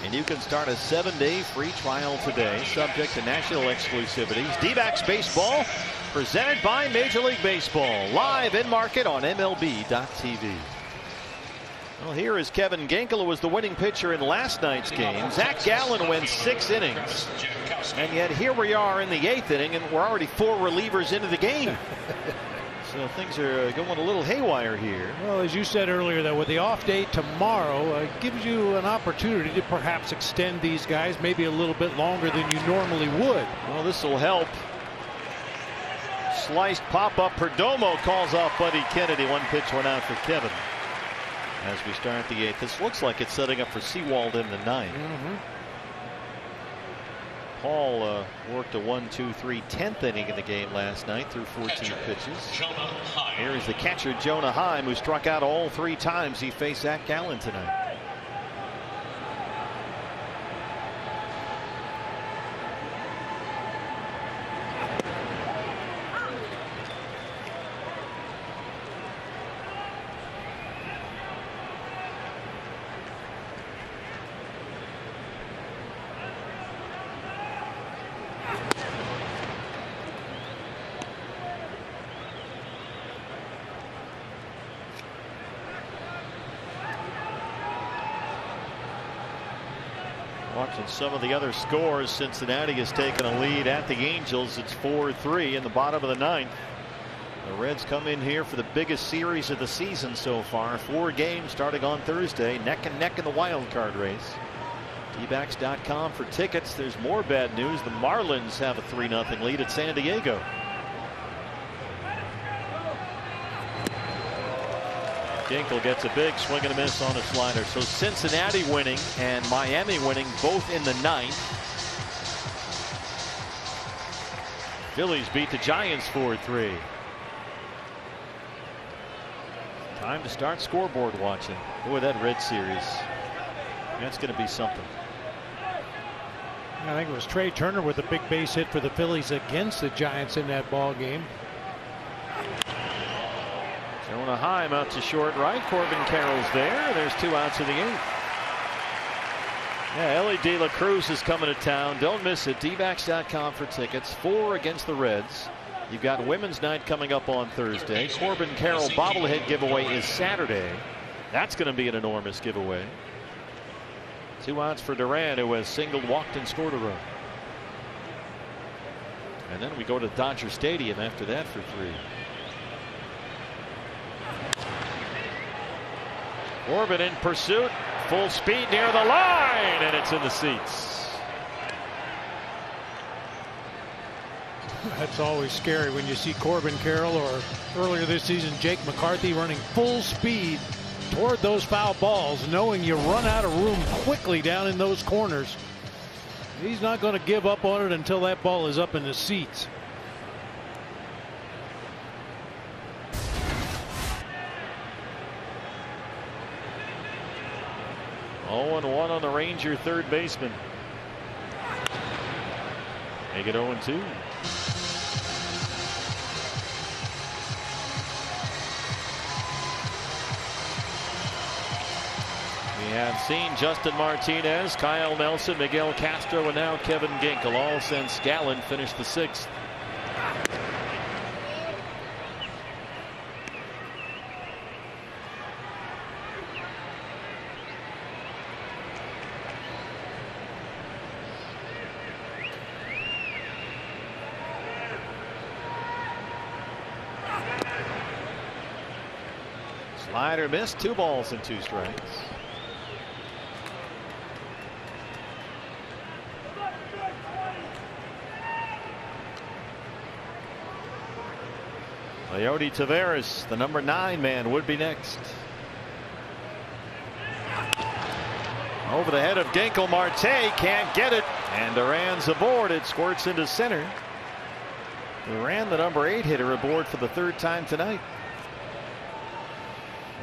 Speaker 1: And you can start a 7-day free trial today, subject to national exclusivities. D-backs baseball, presented by Major League Baseball, live in market on MLB.tv. Well, here is Kevin Ginkel, who was the winning pitcher in last night's game. Zach Gallen went 6 innings. And yet here we are in the 8th inning, and we're already 4 relievers into the game. So things are going a little haywire here.
Speaker 2: Well, as you said earlier, that with the off day tomorrow, gives you an opportunity to perhaps extend these guys maybe a little bit longer than you normally would.
Speaker 1: Well, this will help. Sliced pop-up. Perdomo calls off Buddy Kennedy. 1 pitch went out for Kevin. As we start the 8th, this looks like it's setting up for Sewald in the 9th. Paul worked a 1-2-3 10th inning in the game last night through 14 pitches. Here is the catcher Jonah Heim, who struck out all 3 times he faced Zach Gallen tonight. Watching some of the other scores, Cincinnati has taken a lead at the Angels. It's 4-3 in the bottom of the 9th. The Reds come in here for the biggest series of the season so far. 4 games starting on Thursday, neck and neck in the wild card race. Dbacks.com for tickets. There's more bad news. The Marlins have a 3-0 lead at San Diego. Ginkel gets a big swing and a miss on a slider. So Cincinnati winning and Miami winning both in the 9th. Phillies beat the Giants 4-3. Time to start scoreboard watching. Boy, that Red series, that's going to be something.
Speaker 2: I think it was Trey Turner with a big base hit for the Phillies against the Giants in that ball game.
Speaker 1: Jonah Heim out to short right. Corbin Carroll's there. There's 2 outs in the 8th. Yeah, Ellie De La Cruz is coming to town. Don't miss it. Dbacks.com for tickets. 4 against the Reds. You've got Women's Night coming up on Thursday. Corbin Carroll bobblehead giveaway is Saturday. That's going to be an enormous giveaway. 2 outs for Duran, who has singled, walked, and scored a run. And then we go to Dodger Stadium after that for 3. Corbin in pursuit, full speed near the line, and it's in the seats.
Speaker 2: That's always scary when you see Corbin Carroll, or earlier this season Jake McCarthy, running full speed toward those foul balls, knowing you run out of room quickly down in those corners. He's not going to give up on it until that ball is up in the seats.
Speaker 1: Oh, 0-1 on the Ranger third baseman. Make it 0-2. We have seen Justin Martinez, Kyle Nelson, Miguel Castro, and now Kevin Ginkel, all since Gallen finished the 6th. Slider missed. 2 balls and 2 strikes. Leody Taveras, the number 9 man, would be next. Over the head of Ginkel. Marte can't get it. And Duran's aboard. It squirts into center. Duran, the number 8 hitter, aboard for the 3rd time tonight.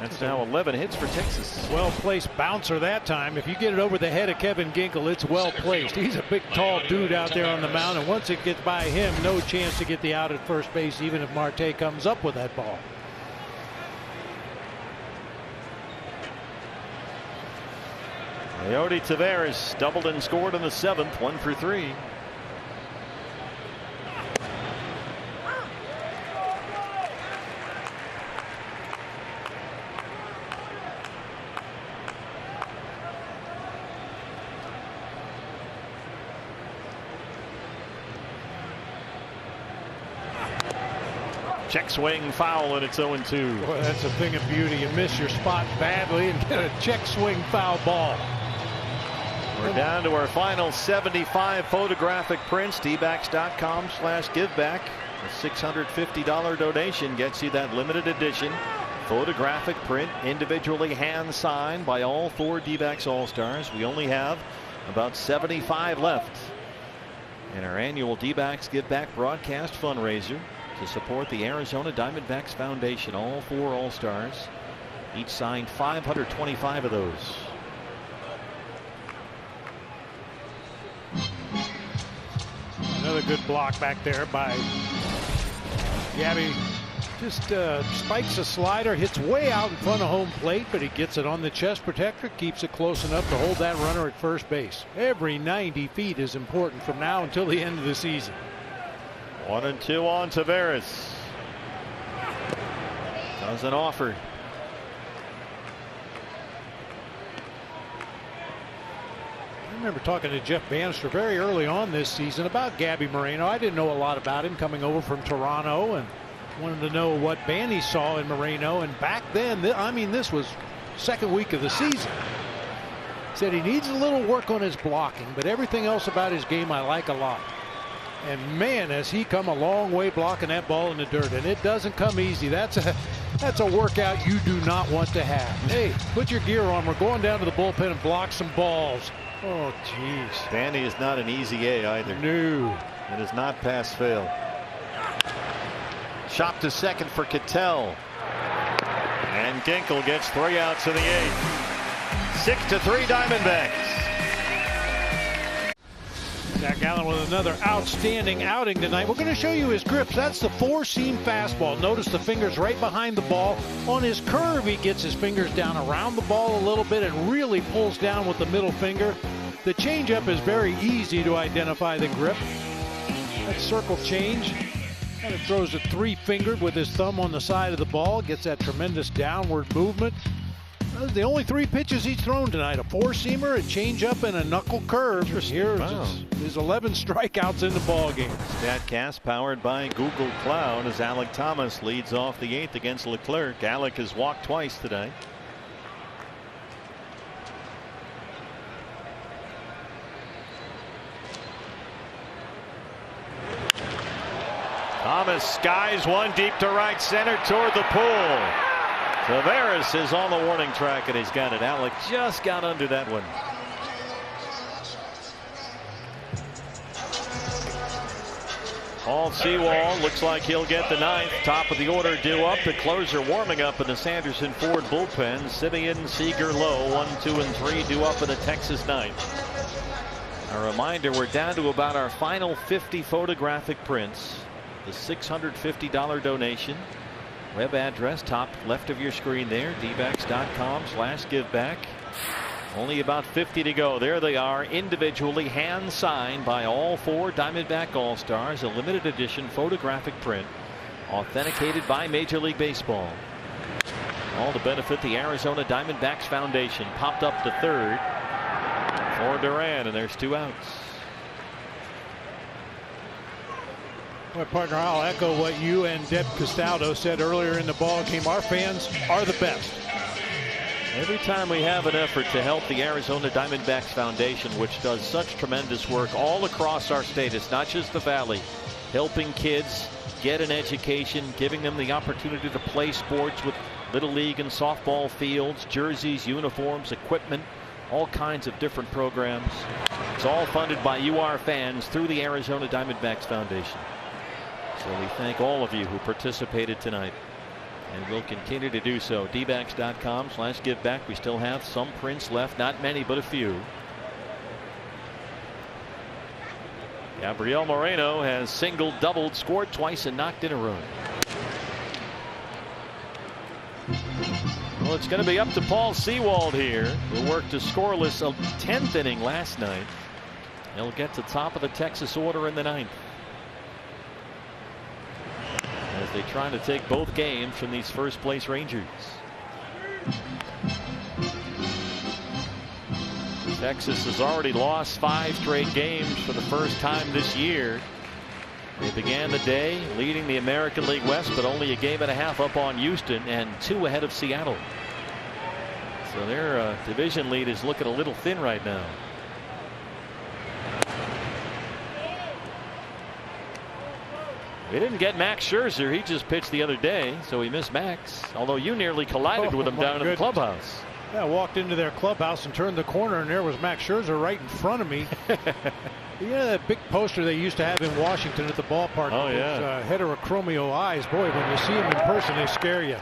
Speaker 1: That's now 11 hits for Texas.
Speaker 2: Well-placed bouncer that time. If you get it over the head of Kevin Ginkel, it's well-placed. He's a big, tall dude out there on the mound, and once it gets by him, no chance to get the out at first base, even if Marte comes up with that ball.
Speaker 1: Leody Taveras doubled and scored in the 7th, 1 for 3. Check swing foul, and it's 0-2.
Speaker 2: Boy, that's a thing of beauty. You miss your spot badly and get a check swing foul ball.
Speaker 1: We're down to our final 75 photographic prints. dbacks.com/giveback. A $650 donation gets you that limited edition photographic print, individually hand signed by all 4 D-backs All-Stars. We only have about 75 left in our annual D-backs Give Back broadcast fundraiser to support the Arizona Diamondbacks Foundation. All 4 All-Stars each signed 525 of those.
Speaker 2: Another good block back there by Gabby. Just spikes a slider, hits way out in front of home plate, but he gets it on the chest protector, keeps it close enough to hold that runner at first base. Every 90 feet is important from now until the end of the season.
Speaker 1: 1-2 on Taveras. Doesn't offer.
Speaker 2: I remember talking to Jeff Bannister very early on this season about Gabby Moreno. I didn't know a lot about him coming over from Toronto and wanted to know what Banny saw in Moreno. And back then, I mean, this was 2nd week of the season. Said he needs a little work on his blocking, but everything else about his game I like a lot. And man, has he come a long way blocking that ball in the dirt, and it doesn't come easy. That's a workout you do not want to have. Hey, put your gear on. We're going down to the bullpen and block some balls. Oh, jeez.
Speaker 1: Danny is not an easy A either.
Speaker 2: No.
Speaker 1: It is not pass fail. Chop to second for Cattell. And Ginkel gets 3 outs in the 8th. 6-3 Diamondbacks.
Speaker 2: Zach Gallen with another outstanding outing tonight. We're going to show you his grips. That's the 4-seam fastball. Notice the fingers right behind the ball. On his curve, he gets his fingers down around the ball a little bit and really pulls down with the middle finger. The changeup is very easy to identify the grip. That circle change. Kind of throws it 3-fingered with his thumb on the side of the ball. Gets that tremendous downward movement. Those are the only 3 pitches he's thrown tonight. A 4-seamer, a changeup, and a knuckle curve. Here's his 11 strikeouts in the ballgame.
Speaker 1: StatCast powered by Google Cloud as Alec Thomas leads off the 8th against Leclerc. Alec has walked twice today. Thomas skies one deep to right center toward the pool. Taveras is on the warning track, and he's got it. Alec just got under that one. Paul Sewall looks like he'll get the 9th. Top of the order due up. The closer warming up in the Sanderson Ford bullpen. Simeon, Seager, Lowe, 1, 2, and 3 due up in the Texas 9th. A reminder, we're down to about our final 50 photographic prints. The $650 donation. Web address top left of your screen there, dbacks.com/giveback. Only about 50 to go. There they are, individually hand signed by all 4 Diamondback All-Stars. A limited edition photographic print authenticated by Major League Baseball. All to benefit the Arizona Diamondbacks Foundation. Popped up to 3rd for Duran, and there's 2 outs.
Speaker 2: My partner, I'll echo what you and Deb Castaldo said earlier in the ball game. Our fans are the best.
Speaker 1: Every time we have an effort to help the Arizona Diamondbacks Foundation, which does such tremendous work all across our state, it's not just the Valley, helping kids get an education, giving them the opportunity to play sports with Little League and softball fields, jerseys, uniforms, equipment, all kinds of different programs. It's all funded by UR fans through the Arizona Diamondbacks Foundation. So we thank all of you who participated tonight, and will continue to do so. dbacks.com/giveback. We still have some prints left, not many, but a few. Gabriel Moreno has singled, doubled, scored twice, and knocked in a row. Well, it's going to be up to Paul Sewald here, who worked a scoreless 10th inning last night. He'll get to top of the Texas order in the 9th, as they try to take both games from these first place Rangers. Texas has already lost 5 straight games for the first time this year. They began the day leading the American League West, but only a game and a half up on Houston and 2 ahead of Seattle. So their division lead is looking a little thin right now. They didn't get Max Scherzer. He just pitched the other day, so he missed Max. Although you nearly collided with him down in the clubhouse.
Speaker 2: Yeah, I walked into their clubhouse and turned the corner, and there was Max Scherzer right in front of me. You know that big poster they used to have in Washington at the ballpark?
Speaker 1: Oh, yeah.
Speaker 2: Heterochromio eyes. Boy, when you see them in person, they scare you.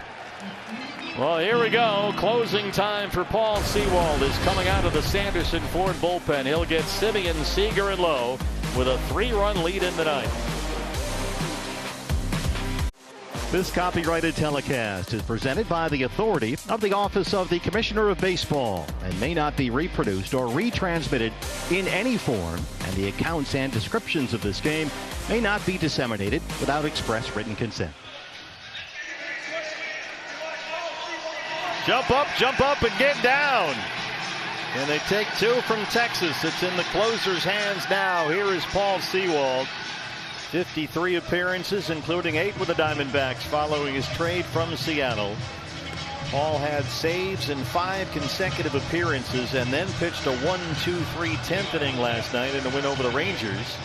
Speaker 1: Well, here we go. Closing time for Paul Sewald is coming out of the Sanderson Ford bullpen. He'll get Simeon, Seager, and Lowe with a 3-run lead in the 9th.
Speaker 9: This copyrighted telecast is presented by the authority of the Office of the Commissioner of Baseball and may not be reproduced or retransmitted in any form, and the accounts and descriptions of this game may not be disseminated without express written consent.
Speaker 1: Jump up and get down. And they take 2 from Texas. It's in the closer's hands now. Here is Paul Sewald. 53 appearances, including 8 with the Diamondbacks following his trade from Seattle. Paul had saves in 5 consecutive appearances and then pitched a 1-2-3 10th inning last night in a win over the Rangers.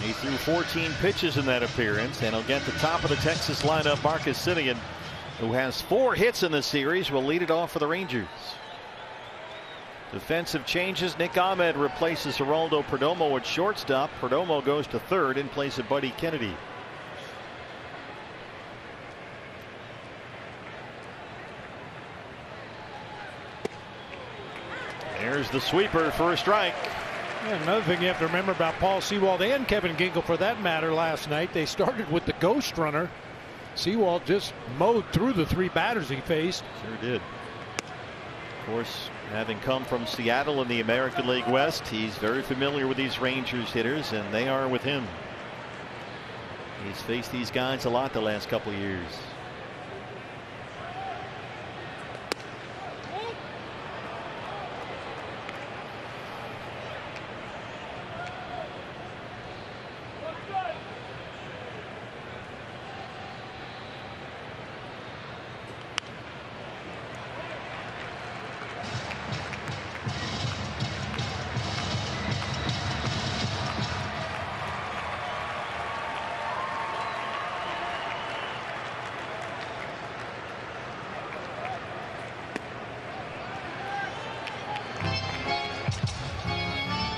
Speaker 1: He threw 14 pitches in that appearance, and he'll get the top of the Texas lineup. Marcus Semien, who has 4 hits in the series, will lead it off for the Rangers. Defensive changes. Nick Ahmed replaces Geraldo Perdomo at shortstop. Perdomo goes to third in place of Buddy Kennedy. There's the sweeper for a strike.
Speaker 2: Yeah, another thing you have to remember about Paul Sewald and Kevin Ginkel, for that matter, last night, they started with the ghost runner. Sewald just mowed through the 3 batters he faced.
Speaker 1: Sure did. Of course, having come from Seattle in the American League West, he's very familiar with these Rangers hitters, and they are with him. He's faced these guys a lot the last couple of years.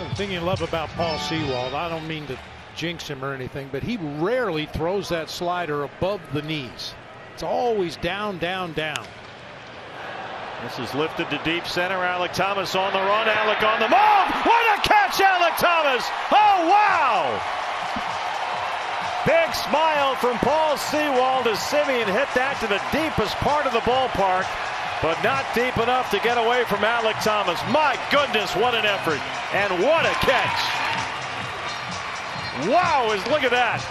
Speaker 2: The thing you love about Paul Sewald, I don't mean to jinx him or anything, but he rarely throws that slider above the knees. It's always down, down, down.
Speaker 1: This is lifted to deep center. Alec Thomas on the run. Alec on the move. What a catch, Alec Thomas! Oh, wow! Big smile from Paul Sewald as Semien hit that to the deepest part of the ballpark, but not deep enough to get away from Alec Thomas. My goodness, what an effort. And what a catch. Wow, look at that.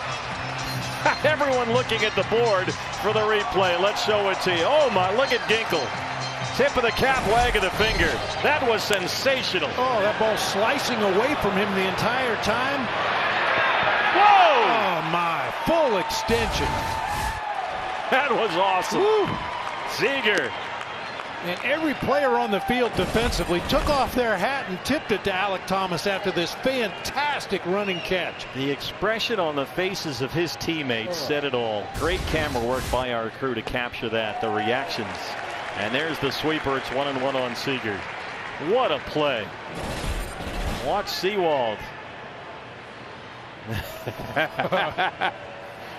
Speaker 1: Everyone looking at the board for the replay. Let's show it to you. Oh my, look at Ginkel. Tip of the cap, wag of the finger. That was sensational.
Speaker 2: Oh, that ball slicing away from him the entire time.
Speaker 1: Whoa!
Speaker 2: Oh my, full extension.
Speaker 1: That was awesome.
Speaker 2: Woo.
Speaker 1: Seager.
Speaker 2: And every player on the field defensively took off their hat and tipped it to Alec Thomas after this fantastic running catch.
Speaker 1: The expression on the faces of his teammates said it all. Great camera work by our crew to capture that, the reactions. And there's the sweeper. It's 1-1 on Seager.
Speaker 10: What a play. Watch Sewald.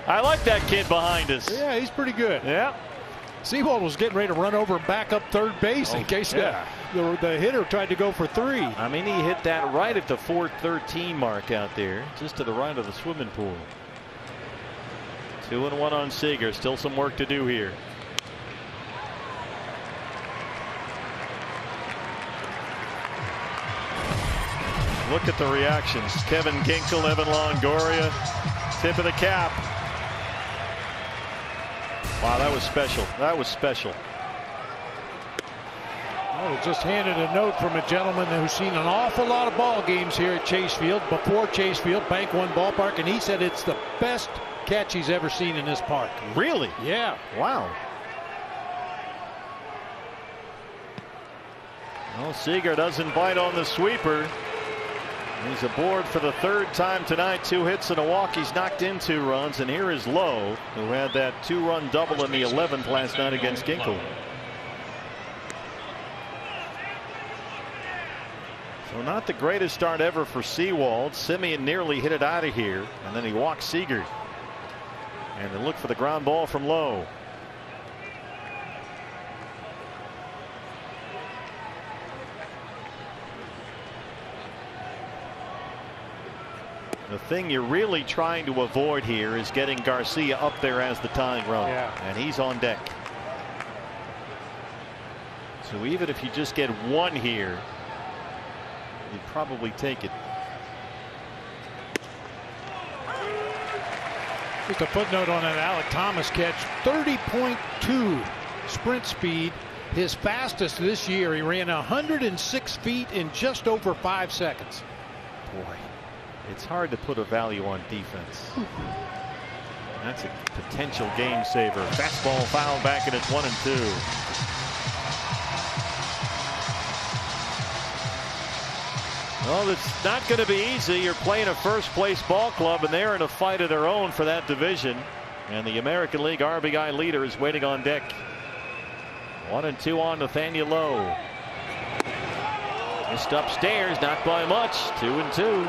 Speaker 10: I like that kid behind us.
Speaker 2: Yeah, he's pretty good.
Speaker 10: Yeah.
Speaker 2: Sewald was getting ready to run over and back up third base in case the hitter tried to go for 3.
Speaker 10: I mean, he hit that right at the 413 mark out there, just to the right of the swimming pool. 2-1 on Seager. Still some work to do here. Look at the reactions. Kevin Ginkel, Evan Longoria, tip of the cap. Wow, that was special. That was special.
Speaker 2: Oh, just handed a note from a gentleman who's seen an awful lot of ball games here at Chase Field. Before Chase Field, Bank One Ballpark, and he said it's the best catch he's ever seen in this park.
Speaker 10: Really?
Speaker 2: Yeah.
Speaker 10: Wow. Well, Seager doesn't bite on the sweeper. He's aboard for the 3rd time tonight. 2 hits and a walk. He's knocked in 2 runs. And here is Lowe, who had that 2-run double in the 11th last night against Ginkel. So not the greatest start ever for Sewald. Semien nearly hit it out of here, and then he walked Seager. And they look for the ground ball from Lowe. The thing you're really trying to avoid here is getting Garcia up there as the tying run. And he's on deck. So even if you just get 1 here, you'd probably take it.
Speaker 2: Just a footnote on that Alec Thomas catch. 30.2 sprint speed. His fastest this year. He ran 106 feet in just over 5 seconds.
Speaker 10: Boy, it's hard to put a value on defense. That's a potential game saver. Fastball foul back, and it's 1-2. Well, it's not going to be easy. You're playing a first place ball club, and they're in a fight of their own for that division. And the American League RBI leader is waiting on deck. 1-2 on Nathaniel Lowe. Missed upstairs, not by much. 2-2.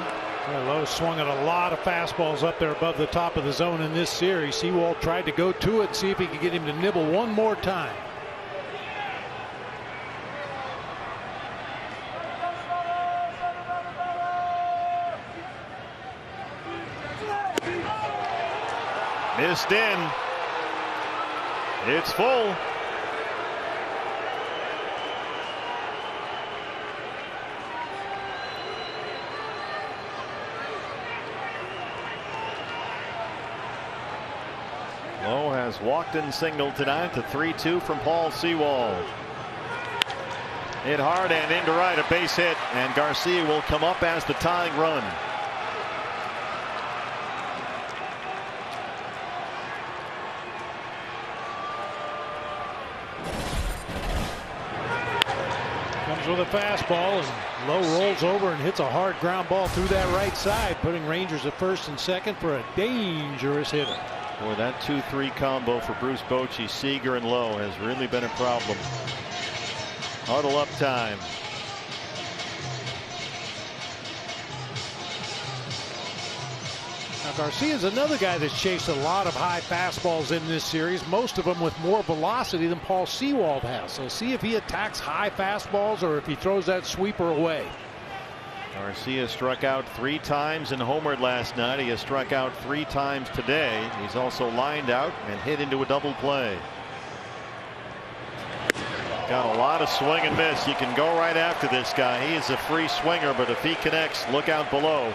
Speaker 2: Well, Lowe swung at a lot of fastballs up there above the top of the zone in this series. Sewald tried to go to it, see if he could get him to nibble one more time.
Speaker 10: Missed in. It's full. Lowe has walked and singled tonight to 3-2 from Paul Sewald. Hit hard and into right, a base hit, and Garcia will come up as the tying run.
Speaker 2: Comes with a fastball, and Lowe rolls over and hits a hard ground ball through that right side, putting Rangers at first and second for a dangerous hitter.
Speaker 10: Boy, that 2-3 combo for Bruce Bochy, Seager, and Lowe has really been a problem. Huddle up time.
Speaker 2: Now, Garcia's another guy that's chased a lot of high fastballs in this series, most of them with more velocity than Paul Sewald has. So see if he attacks high fastballs or if he throws that sweeper away.
Speaker 10: Garcia struck out 3 times and homered last night. He has struck out 3 times today. He's also lined out and hit into a double play. Got a lot of swing and miss. You can go right after this guy. He is a free swinger, but if he connects, look out below.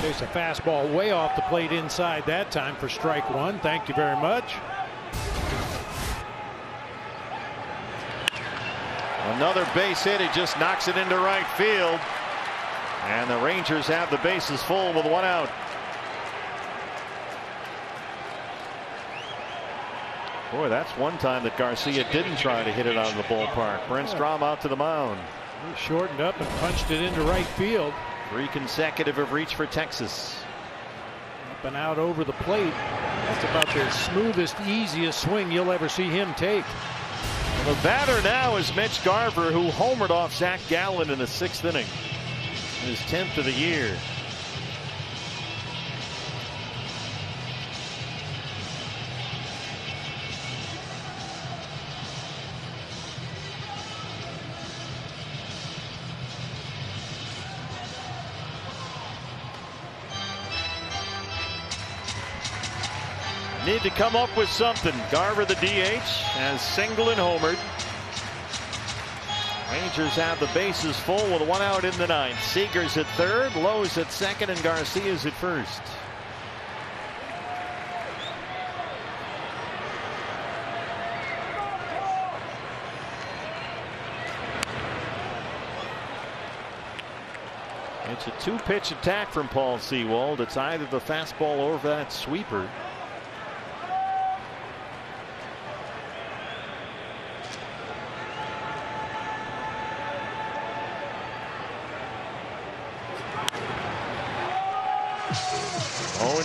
Speaker 2: There's a fastball way off the plate inside that time for strike 1. Thank you very much.
Speaker 10: Another base hit. He just knocks it into right field. And the Rangers have the bases full with 1 out. Boy, that's one time that Garcia didn't try to hit it out of the ballpark. Brent Strom out to the mound.
Speaker 2: He shortened up and punched it into right field.
Speaker 10: 3 consecutive have reached for Texas.
Speaker 2: Up and out over the plate. That's about the smoothest, easiest swing you'll ever see him take.
Speaker 10: The batter now is Mitch Garver, who homered off Zach Gallen in the 6th inning. His 10th of the year. Need to come up with something. Garver, the DH, has singled and homered. Rangers have the bases full with 1 out in the 9th. Seager's at 3rd, Lowe's at 2nd, and Garcia's at 1st. It's a 2-pitch attack from Paul Sewald. It's either the fastball or that sweeper.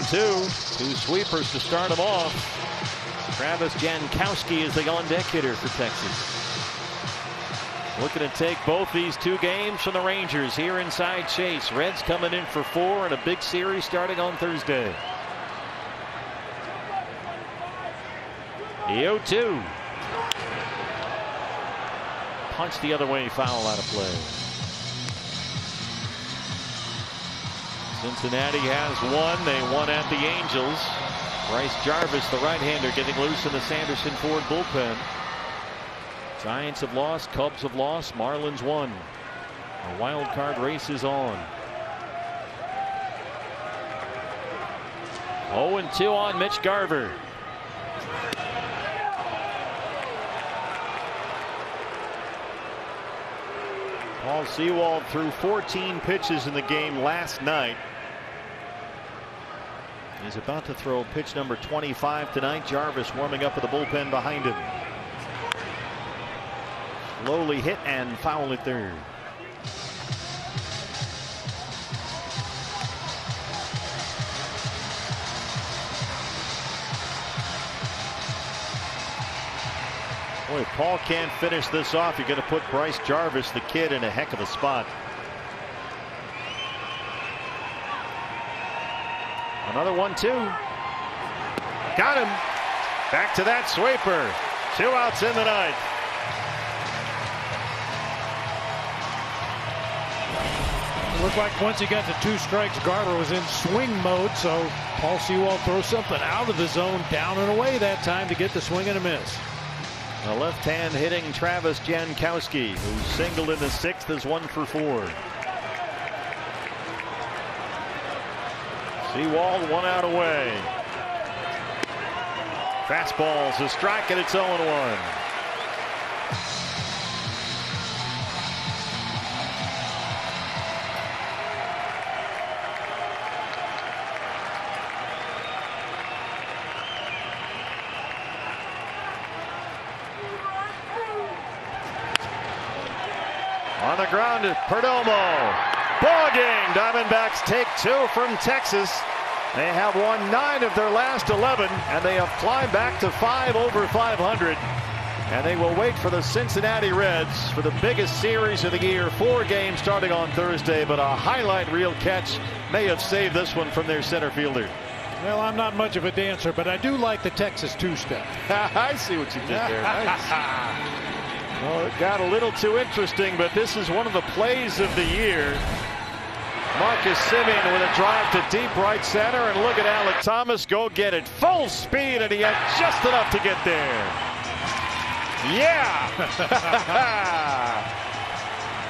Speaker 10: Two sweepers to start him off. Travis Jankowski is the on-deck hitter for Texas. Looking to take both these 2 games from the Rangers here inside Chase. Reds coming in for 4 in a big series starting on Thursday. The 0-2. Punch the other way, foul out of play. Cincinnati has won. They won at the Angels. Bryce Jarvis, the right-hander, getting loose in the Sanderson Ford bullpen. Giants have lost. Cubs have lost. Marlins won. The wild card race is on. 0-2 on Mitch Garver. Paul Sewald threw 14 pitches in the game last night. He's about to throw pitch number 25 tonight. Jarvis warming up with the bullpen behind him. Lowly hit and foul at 3rd. Boy, if Paul can't finish this off, you're going to put Bryce Jarvis, the kid, in a heck of a spot. Another 1-2. Got him. Back to that sweeper. 2 outs in the 9th.
Speaker 2: It looked like once he got to 2 strikes, Garver was in swing mode, so Paul Sewald throws something out of the zone, down and away that time to get the swing and a miss.
Speaker 10: The left-hand hitting Travis Jankowski, who singled in the 6th, is 1 for 4. Sewald 1 out away. Fastball's a strike, and it's 0-1. On the ground is Perdomo. Ball game. Diamondbacks take 2 from Texas. They have won 9 of their last 11, and they have climbed back to 5 over 500. And they will wait for the Cincinnati Reds for the biggest series of the year. 4 games starting on Thursday, but a highlight reel catch may have saved this one from their center fielder.
Speaker 2: Well, I'm not much of a dancer, but I do like the Texas 2-step.
Speaker 10: I see what you did there. Nice. Well, it got a little too interesting, but this is one of the plays of the year. Marcus Semien with a drive to deep right center, and look at Alec Thomas go get it full speed, and he had just enough to get there. Yeah.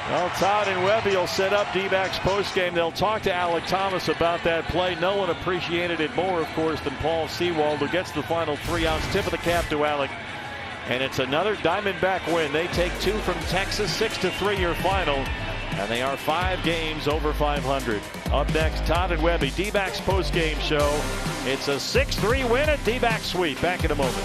Speaker 10: Well, Todd and Webby will set up D-backs postgame. They'll talk to Alec Thomas about that play. No one appreciated it more, of course, than Paul Sewald, who gets the final 3 outs. Tip of the cap to Alec. And it's another Diamondback win. They take 2 from Texas, 6-3 your final. And they are 5 games over 500. Up next, Todd and Webby, D-backs postgame show. It's a 6-3 win at D-back sweep. Back in a moment.